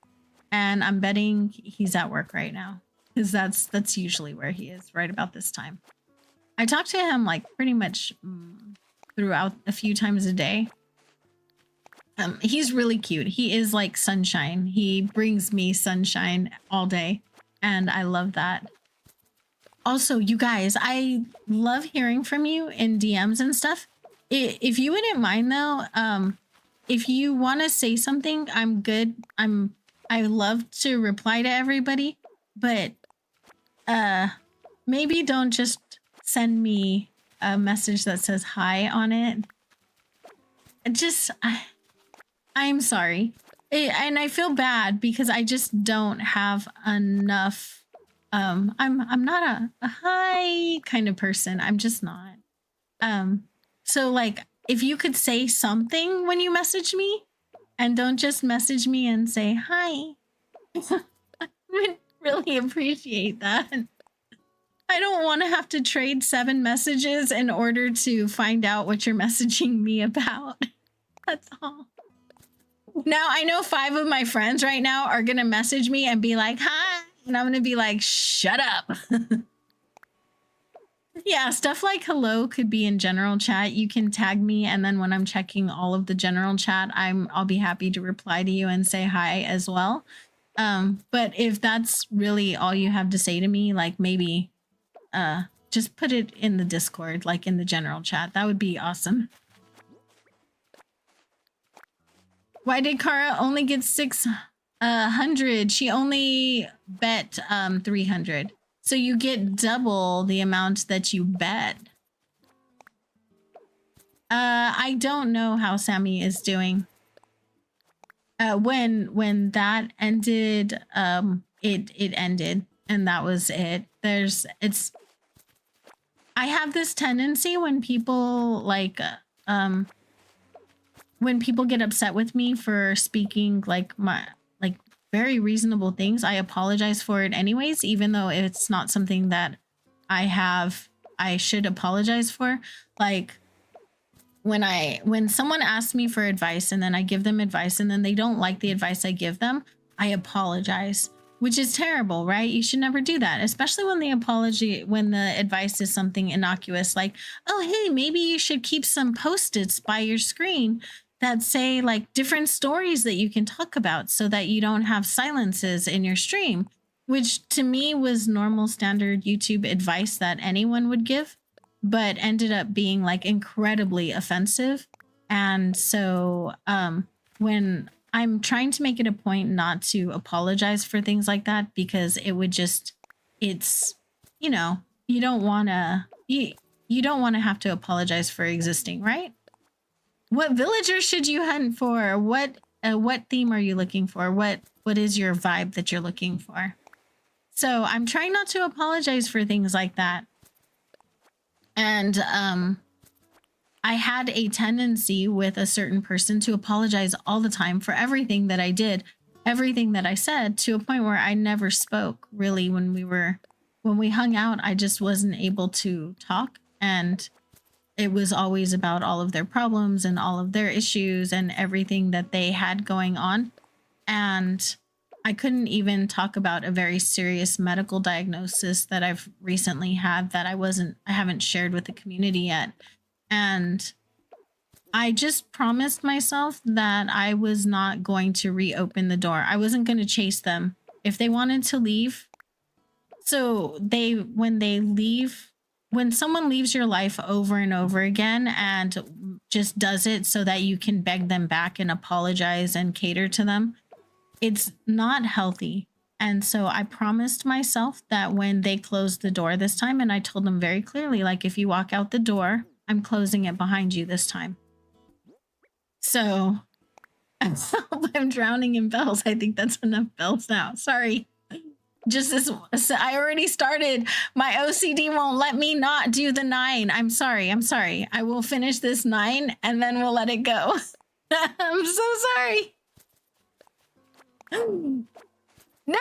S2: and I'm betting he's at work right now. Because that's usually where he is, right about this time. I talk to him like pretty much throughout a few times a day. He's really cute. He is like sunshine. He brings me sunshine all day, and I love that. Also, you guys, I love hearing from you in DMs and stuff. If you wouldn't mind though, if you want to say something, I'm good. I love to reply to everybody, but maybe don't just send me a message that says hi on it. I'm sorry. And I feel bad because I just don't have enough. I'm not a hi kind of person. I'm just not. So like if you could say something when you message me and don't just message me and say hi. I would really appreciate that. I don't want to have to trade 7 messages in order to find out what you're messaging me about. That's all. Now I know 5 of my friends right now are going to message me and be like, hi. And I'm going to be like, shut up. Yeah, stuff like hello could be in general chat. You can tag me, and then when I'm checking all of the general chat, I'll be happy to reply to you and say hi as well. But if that's really all you have to say to me, like maybe just put it in the Discord, like in the general chat. That would be awesome. Why did Kara only get 600? She only bet 300. So you get double the amount that you bet. I don't know how Sammy is doing. When that ended, it ended, and that was it. I have this tendency when people when people get upset with me for speaking like very reasonable things, I apologize for it anyways, even though it's not something that I should apologize for. Like when someone asks me for advice and then I give them advice and then they don't like the advice I give them, I apologize, which is terrible, right? You should never do that, especially when the advice is something innocuous like, oh, hey, maybe you should keep some post-its by your screen that say like different stories that you can talk about so that you don't have silences in your stream, which to me was normal standard YouTube advice that anyone would give, but ended up being like incredibly offensive. And so when I'm trying to make it a point not to apologize for things like that, because it would just, it's, you don't want to, you don't want to have to apologize for existing, right? What villager should you hunt for? What theme are you looking for? What is your vibe that you're looking for? So I'm trying not to apologize for things like that. And I had a tendency with a certain person to apologize all the time for everything that I did, everything that I said, to a point where I never spoke really. When we hung out, I just wasn't able to talk, and it was always about all of their problems and all of their issues and everything that they had going on. And I couldn't even talk about a very serious medical diagnosis that I've recently had that I haven't shared with the community yet. And I just promised myself that I was not going to reopen the door. I wasn't going to chase them. If they wanted to leave, so when someone leaves your life over and over again and just does it so that you can beg them back and apologize and cater to them, it's not healthy. And so I promised myself that when they closed the door this time, and I told them very clearly, like, if you walk out the door, I'm closing it behind you this time. So I'm drowning in bells. I think that's enough bells now. Sorry. Just this, I already started. My OCD won't let me not do the 9. I'm sorry. I will finish this 9 and then we'll let it go. I'm so sorry. No.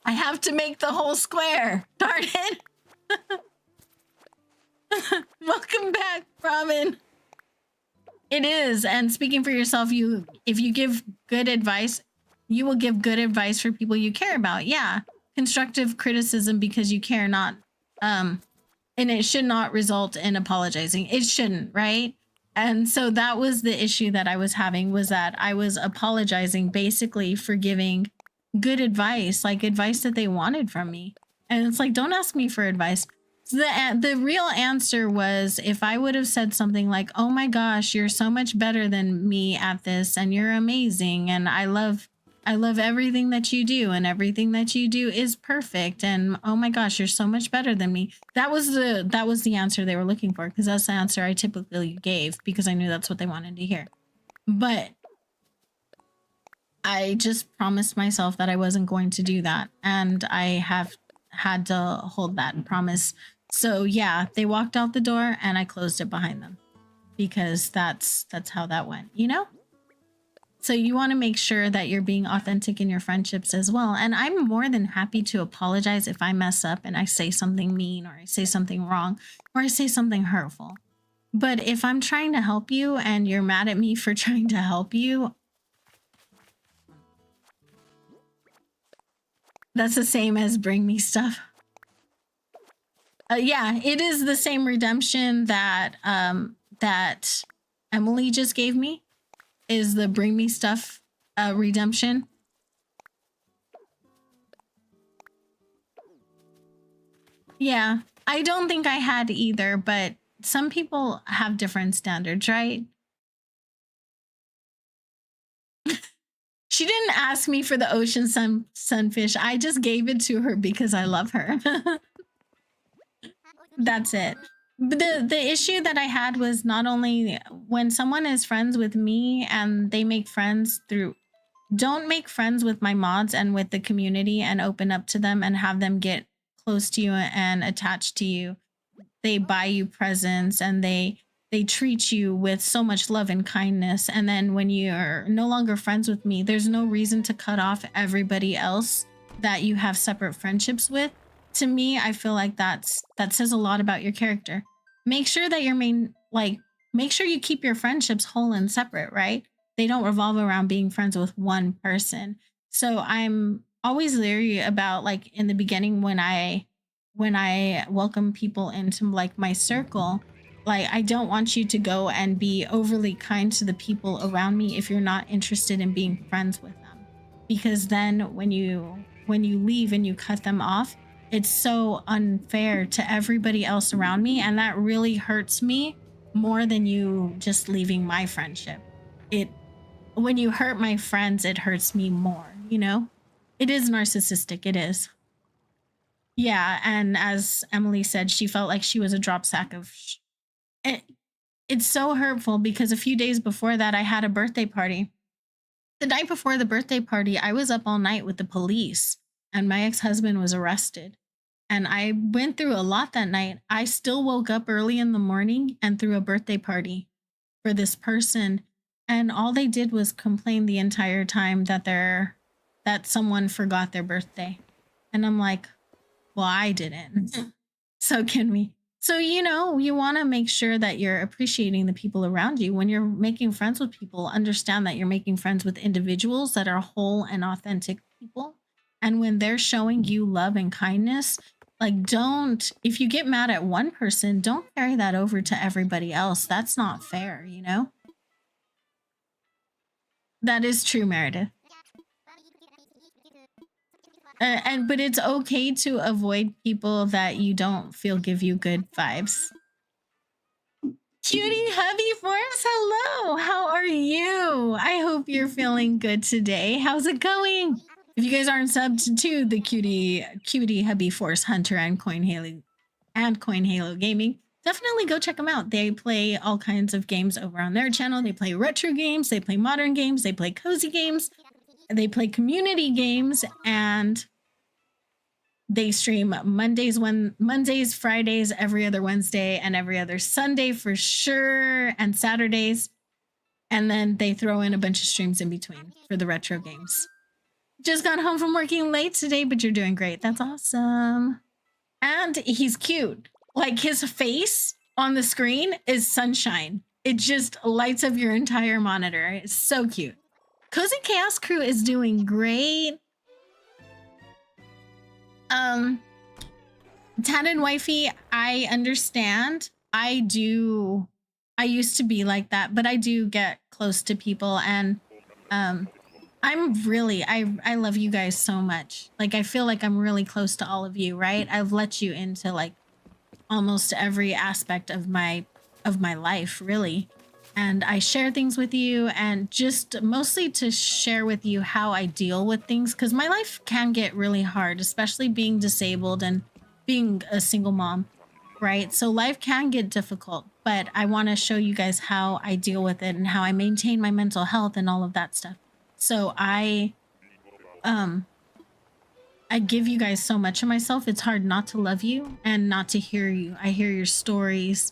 S2: I have to make the whole square. Darn it. Welcome back, Robin. It is. And speaking for yourself, if you give good advice, you will give good advice for people you care about. Yeah. Constructive criticism because you care, not and it should not result in apologizing. It shouldn't, right? And so that was the issue that I was having, was that I was apologizing basically for giving good advice, like advice that they wanted from me. And it's like, don't ask me for advice. So the real answer was, if I would have said something like, oh my gosh, you're so much better than me at this and you're amazing and I love everything that you do and everything that you do is perfect and oh my gosh, you're so much better than me. That was the answer they were looking for, because that's the answer I typically gave because I knew that's what they wanted to hear. But I just promised myself that I wasn't going to do that, and I have had to hold that promise. So yeah, they walked out the door and I closed it behind them, because that's how that went, you know? So you want to make sure that you're being authentic in your friendships as well. And I'm more than happy to apologize if I mess up and I say something mean or I say something wrong or I say something hurtful. But if I'm trying to help you and you're mad at me for trying to help you, that's the same as bring me stuff. Yeah, it is the same redemption that that Emily just gave me, is the bring me stuff redemption. Yeah, I don't think I had either, but some people have different standards, right? She didn't ask me for the ocean sunfish. I just gave it to her because I love her. That's it. But the issue that I had was not only when someone is friends with me and they make friends through, don't make friends with my mods and with the community and open up to them and have them get close to you and attached to you. They buy you presents and they treat you with so much love and kindness, and then when you're no longer friends with me, there's no reason to cut off everybody else that you have separate friendships with. To me, I feel like that says a lot about your character. Make sure that your main, like, make sure you keep your friendships whole and separate, right? They don't revolve around being friends with one person. So I'm always leery about, like, in the beginning when I welcome people into like my circle, like I don't want you to go and be overly kind to the people around me if you're not interested in being friends with them. Because then when you leave and you cut them off, it's so unfair to everybody else around me, and that really hurts me more than you just leaving my friendship. It When you hurt my friends, it hurts me more, you know? It is narcissistic, it is. Yeah, and as Emily said, she felt like she was a drop sack of it, it's so hurtful because a few days before that I had a birthday party. The night before the birthday party, I was up all night with the police and my ex-husband was arrested. And I went through a lot that night. I still woke up early in the morning and threw a birthday party for this person, and all they did was complain the entire time that someone forgot their birthday. And I'm like, well, I didn't. So can we? So, you want to make sure that you're appreciating the people around you. When you're making friends with people, understand that you're making friends with individuals that are whole and authentic people. And when they're showing you love and kindness, like, if you get mad at one person, don't carry that over to everybody else. That's not fair, That is true, Meredith. But it's okay to avoid people that you don't feel give you good vibes. Cutie Hubby Force, hello. How are you? I hope you're feeling good today. How's it going? If you guys aren't subbed to the Cutie Hubby Force Hunter and Coin Halo Gaming, definitely go check them out. They play all kinds of games over on their channel. They play retro games, they play modern games, they play cozy games, they play community games, and they stream Mondays, Fridays, every other Wednesday, and every other Sunday for sure, and Saturdays. And then they throw in a bunch of streams in between for the retro games. Just got home from working late today, but you're doing great. That's awesome. And he's cute. Like, his face on the screen is sunshine. It just lights up your entire monitor. It's so cute. Cozy Chaos Crew is doing great. Tad and Wifey, I understand. I used to be like that, but I do get close to people, and I love you guys so much. Like, I feel like I'm really close to all of you, right? I've let you into like almost every aspect of my life, really. And I share things with you, and just mostly to share with you how I deal with things, because my life can get really hard, especially being disabled and being a single mom, right? So life can get difficult, but I want to show you guys how I deal with it and how I maintain my mental health and all of that stuff. So I give you guys so much of myself. It's hard not to love you and not to hear you. I hear your stories.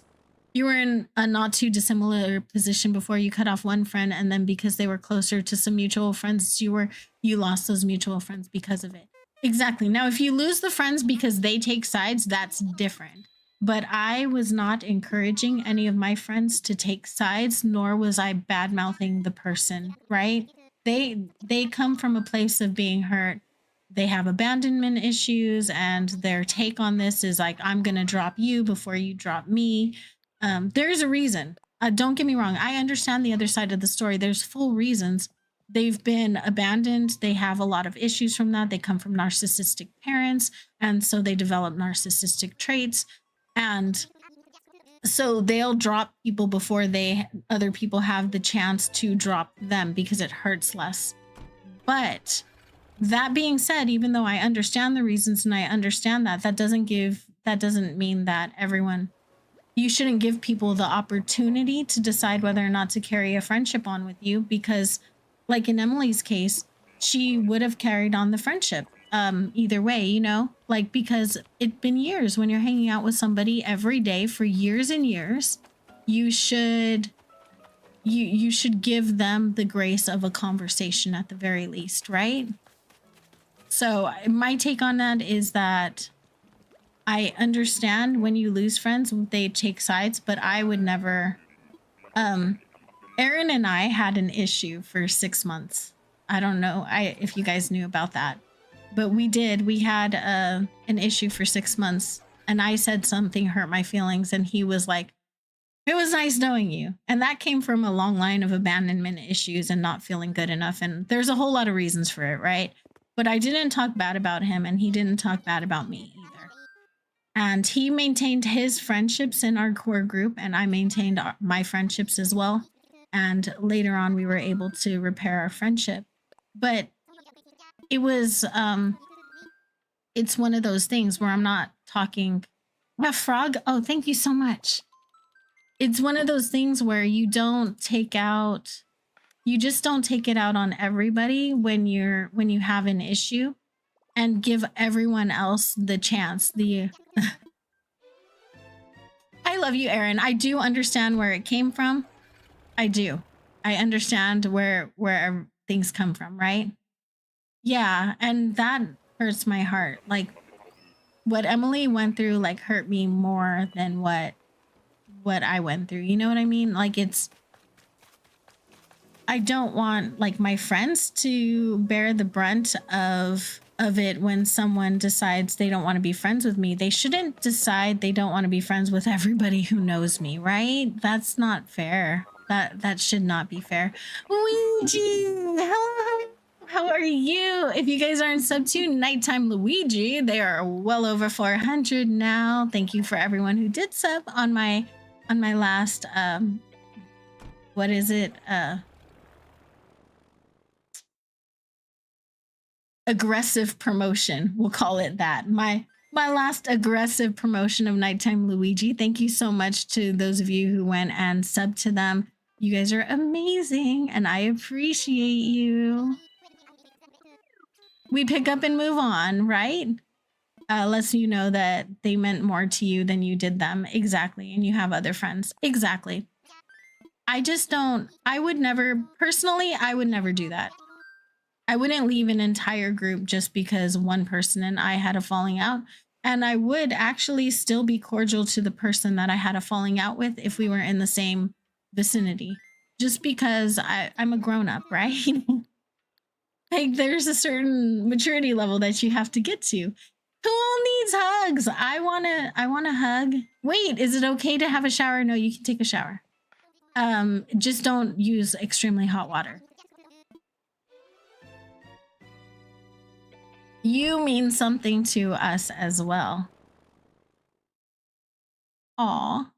S2: You were in a not too dissimilar position before. You cut off one friend, and then because they were closer to some mutual friends, you lost those mutual friends because of it. Exactly. Now, if you lose the friends because they take sides, that's different. But I was not encouraging any of my friends to take sides, nor was I bad-mouthing the person, right? They come from a place of being hurt. They have abandonment issues, and their take on this is like, I'm going to drop you before you drop me. There's a reason. Don't get me wrong. I understand the other side of the story. There's full reasons. They've been abandoned. They have a lot of issues from that. They come from narcissistic parents, and so they develop narcissistic traits. And so they'll drop people before other people have the chance to drop them because it hurts less. But that being said, even though I understand the reasons and I understand that doesn't mean that everyone you shouldn't give people the opportunity to decide whether or not to carry a friendship on with you, because like in Emily's case, she would have carried on the friendship either way, you know, like because it's been years. When you're hanging out with somebody every day for years and years, you should give them the grace of a conversation at the very least, right? So my take on that is that I understand when you lose friends, they take sides, but I would never. Aaron and I had an issue for 6 months. I don't know if you guys knew about that, but we did. We had an issue for 6 months, and I said something hurt my feelings, and he was like, "It was nice knowing you." And that came from a long line of abandonment issues and not feeling good enough. And there's a whole lot of reasons for it, right? But I didn't talk bad about him, and he didn't talk bad about me either. And he maintained his friendships in our core group, and I maintained my friendships as well. And later on, we were able to repair our friendship. But it was, it's one of those things where I'm not talking. A frog? Oh, thank you so much. It's one of those things where you just don't take it out on everybody when you have an issue, and give everyone else the chance. I love you, Aaron. I do understand where it came from. I do. I understand where things come from, right? Yeah, and that hurts my heart. Like what Emily went through like hurt me more than what I went through. You know what I mean? Like I don't want like my friends to bear the brunt of it when someone decides they don't want to be friends with me. They shouldn't decide they don't want to be friends with everybody who knows me, right? That's not fair. That should not be fair. Luigi, hello. How are you? If you guys aren't sub to Nighttime Luigi, they are well over 400 now. Thank you for everyone who did sub on my last what is it? Aggressive promotion. We'll call it that. My last aggressive promotion of Nighttime Luigi. Thank you so much to those of you who went and subbed to them. You guys are amazing, and I appreciate you. We pick up and move on, right? Lets you know that they meant more to you than you did them. Exactly. And you have other friends. Exactly. I would never, personally, I would never do that. I wouldn't leave an entire group just because one person and I had a falling out. And I would actually still be cordial to the person that I had a falling out with if we were in the same vicinity. Just because I'm a grown-up, right? Like there's a certain maturity level that you have to get to. Who all needs hugs? I wanna hug. Wait, is it okay to have a shower? No, you can take a shower. Just don't use extremely hot water. You mean something to us as well. Aw,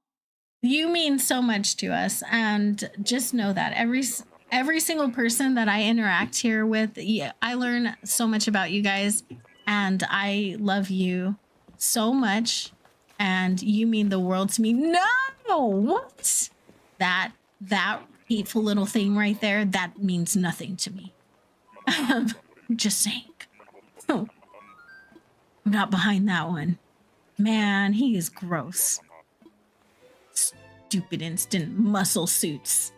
S2: you mean so much to us, and just know that every single person that I interact here with, I learn so much about you guys, and I love you so much, and you mean the world to me. No, what? That hateful little thing right there, that means nothing to me. Just saying. I'm not behind that one. Man, he is gross. Stupid instant muscle suits.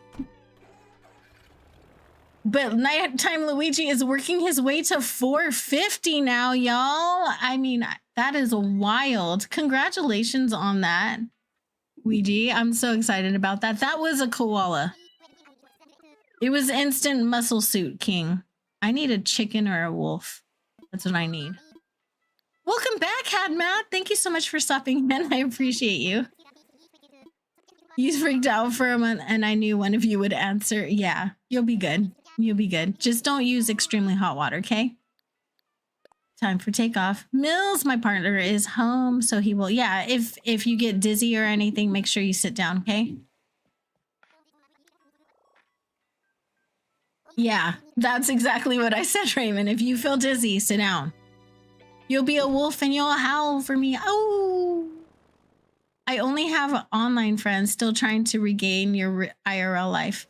S2: But Nighttime Luigi is working his way to 450 now, y'all. I mean, that is wild. Congratulations on that, Ouija. I'm so excited about that. That was a koala. It was instant muscle suit king. I need a chicken or a wolf. That's what I need. Welcome back, Hadmat. Thank you so much for stopping in. I appreciate you. You freaked out for a month and I knew one of you would answer. Yeah, you'll be good. You'll be good. Just don't use extremely hot water, okay? Time for takeoff. Mills, my partner, is home, so he will. Yeah, if you get dizzy or anything, make sure you sit down, okay? Yeah, that's exactly what I said, Raymond. If you feel dizzy, sit down. You'll be a wolf and you'll howl for me. Oh! I only have online friends, still trying to regain your IRL life.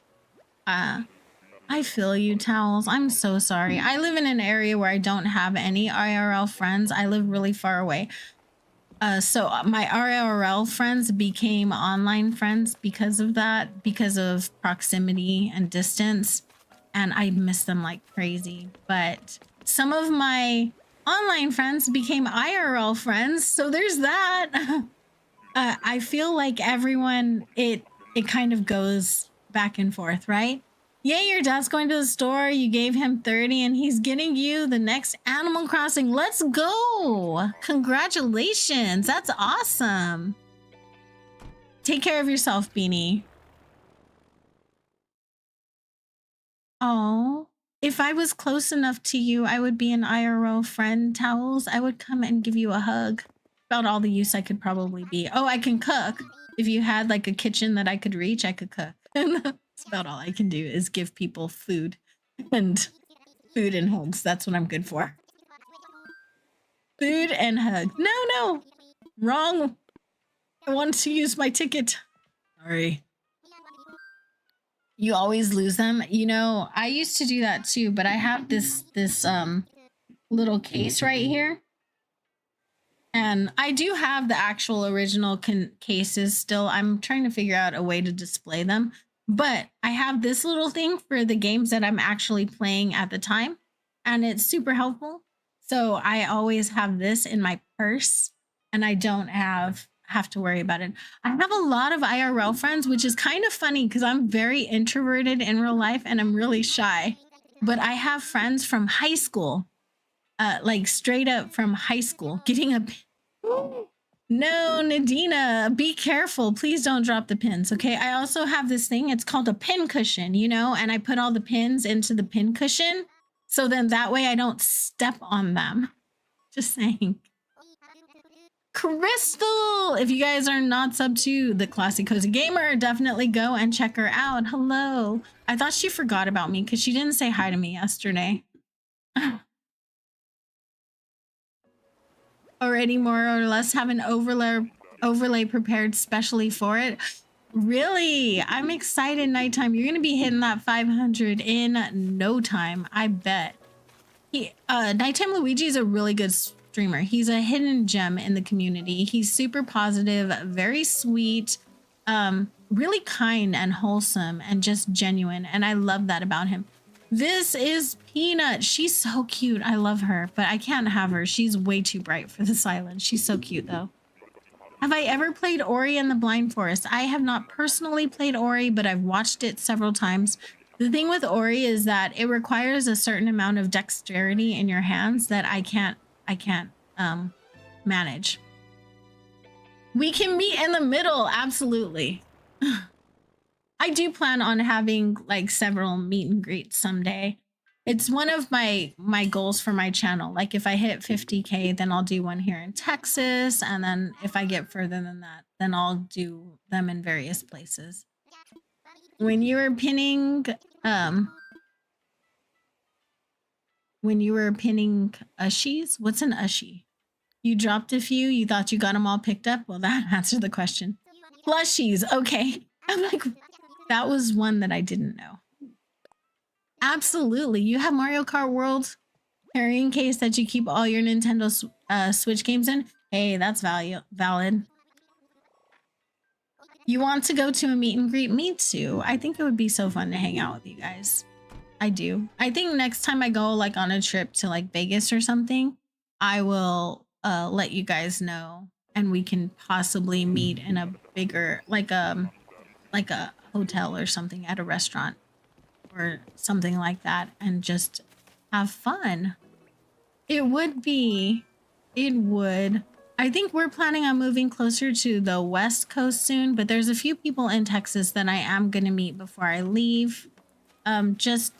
S2: I feel you, Towels. I'm so sorry. I live in an area where I don't have any IRL friends. I live really far away. So my IRL friends became online friends because of that, because of proximity and distance. And I miss them like crazy. But some of my online friends became IRL friends. So there's that. I feel like everyone, it kind of goes back and forth, right? Yay, your dad's going to the store. You gave him 30 and he's getting you the next Animal Crossing. Let's go. Congratulations. That's awesome. Take care of yourself, Beanie. Oh, if I was close enough to you, I would be an IRL friend, Towels. I would come and give you a hug. About all the use I could probably be. Oh, I can cook. If you had like a kitchen that I could reach, I could cook. And that's about all I can do is give people food and hugs. That's what I'm good for. Food and hug. No, wrong. I want to use my ticket. Sorry. You always lose them. You know, I used to do that too, but I have this little case right here. And I do have the actual original cases still. I'm trying to figure out a way to display them. But I have this little thing for the games that I'm actually playing at the time. And it's super helpful. So I always have this in my purse. And I don't have to worry about it. I have a lot of IRL friends, which is kind of funny because I'm very introverted in real life and I'm really shy. But I have friends from high school. Like straight up from high school, getting a no, Nadina, be careful. Please don't drop the pins. Okay. I also have this thing. It's called a pin cushion, you know, and I put all the pins into the pin cushion. So then that way I don't step on them. Just saying. Crystal, if you guys are not sub to the Classy Cozy Gamer, definitely go and check her out. Hello. I thought she forgot about me because she didn't say hi to me yesterday. Already more or less have an overlay prepared specially for it. Really? I'm excited. Nighttime. You're gonna be hitting that 500 in no time. I bet. Nighttime Luigi is a really good streamer. He's a hidden gem in the community. He's super positive, very sweet, really kind and wholesome and just genuine. And I love that about him. This is Peanut. She's so cute. I love her, but I can't have her. She's way too bright for this island. She's so cute though. Have I ever played Ori and the Blind Forest? I have not personally played Ori, but I've watched it several times. The thing with Ori is that it requires a certain amount of dexterity in your hands that I can't manage. We can meet in the middle, absolutely. I do plan on having like several meet and greets someday. It's one of my goals for my channel. Like if I hit 50K, then I'll do one here in Texas. And then if I get further than that, then I'll do them in various places. When you were pinning ushies, what's an ushie? You dropped a few, you thought you got them all picked up? Well, that answered the question. Plushies, okay. I'm like, that was one that I didn't know. Absolutely. You have Mario Kart World carrying case that you keep all your Nintendo Switch games in? Hey, that's valid. You want to go to a meet and greet? Me too. I think it would be so fun to hang out with you guys. I do. I think next time I go like on a trip to like Vegas or something, I will let you guys know and we can possibly meet in a bigger like a hotel or something at a restaurant or something like that and just have fun. It would. I think we're planning on moving closer to the West Coast soon, but there's a few people in Texas that I am going to meet before I leave. Just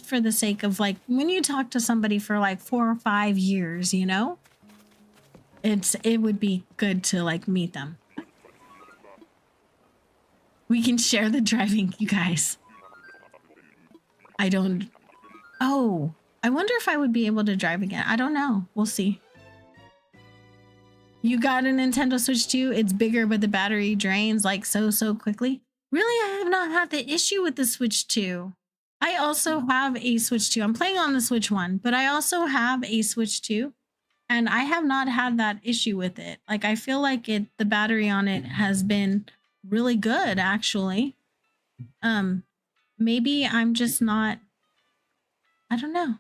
S2: for the sake of like when you talk to somebody for like 4 or 5 years, you know, it would be good to like meet them. We can share the driving, you guys. I wonder if I would be able to drive again. I don't know. We'll see. You got a Nintendo Switch 2. It's bigger, but the battery drains like so quickly. Really, I have not had the issue with the Switch 2. I also have a Switch 2. I'm playing on the Switch 1, but I also have a Switch 2, and I have not had that issue with it. Like, I feel like the battery on it has been really good, actually. Maybe I'm just not, I don't know.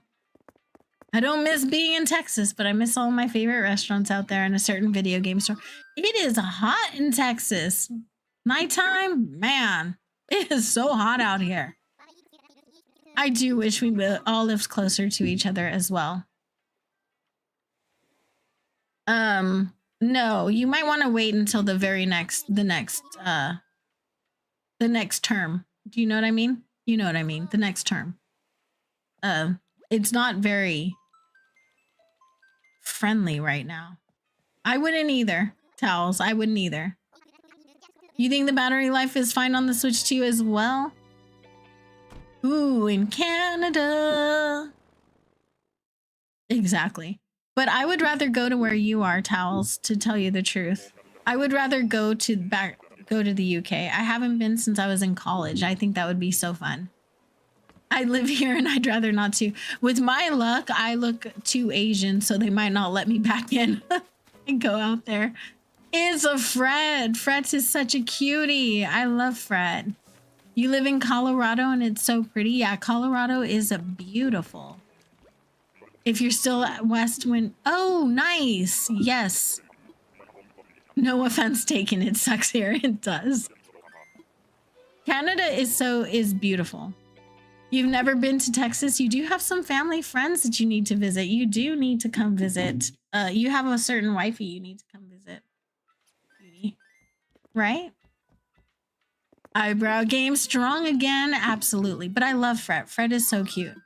S2: I don't miss being in Texas, but I miss all my favorite restaurants out there and a certain video game store. It is hot in Texas. Nighttime, man, it is so hot out here. I do wish we all lived closer to each other as well. No, you might want to wait until the next term. Do you know what I mean? You know what I mean. The next term. It's not very friendly right now. I wouldn't either. Towels, I wouldn't either. You think the battery life is fine on the Switch 2 as well? Ooh, in Canada. Exactly. But I would rather go to where you are, Towels, to tell you the truth. I would rather go to the UK. I haven't been since I was in college. I think that would be so fun. I live here and I'd rather not to. With my luck, I look too Asian, so they might not let me back in and go out there. It's a Fred. Fred is such a cutie. I love Fred. You live in Colorado and it's so pretty. Yeah, Colorado is beautiful. If you're still at West Wind. Oh, nice. Yes. No offense taken. It sucks here. It does. Canada is beautiful. You've never been to Texas. You do have some family friends that you need to visit. You do need to come visit. You have a certain wifey you need to come visit. Right? Eyebrow game strong again. Absolutely. But I love Fred. Fred is so cute.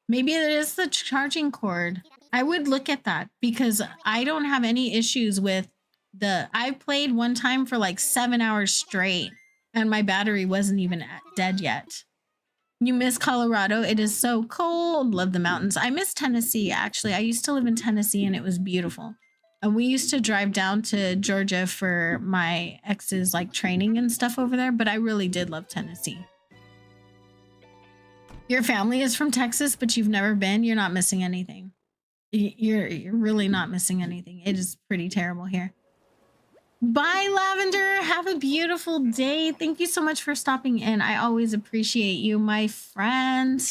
S2: Maybe it is the charging cord. I would look at that because I don't have any issues with I played one time for like 7 hours straight and my battery wasn't even dead yet. You miss Colorado. It is so cold. Love the mountains. I miss Tennessee, actually. I used to live in Tennessee and it was beautiful. And we used to drive down to Georgia for my ex's like training and stuff over there, but I really did love Tennessee. Your family is from Texas, but you've never been. You're not missing anything. You're really not missing anything. It is pretty terrible here. Bye, Lavender. Have a beautiful day. Thank you so much for stopping in. I always appreciate you, my friend.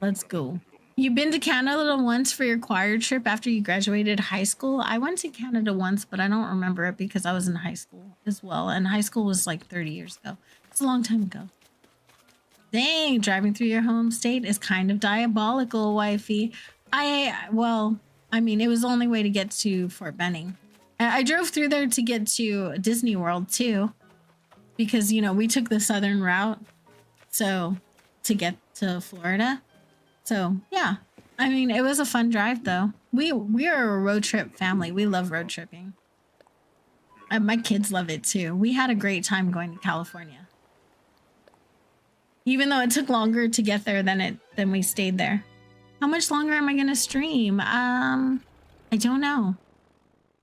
S2: Let's go. You've been to Canada once for your choir trip after you graduated high school? I went to Canada once, but I don't remember it because I was in high school as well. And high school was like 30 years ago. It's a long time ago. Dang, driving through your home state is kind of diabolical, wifey. Well, I mean, it was the only way to get to Fort Benning. I drove through there to get to Disney World too, because, you know, we took the southern route, so to get to Florida. So yeah, I mean, it was a fun drive though. We are a road trip family. We love road tripping. My kids love it too. We had a great time going to California, even though it took longer to get there than we stayed there. How much longer am I gonna stream? I don't know.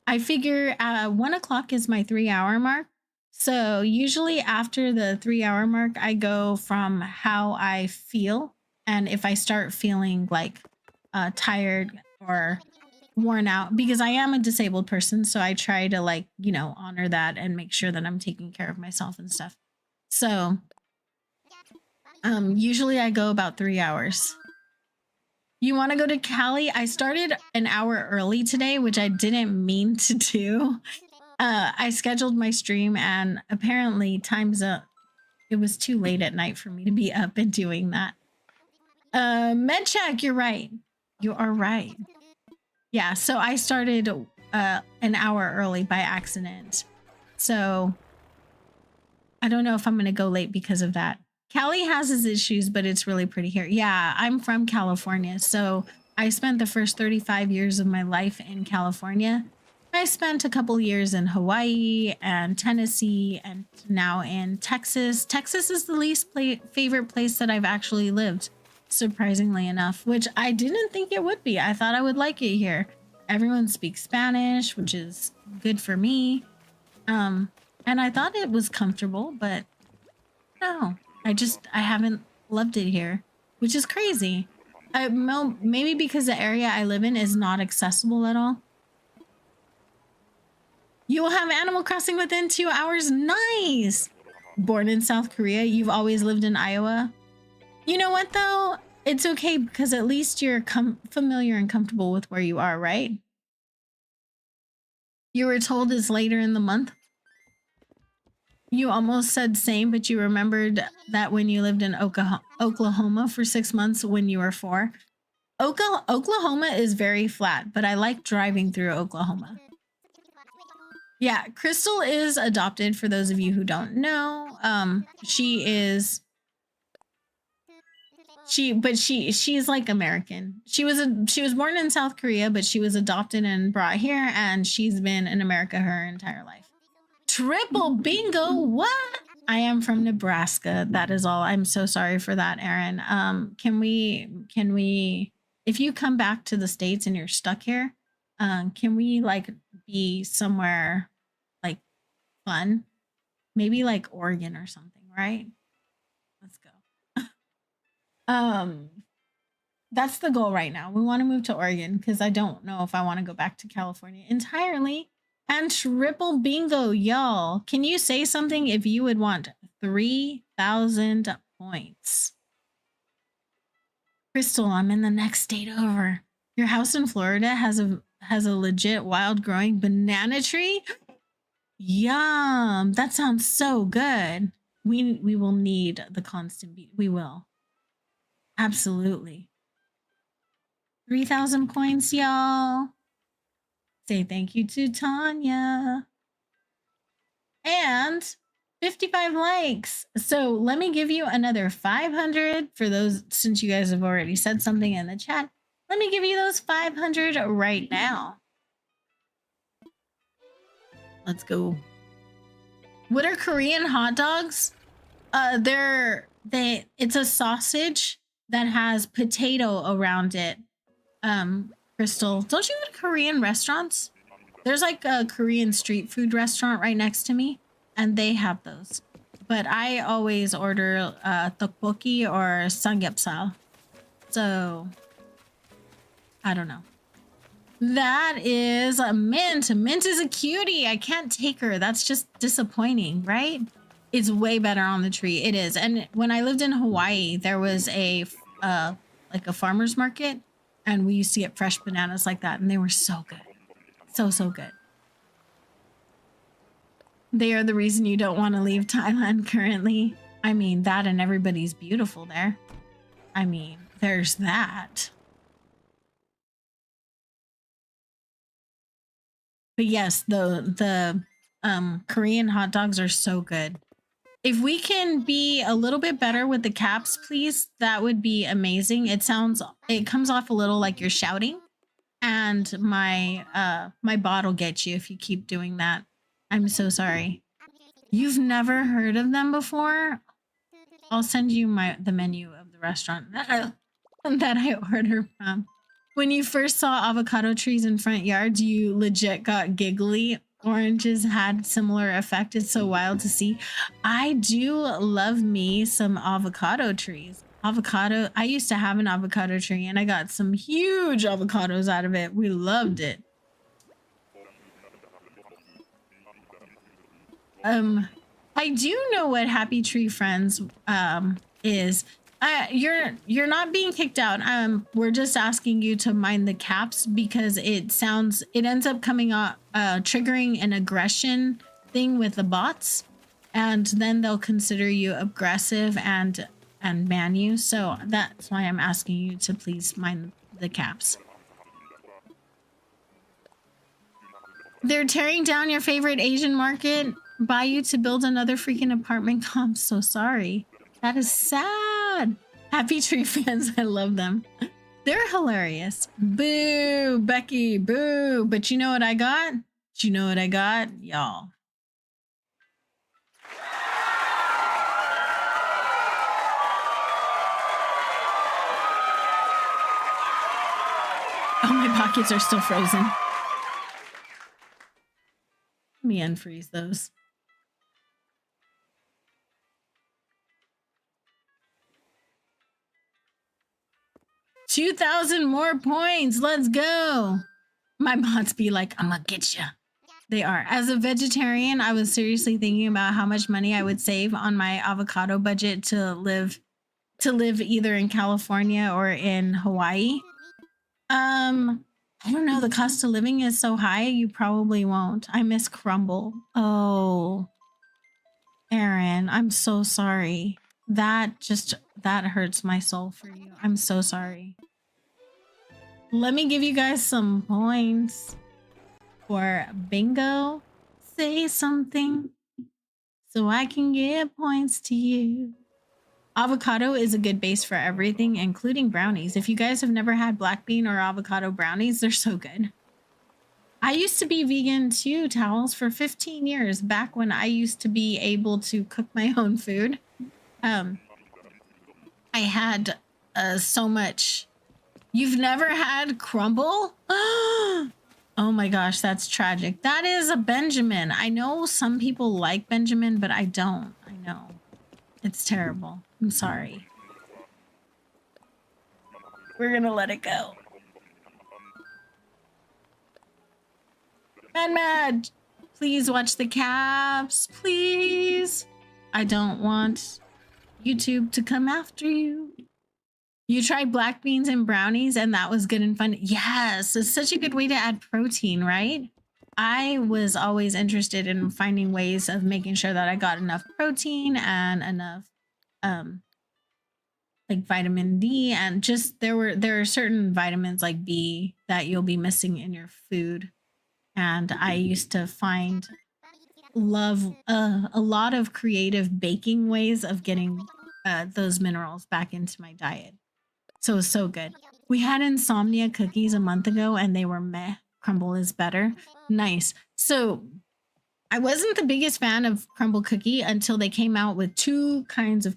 S2: I figure 1 o'clock is my 3-hour mark. So usually after the 3-hour mark, I go from how I feel. And if I start feeling like tired or worn out, because I am a disabled person, so I try to, like, you know, honor that and make sure that I'm taking care of myself and stuff. So usually I go about 3 hours. You want to go to Cali? I started an hour early today, which I didn't mean to do. I scheduled my stream and apparently time's up. It was too late at night for me to be up and doing that. MedCheck, you're right. You are right. Yeah, so I started an hour early by accident. So I don't know if I'm going to go late because of that. Cali has its issues, but it's really pretty here. Yeah, I'm from California, so I spent the first 35 years of my life in California. I spent a couple years in Hawaii and Tennessee and now in Texas. Texas is the least favorite place that I've actually lived, surprisingly enough, which I didn't think it would be. I thought I would like it here. everyone speaks Spanish, which is good for me. And I thought it was comfortable, but no, I haven't loved it here, which is crazy. Maybe because the area I live in is not accessible at all. You will have Animal Crossing within 2 hours. Nice. Born in South Korea, you've always lived in Iowa. You know what though? It's okay because at least you're familiar and comfortable with where you are, right? You were told it's later in the month. You almost said same, but you remembered that when you lived in Oklahoma for 6 months when you were 4. Oklahoma is very flat, but I like driving through Oklahoma. Yeah, Crystal is adopted for those of you who don't know. She's like American. She was born in South Korea, but she was adopted and brought here, and she's been in America her entire life. Triple bingo, what? I am from Nebraska. That is all. I'm so sorry for that, Aaron. Can we if you come back to the States and you're stuck here, can we like be somewhere like fun? Maybe like Oregon or something, right? Let's go. That's the goal right now. We want to move to Oregon because I don't know if I want to go back to California entirely. And triple bingo, y'all. Can you say something if you would want 3,000 points? Crystal, I'm in the next state over. Your house in Florida has a legit wild growing banana tree. Yum. That sounds so good. We will need the constant beat. We will. Absolutely. 3,000 points, y'all. Say thank you to Tanya. And 55 likes. So let me give you another 500 for those, since you guys have already said something in the chat. Let me give you those 500 right now. Let's go. What are Korean hot dogs? It's a sausage that has potato around it. Crystal, don't you go to Korean restaurants? There's like a Korean street food restaurant right next to me, and they have those. But I always order tteokbokki or samgyeopsal. So, I don't know. That is a Mint. Mint is a cutie. I can't take her. That's just disappointing, right? It's way better on the tree. It is. And when I lived in Hawaii, there was a farmer's market, and we used to get fresh bananas like that, and they were so good. So good. They are the reason you don't want to leave Thailand currently. I mean, that and everybody's beautiful there. I mean, there's that. But yes, the Korean hot dogs are so good. If we can be a little bit better with the caps, please, that would be amazing. It comes off a little like you're shouting, and my bot will get you if you keep doing that. I'm so sorry. You've never heard of them before? I'll send you the menu of the restaurant that I order from. When you first saw avocado trees in front yards, you legit got giggly. Oranges had similar effect. It's so wild to see. I do love me some avocado trees. I used to have an avocado tree, and I got some huge avocados out of it. We loved it. I do know what Happy Tree Friends is. You're not being kicked out. We're just asking you to mind the caps because it ends up coming up triggering an aggression thing with the bots, and then they'll consider you aggressive and ban you. So that's why I'm asking you to please mind the caps. They're tearing down your favorite Asian market. Buy you to build another freaking apartment. I'm so sorry. That is sad. Happy Tree Fans. I love them. They're hilarious. Boo, Becky, boo. But you know what I got? Do you know what I got? Y'all. Oh, my pockets are still frozen. Let me unfreeze those. $2,000 more points. Let's go. My mods be like, I'm gonna get ya. They are. As a vegetarian, I was seriously thinking about how much money I would save on my avocado budget to live either in California or in Hawaii. I don't know. The cost of living is so high, you probably won't. I miss crumble. Oh, Aaron, I'm so sorry. That hurts my soul for you. I'm so sorry. Let me give you guys some points for bingo. Say something so I can give points to you. Avocado is a good base for everything, including brownies. If you guys have never had black bean or avocado brownies, they're so good. I used to be vegan too, Towels, for 15 years, back when I used to be able to cook my own food. I had so much. You've never had crumble? Oh my gosh, that's tragic. That is a Benjamin. I know some people like Benjamin, but I don't. I know. It's terrible. I'm sorry. We're gonna let it go. Mad, please watch the caps, please. I don't want YouTube to come after you. You tried black beans and brownies and that was good and fun. Yes, it's such a good way to add protein, right? I was always interested in finding ways of making sure that I got enough protein and enough like vitamin D, and just there are certain vitamins like B that you'll be missing in your food. And I used to love a lot of creative baking ways of getting those minerals back into my diet. So it was so good. We had insomnia cookies a month ago and they were meh. Crumble is better. Nice. So I wasn't the biggest fan of crumble cookie until they came out with two kinds of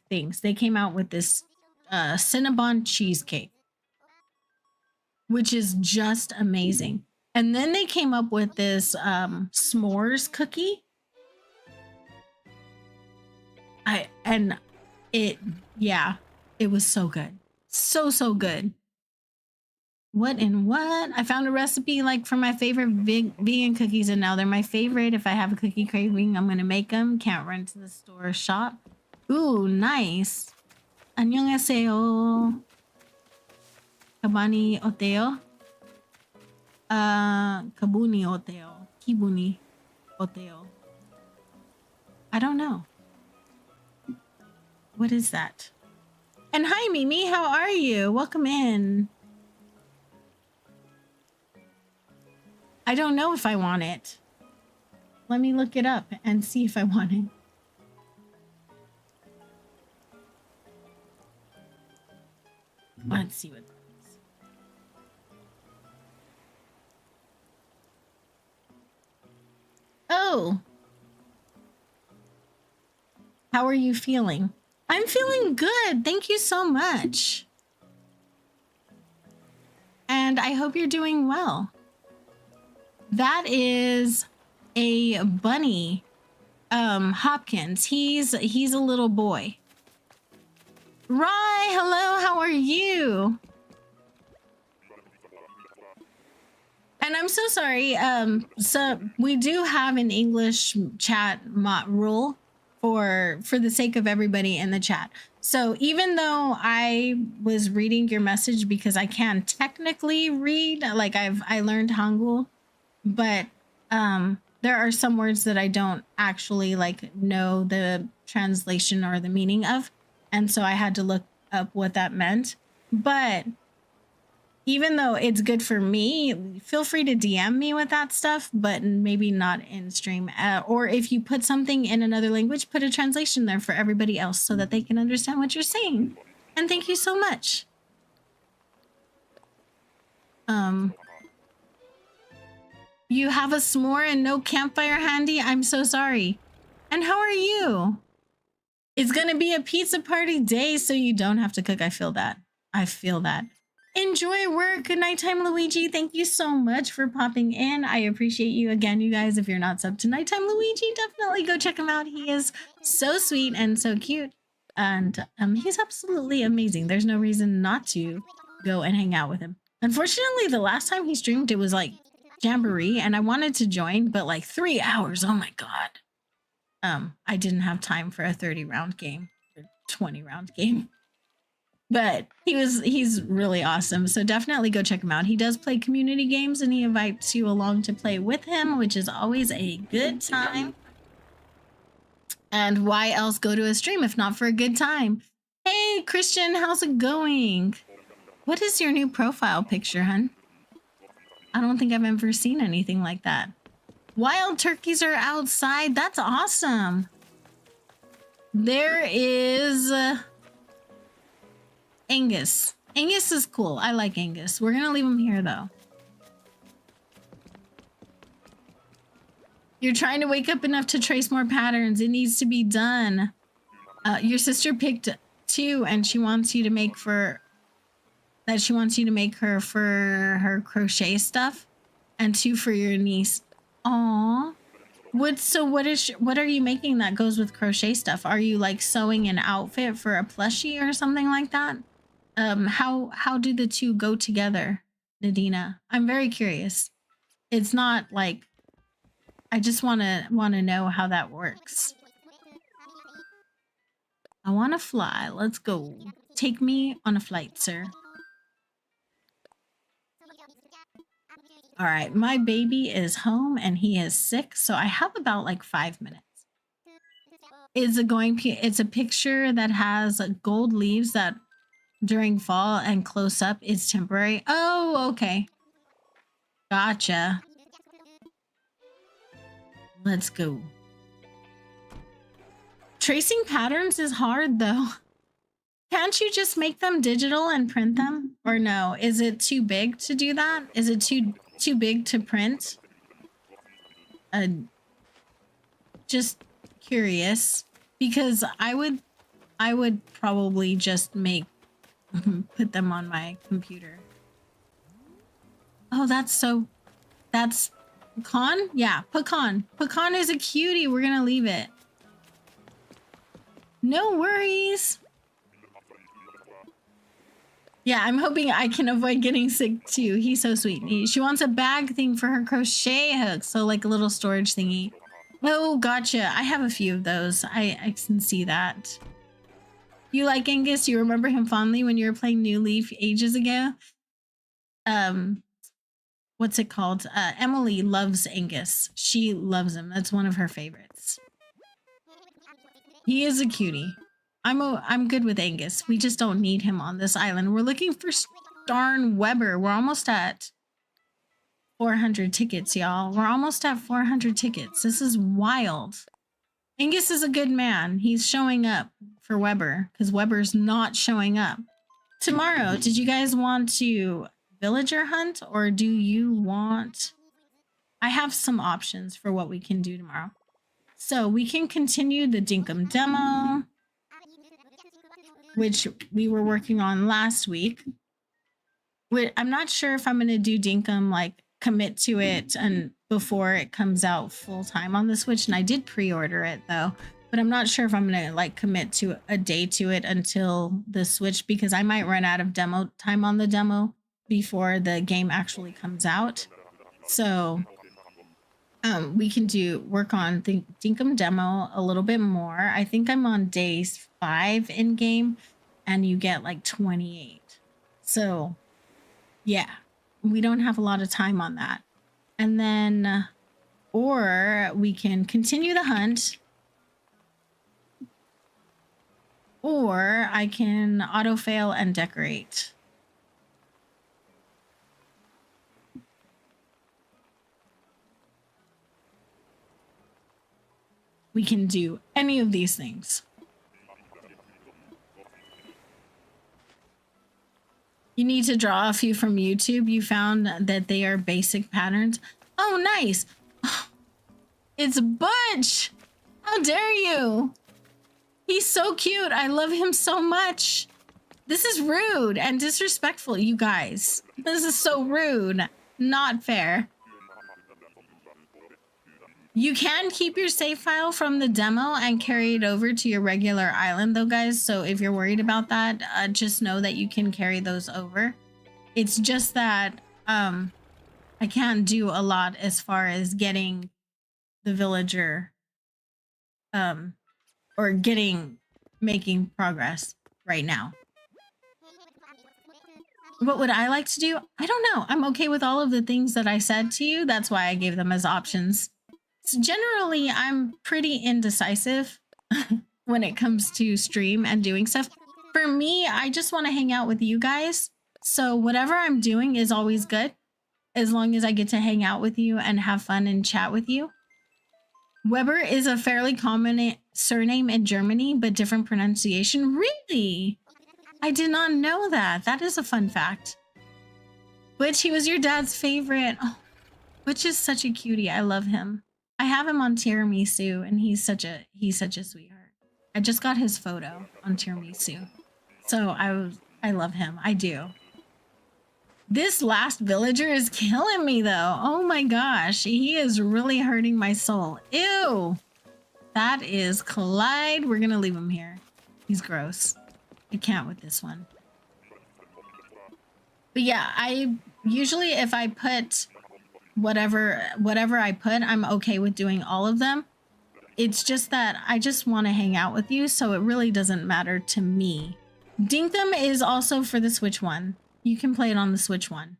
S2: things. They came out with this Cinnabon cheesecake, which is just amazing. And then they came up with this s'mores cookie. It was so good. So good. What? I found a recipe like for my favorite vegan cookies, and now they're my favorite. If I have a cookie craving, I'm gonna make them. Can't run to the store or shop. Ooh, nice. 안녕하세요. Kabani oteo. Kabuni oteo. Kibuni oteo. I don't know. What is that? And hi, Mimi. How are you? Welcome in. I don't know if I want it. Let me look it up and see if I want it. Let's see what that is. Oh. How are you feeling? I'm feeling good. Thank you so much. And I hope you're doing well. That is a bunny, Hopkins. He's a little boy. Rye, hello, how are you? And I'm so sorry. So we do have an English chat rule for the sake of everybody in the chat. So even though I was reading your message because I can technically read, like I learned Hangul, but there are some words that I don't actually like know the translation or the meaning of, and so I had to look up what that meant. But even though it's good for me, feel free to DM me with that stuff, but maybe not in stream. Or if you put something in another language, put a translation there for everybody else so that they can understand what you're saying. And thank you so much. You have a s'more and no campfire handy? I'm so sorry. And how are you? It's gonna be a pizza party day, so you don't have to cook. I feel that. I feel that. Enjoy work. Good nighttime, Luigi. Thank you so much for popping in. I appreciate you again, you guys. If you're not subbed to Nighttime Luigi, definitely go check him out. He is so sweet and so cute. And he's absolutely amazing. There's no reason not to go and hang out with him. Unfortunately, the last time he streamed, it was like Jamboree, and I wanted to join, but like 3 hours. Oh my god. I didn't have time for a 30-round game or 20-round game. But he's really awesome. So definitely go check him out. He does play community games and he invites you along to play with him, which is always a good time. And why else go to a stream if not for a good time? Hey, Christian, how's it going? What is your new profile picture, hun? I don't think I've ever seen anything like that. Wild turkeys are outside. That's awesome. There is Angus. Angus is cool. I like Angus. We're gonna leave him here though. You're trying to wake up enough to trace more patterns. It needs to be done. Your sister picked 2 and she wants you to make her for her crochet stuff and 2 for your niece. Aww. What are you making that goes with crochet stuff? Are you like sewing an outfit for a plushie or something like that? How do the 2 go together, Nadina? I'm very curious. It's not like I just wanna know how that works. I wanna fly. Let's go. Take me on a flight, sir. All right, my baby is home and he is sick, so I have about like 5 minutes. It's a picture that has gold leaves that during fall and close up is temporary. Oh, okay. Gotcha. Let's go. Tracing patterns is hard though. Can't you just make them digital and print them? Or no, is it too big to do that? Is it too big to print? Just curious, because I would probably just put them on my computer. Oh, that's Pecan? Yeah, Pecan. Pecan is a cutie. We're gonna leave it. No worries. Yeah, I'm hoping I can avoid getting sick too. He's so sweet. She wants a bag thing for her crochet hook. So like a little storage thingy. Oh, gotcha. I have a few of those. I can see that. You like Angus? You remember him fondly when you were playing New Leaf ages ago? What's it called? Emily loves Angus. She loves him. That's one of her favorites. He is a cutie. I'm good with Angus. We just don't need him on this island. We're looking for Starn Weber. We're almost at 400 tickets, y'all. We're almost at 400 tickets. This is wild. Angus is a good man. He's showing up for Weber because Weber's not showing up. Tomorrow, did you guys want to villager hunt or do you want... I have some options for what we can do tomorrow. So we can continue the Dinkum demo, which we were working on last week. I'm not sure if I'm going to do Dinkum, like commit to it and before it comes out full time on the Switch. And I did pre-order it though, but I'm not sure if I'm going to like commit to a day to it until the Switch, because I might run out of demo time on the demo before the game actually comes out. So we can work on the Dinkum demo a little bit more. I think I'm on day 5 in game and you get like 28. So yeah, we don't have a lot of time on that. And then, or we can continue the hunt, or I can auto fail and decorate. We can do any of these things. You need to draw a few from YouTube. You found that they are basic patterns. Oh, nice. It's Butch. How dare you? He's so cute. I love him so much. This is rude and disrespectful, you guys. This is so rude. Not fair. You can keep your save file from the demo and carry it over to your regular island though, guys. So if you're worried about that, just know that you can carry those over. It's just that I can't do a lot as far as getting the villager or making progress right now. What would I like to do? I don't know. I'm okay with all of the things that I said to you. That's why I gave them as options. So generally, I'm pretty indecisive when it comes to stream and doing stuff. For me, I just want to hang out with you guys. So whatever I'm doing is always good, as long as I get to hang out with you and have fun and chat with you. Weber is a fairly common surname in Germany, but different pronunciation. Really? I did not know that. That is a fun fact. Butch, he was your dad's favorite. Oh, Butch is such a cutie. I love him. I have him on Tiramisu, and he's such a sweetheart. I just got his photo on Tiramisu, so I love him. I do. This last villager is killing me, though. Oh my gosh, he is really hurting my soul. Ew, that is Clyde. We're gonna leave him here. He's gross. I can't with this one. But yeah, I usually if I put whatever I put, I'm okay with doing all of them. It's just that I just want to hang out with you, so it really doesn't matter to me. Dinkum is also for the Switch one. You can play it on the Switch one.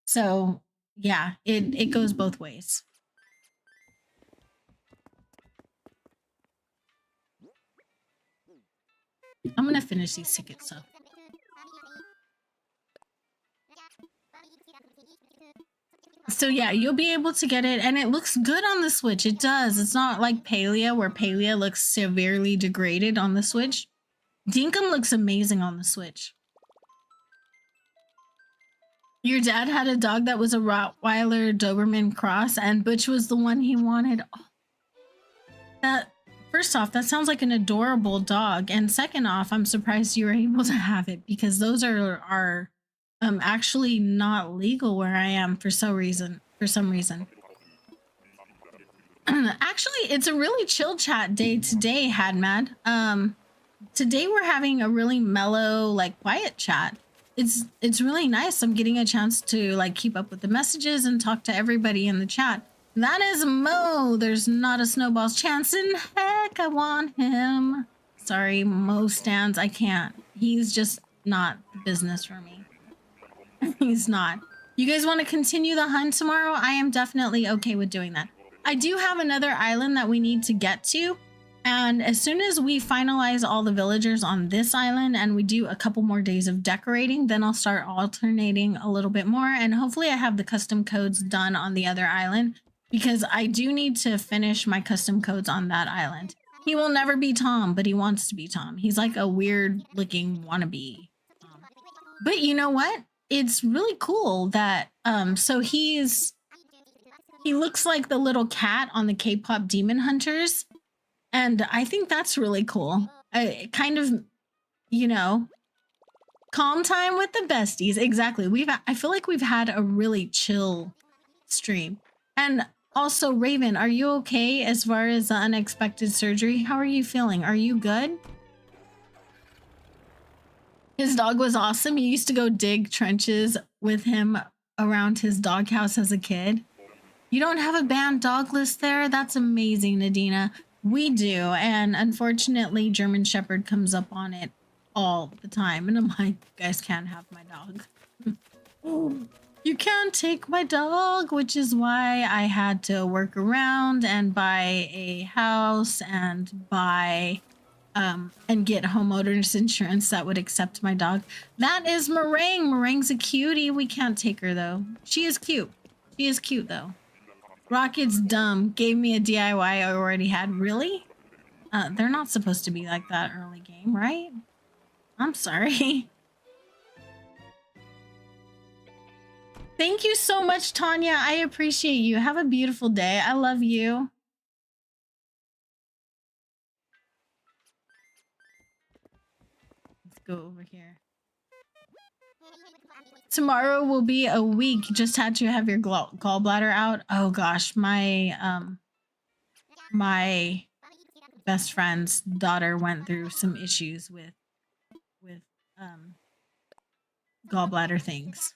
S2: So yeah, it goes both ways. I'm gonna finish these tickets though. So yeah, you'll be able to get it, and it looks good on the Switch. It does. It's not like Palia, where Palia looks severely degraded on the Switch. Dinkum looks amazing on the Switch. Your dad had a dog that was a Rottweiler Doberman cross, and Butch was the one he wanted. Oh, that first off, that sounds like an adorable dog, and second off, I'm surprised you were able to have it, because those are actually not legal where I am for some reason. Actually, it's a really chill chat day today, Hadmad. Today we're having a really mellow, like quiet chat. It's really nice. I'm getting a chance to like keep up with the messages and talk to everybody in the chat. That is Mo. There's not a snowball's chance in heck. I want him. Sorry, Mo stands. I can't. He's just not the business for me. He's not. You guys want to continue the hunt tomorrow? I am definitely okay with doing that. I do have another island that we need to get to. And as soon as we finalize all the villagers on this island and we do a couple more days of decorating, then I'll start alternating a little bit more. And hopefully I have the custom codes done on the other island, because I do need to finish my custom codes on that island. He will never be Tom, but he wants to be Tom. He's like a weird looking wannabe Tom. But you know what? It's really cool that so he looks like the little cat on the K-pop Demon Hunters, and I think that's really cool. Kind of, you know, calm time with the besties. Exactly. I feel like we've had a really chill stream. And also, Raven, are you okay as far as the unexpected surgery? How are you feeling? Are you good? His dog was awesome. You used to go dig trenches with him around his doghouse as a kid. You don't have a banned dog list there? That's amazing, Nadina. We do, and unfortunately, German Shepherd comes up on it all the time. And I'm like, you guys can't have my dog. You can't take my dog, which is why I had to work around and buy a house and buy and get homeowners insurance that would accept my dog. That is Meringue. Meringue's a cutie. We can't take her though. She is cute. She is cute though. Rocket's dumb. Gave me a DIY I already had. Really? They're not supposed to be like that early game, right? I'm sorry. Thank you so much, Tanya. I appreciate you. Have a beautiful day. I love you. Let's go over here. Tomorrow will be a week. Just had to have your gallbladder out. Oh gosh, my best friend's daughter went through some issues with gallbladder things.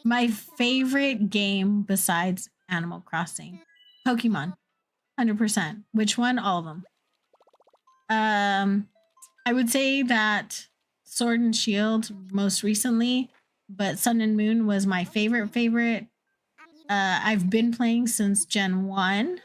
S2: My favorite game besides Animal Crossing, Pokemon, 100%. Which one? All of them. I would say that Sword and Shield most recently, but Sun and Moon was my favorite. I've been playing since Gen 1,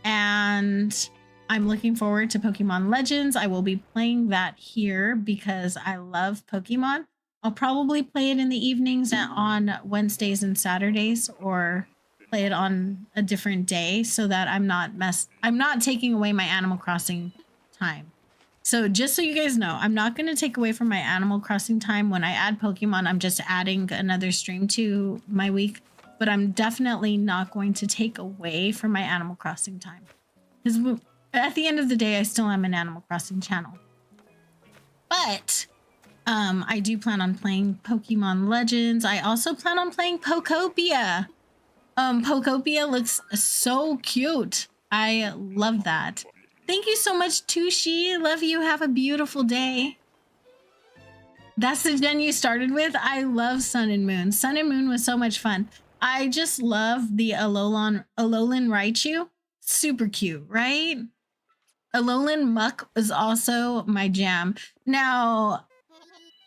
S2: and I'm looking forward to Pokemon Legends. I will be playing that here because I love Pokemon. I'll probably play it in the evenings on Wednesdays and Saturdays, or play it on a different day so that I'm not taking away my Animal Crossing time. So just so you guys know, I'm not going to take away from my Animal Crossing time. When I add Pokemon, I'm just adding another stream to my week, but I'm definitely not going to take away from my Animal Crossing time. Because at the end of the day, I still am an Animal Crossing channel. But I do plan on playing Pokemon Legends. I also plan on playing Pokopia. Pokopia looks so cute. I love that. Thank you so much, Tushi. Love you. Have a beautiful day. That's the gen you started with? I love Sun and Moon. Sun and Moon was so much fun. I just love the Alolan Raichu. Super cute, right? Alolan Muck was also my jam. Now,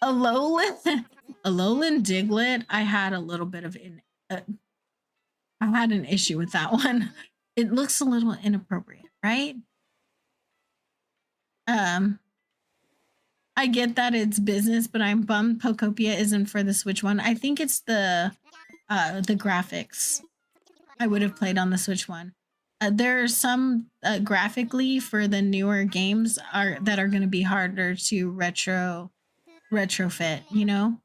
S2: Alolan Diglett, I had a little bit of I had an issue with that one. It looks a little inappropriate, right? I get that it's business, but I'm bummed Pokopia isn't for the Switch one. I think it's the graphics. I would have played on the Switch one. There are some graphically for the newer games that are going to be harder to retrofit, you know?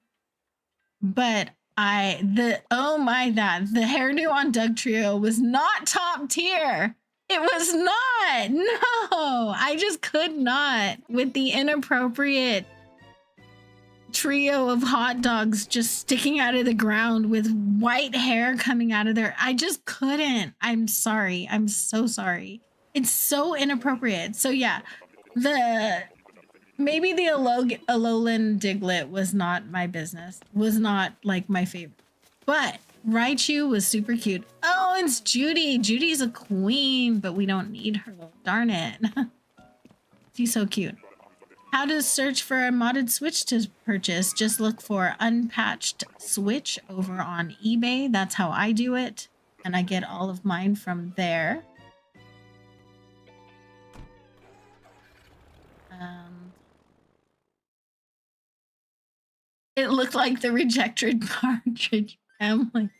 S2: But the hairdo on Doug Trio was not top tier. It was not. No, I just could not with the inappropriate trio of hot dogs just sticking out of the ground with white hair coming out of there. I just couldn't. I'm sorry. I'm so sorry. It's so inappropriate. So yeah, maybe the Alolan Diglett was not my business. Was not like my favorite. But Raichu was super cute. Oh, it's Judy. Judy's a queen, but we don't need her. Darn it. She's so cute. How to search for a modded Switch to purchase? Just look for unpatched Switch over on eBay. That's how I do it. And I get all of mine from there. It looked like the rejected partridge family.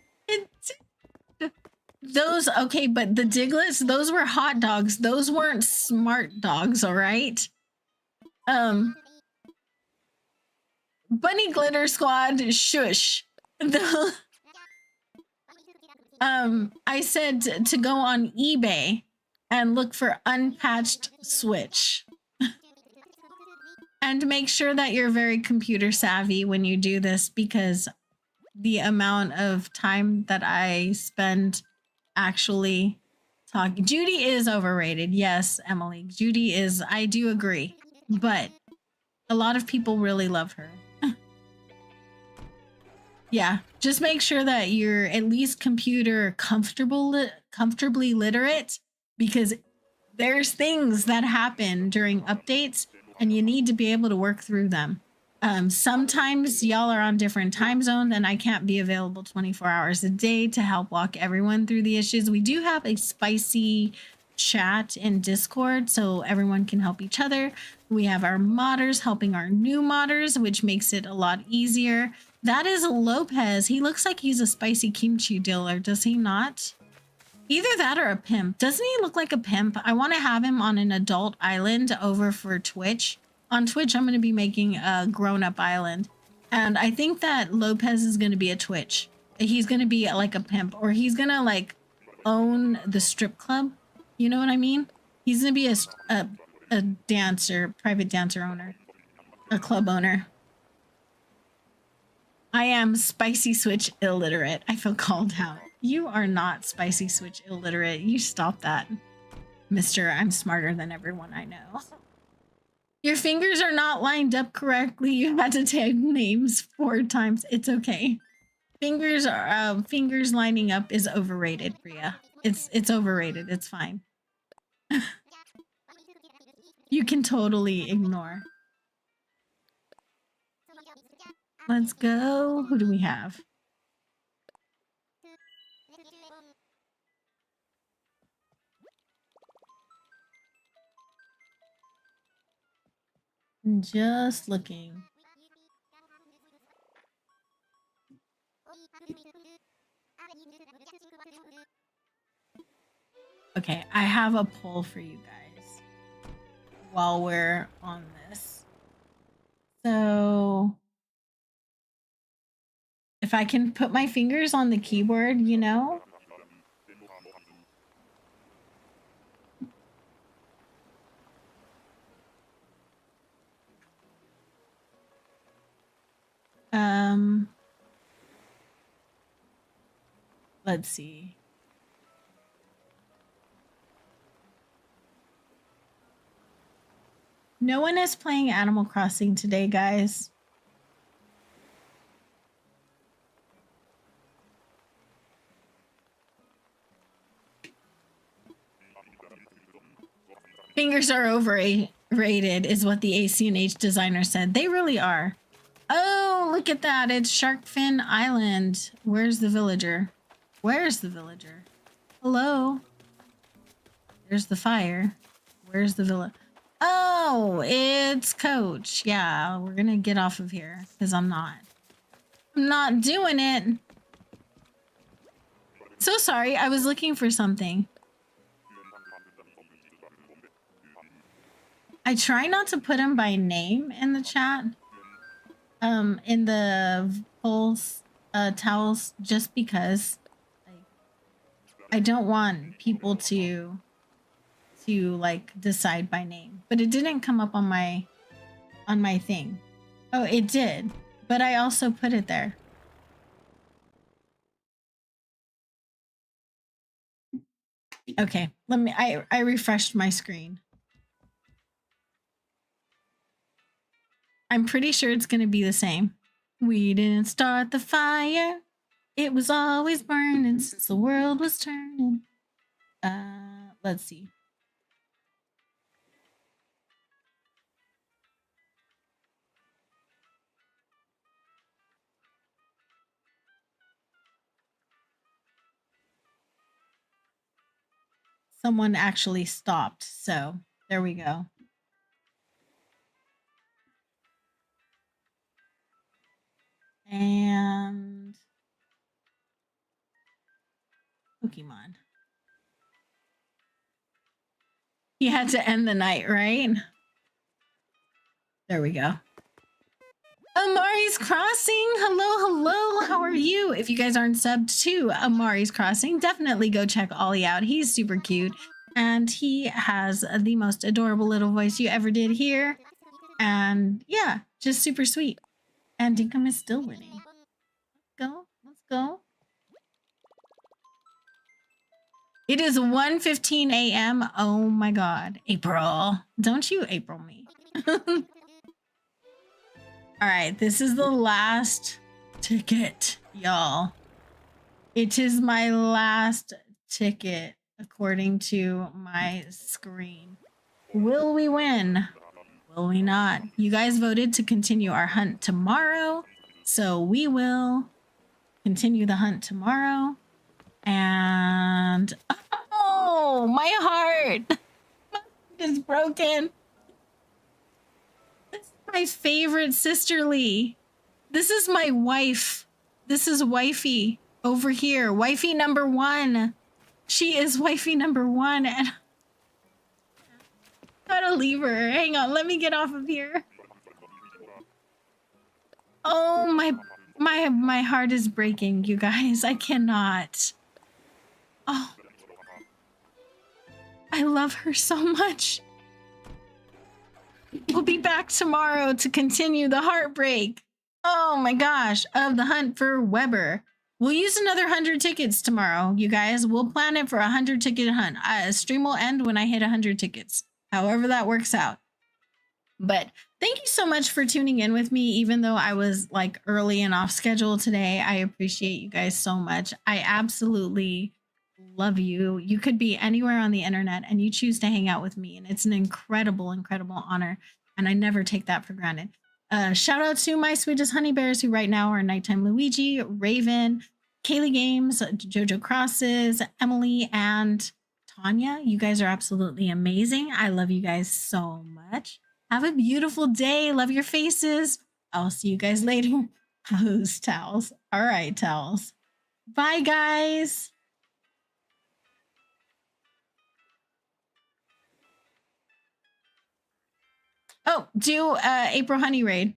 S2: Those, okay, but the Digletts, those were hot dogs. Those weren't smart dogs, all right? Bunny Glitter Squad, shush. I said to go on eBay and look for unpatched Switch. And make sure that you're very computer savvy when you do this, because the amount of time that I spend actually talking. Judy is overrated. Yes, Emily. Judy is, I do agree. But a lot of people really love her. Yeah, just make sure that you're at least computer comfortably literate, because there's things that happen during updates and you need to be able to work through them. Sometimes y'all are on different time zones and I can't be available 24 hours a day to help walk everyone through the issues. We do have a spicy chat in Discord so everyone can help each other. We have our modders helping our new modders, which makes it a lot easier. That is Lopez. He looks like he's a spicy kimchi dealer, does he not? Either that or a pimp. Doesn't he look like a pimp? I want to have him on an adult island over for Twitch. On Twitch, I'm going to be making a grown-up island. And I think that Lopez is going to be a Twitch. He's going to be like a pimp, or he's going to like own the strip club. You know what I mean? He's going to be a dancer, private dancer owner. A club owner. I am Spicy Switch illiterate. I feel called out. You are not Spicy Switch illiterate. You stop that. Mister, I'm smarter than everyone I know. Your fingers are not lined up correctly. You had to type names 4 times. It's okay. Fingers lining up is overrated, Priya. It's overrated. It's fine. You can totally ignore. Let's go. Who do we have? Just looking. Okay, I have a poll for you guys while we're on this. So if I can put my fingers on the keyboard, you know? Let's see. No one is playing Animal Crossing today, guys. Fingers are overrated, is what the AC&H designer said. They really are. Oh, look at that. It's Sharkfin Island. Where's the villager? Where's the villager? Hello? There's the fire. Where's the villa? Oh, it's Coach. Yeah, we're gonna get off of here because I'm not doing it. So sorry. I was looking for something. I try not to put him by name in the chat. In the polls, towels, just because I don't want people to like decide by name. But it didn't come up on my thing. Oh, it did. But I also put it there. Okay, let me I refreshed my screen. I'm pretty sure it's gonna be the same. We didn't start the fire. It was always burning since the world was turning. Let's see. Someone actually stopped, so there we go. And Pokemon. He had to end the night, right? There we go. Amari's Crossing. Hello. How are you? If you guys aren't subbed to Amari's Crossing, definitely go check Ollie out. He's super cute. And he has the most adorable little voice you ever did hear. And yeah, just super sweet. And Dinkum is still winning. Let's go. It is 1:15 a.m. Oh my god. April. Don't you April me. All right, this is the last ticket, y'all. It is my last ticket according to my screen. Will we win? Will we not? You guys voted to continue our hunt tomorrow, so we will continue the hunt tomorrow. And oh, my heart is broken. This is my favorite sisterly. This is my wife. This is wifey over here. Wifey number 1. She is wifey number 1, and I gotta leave her. Hang on, let me get off of here. Oh, my heart is breaking, you guys. I cannot. Oh, I love her so much. We'll be back tomorrow to continue the heartbreak. Oh my gosh, of the hunt for Weber. We'll use another 100 tickets tomorrow, you guys. We'll plan it for a 100 ticket hunt. Stream will end when I hit 100 tickets, however that works out. But thank you so much for tuning in with me, even though I was like early and off schedule today. I appreciate you guys so much. I absolutely love you. You could be anywhere on the internet and you choose to hang out with me. And it's an incredible, incredible honor. And I never take that for granted. Shout out to my sweetest honey bears who right now are Nighttime Luigi, Raven, Kaylee Games, Jojo Crosses, Emily, and Tanya. You guys are absolutely amazing. I love you guys so much. Have a beautiful day. Love your faces. I'll see you guys later. Who's towels? All right, towels. Bye, guys. Oh, do April Honey Raid.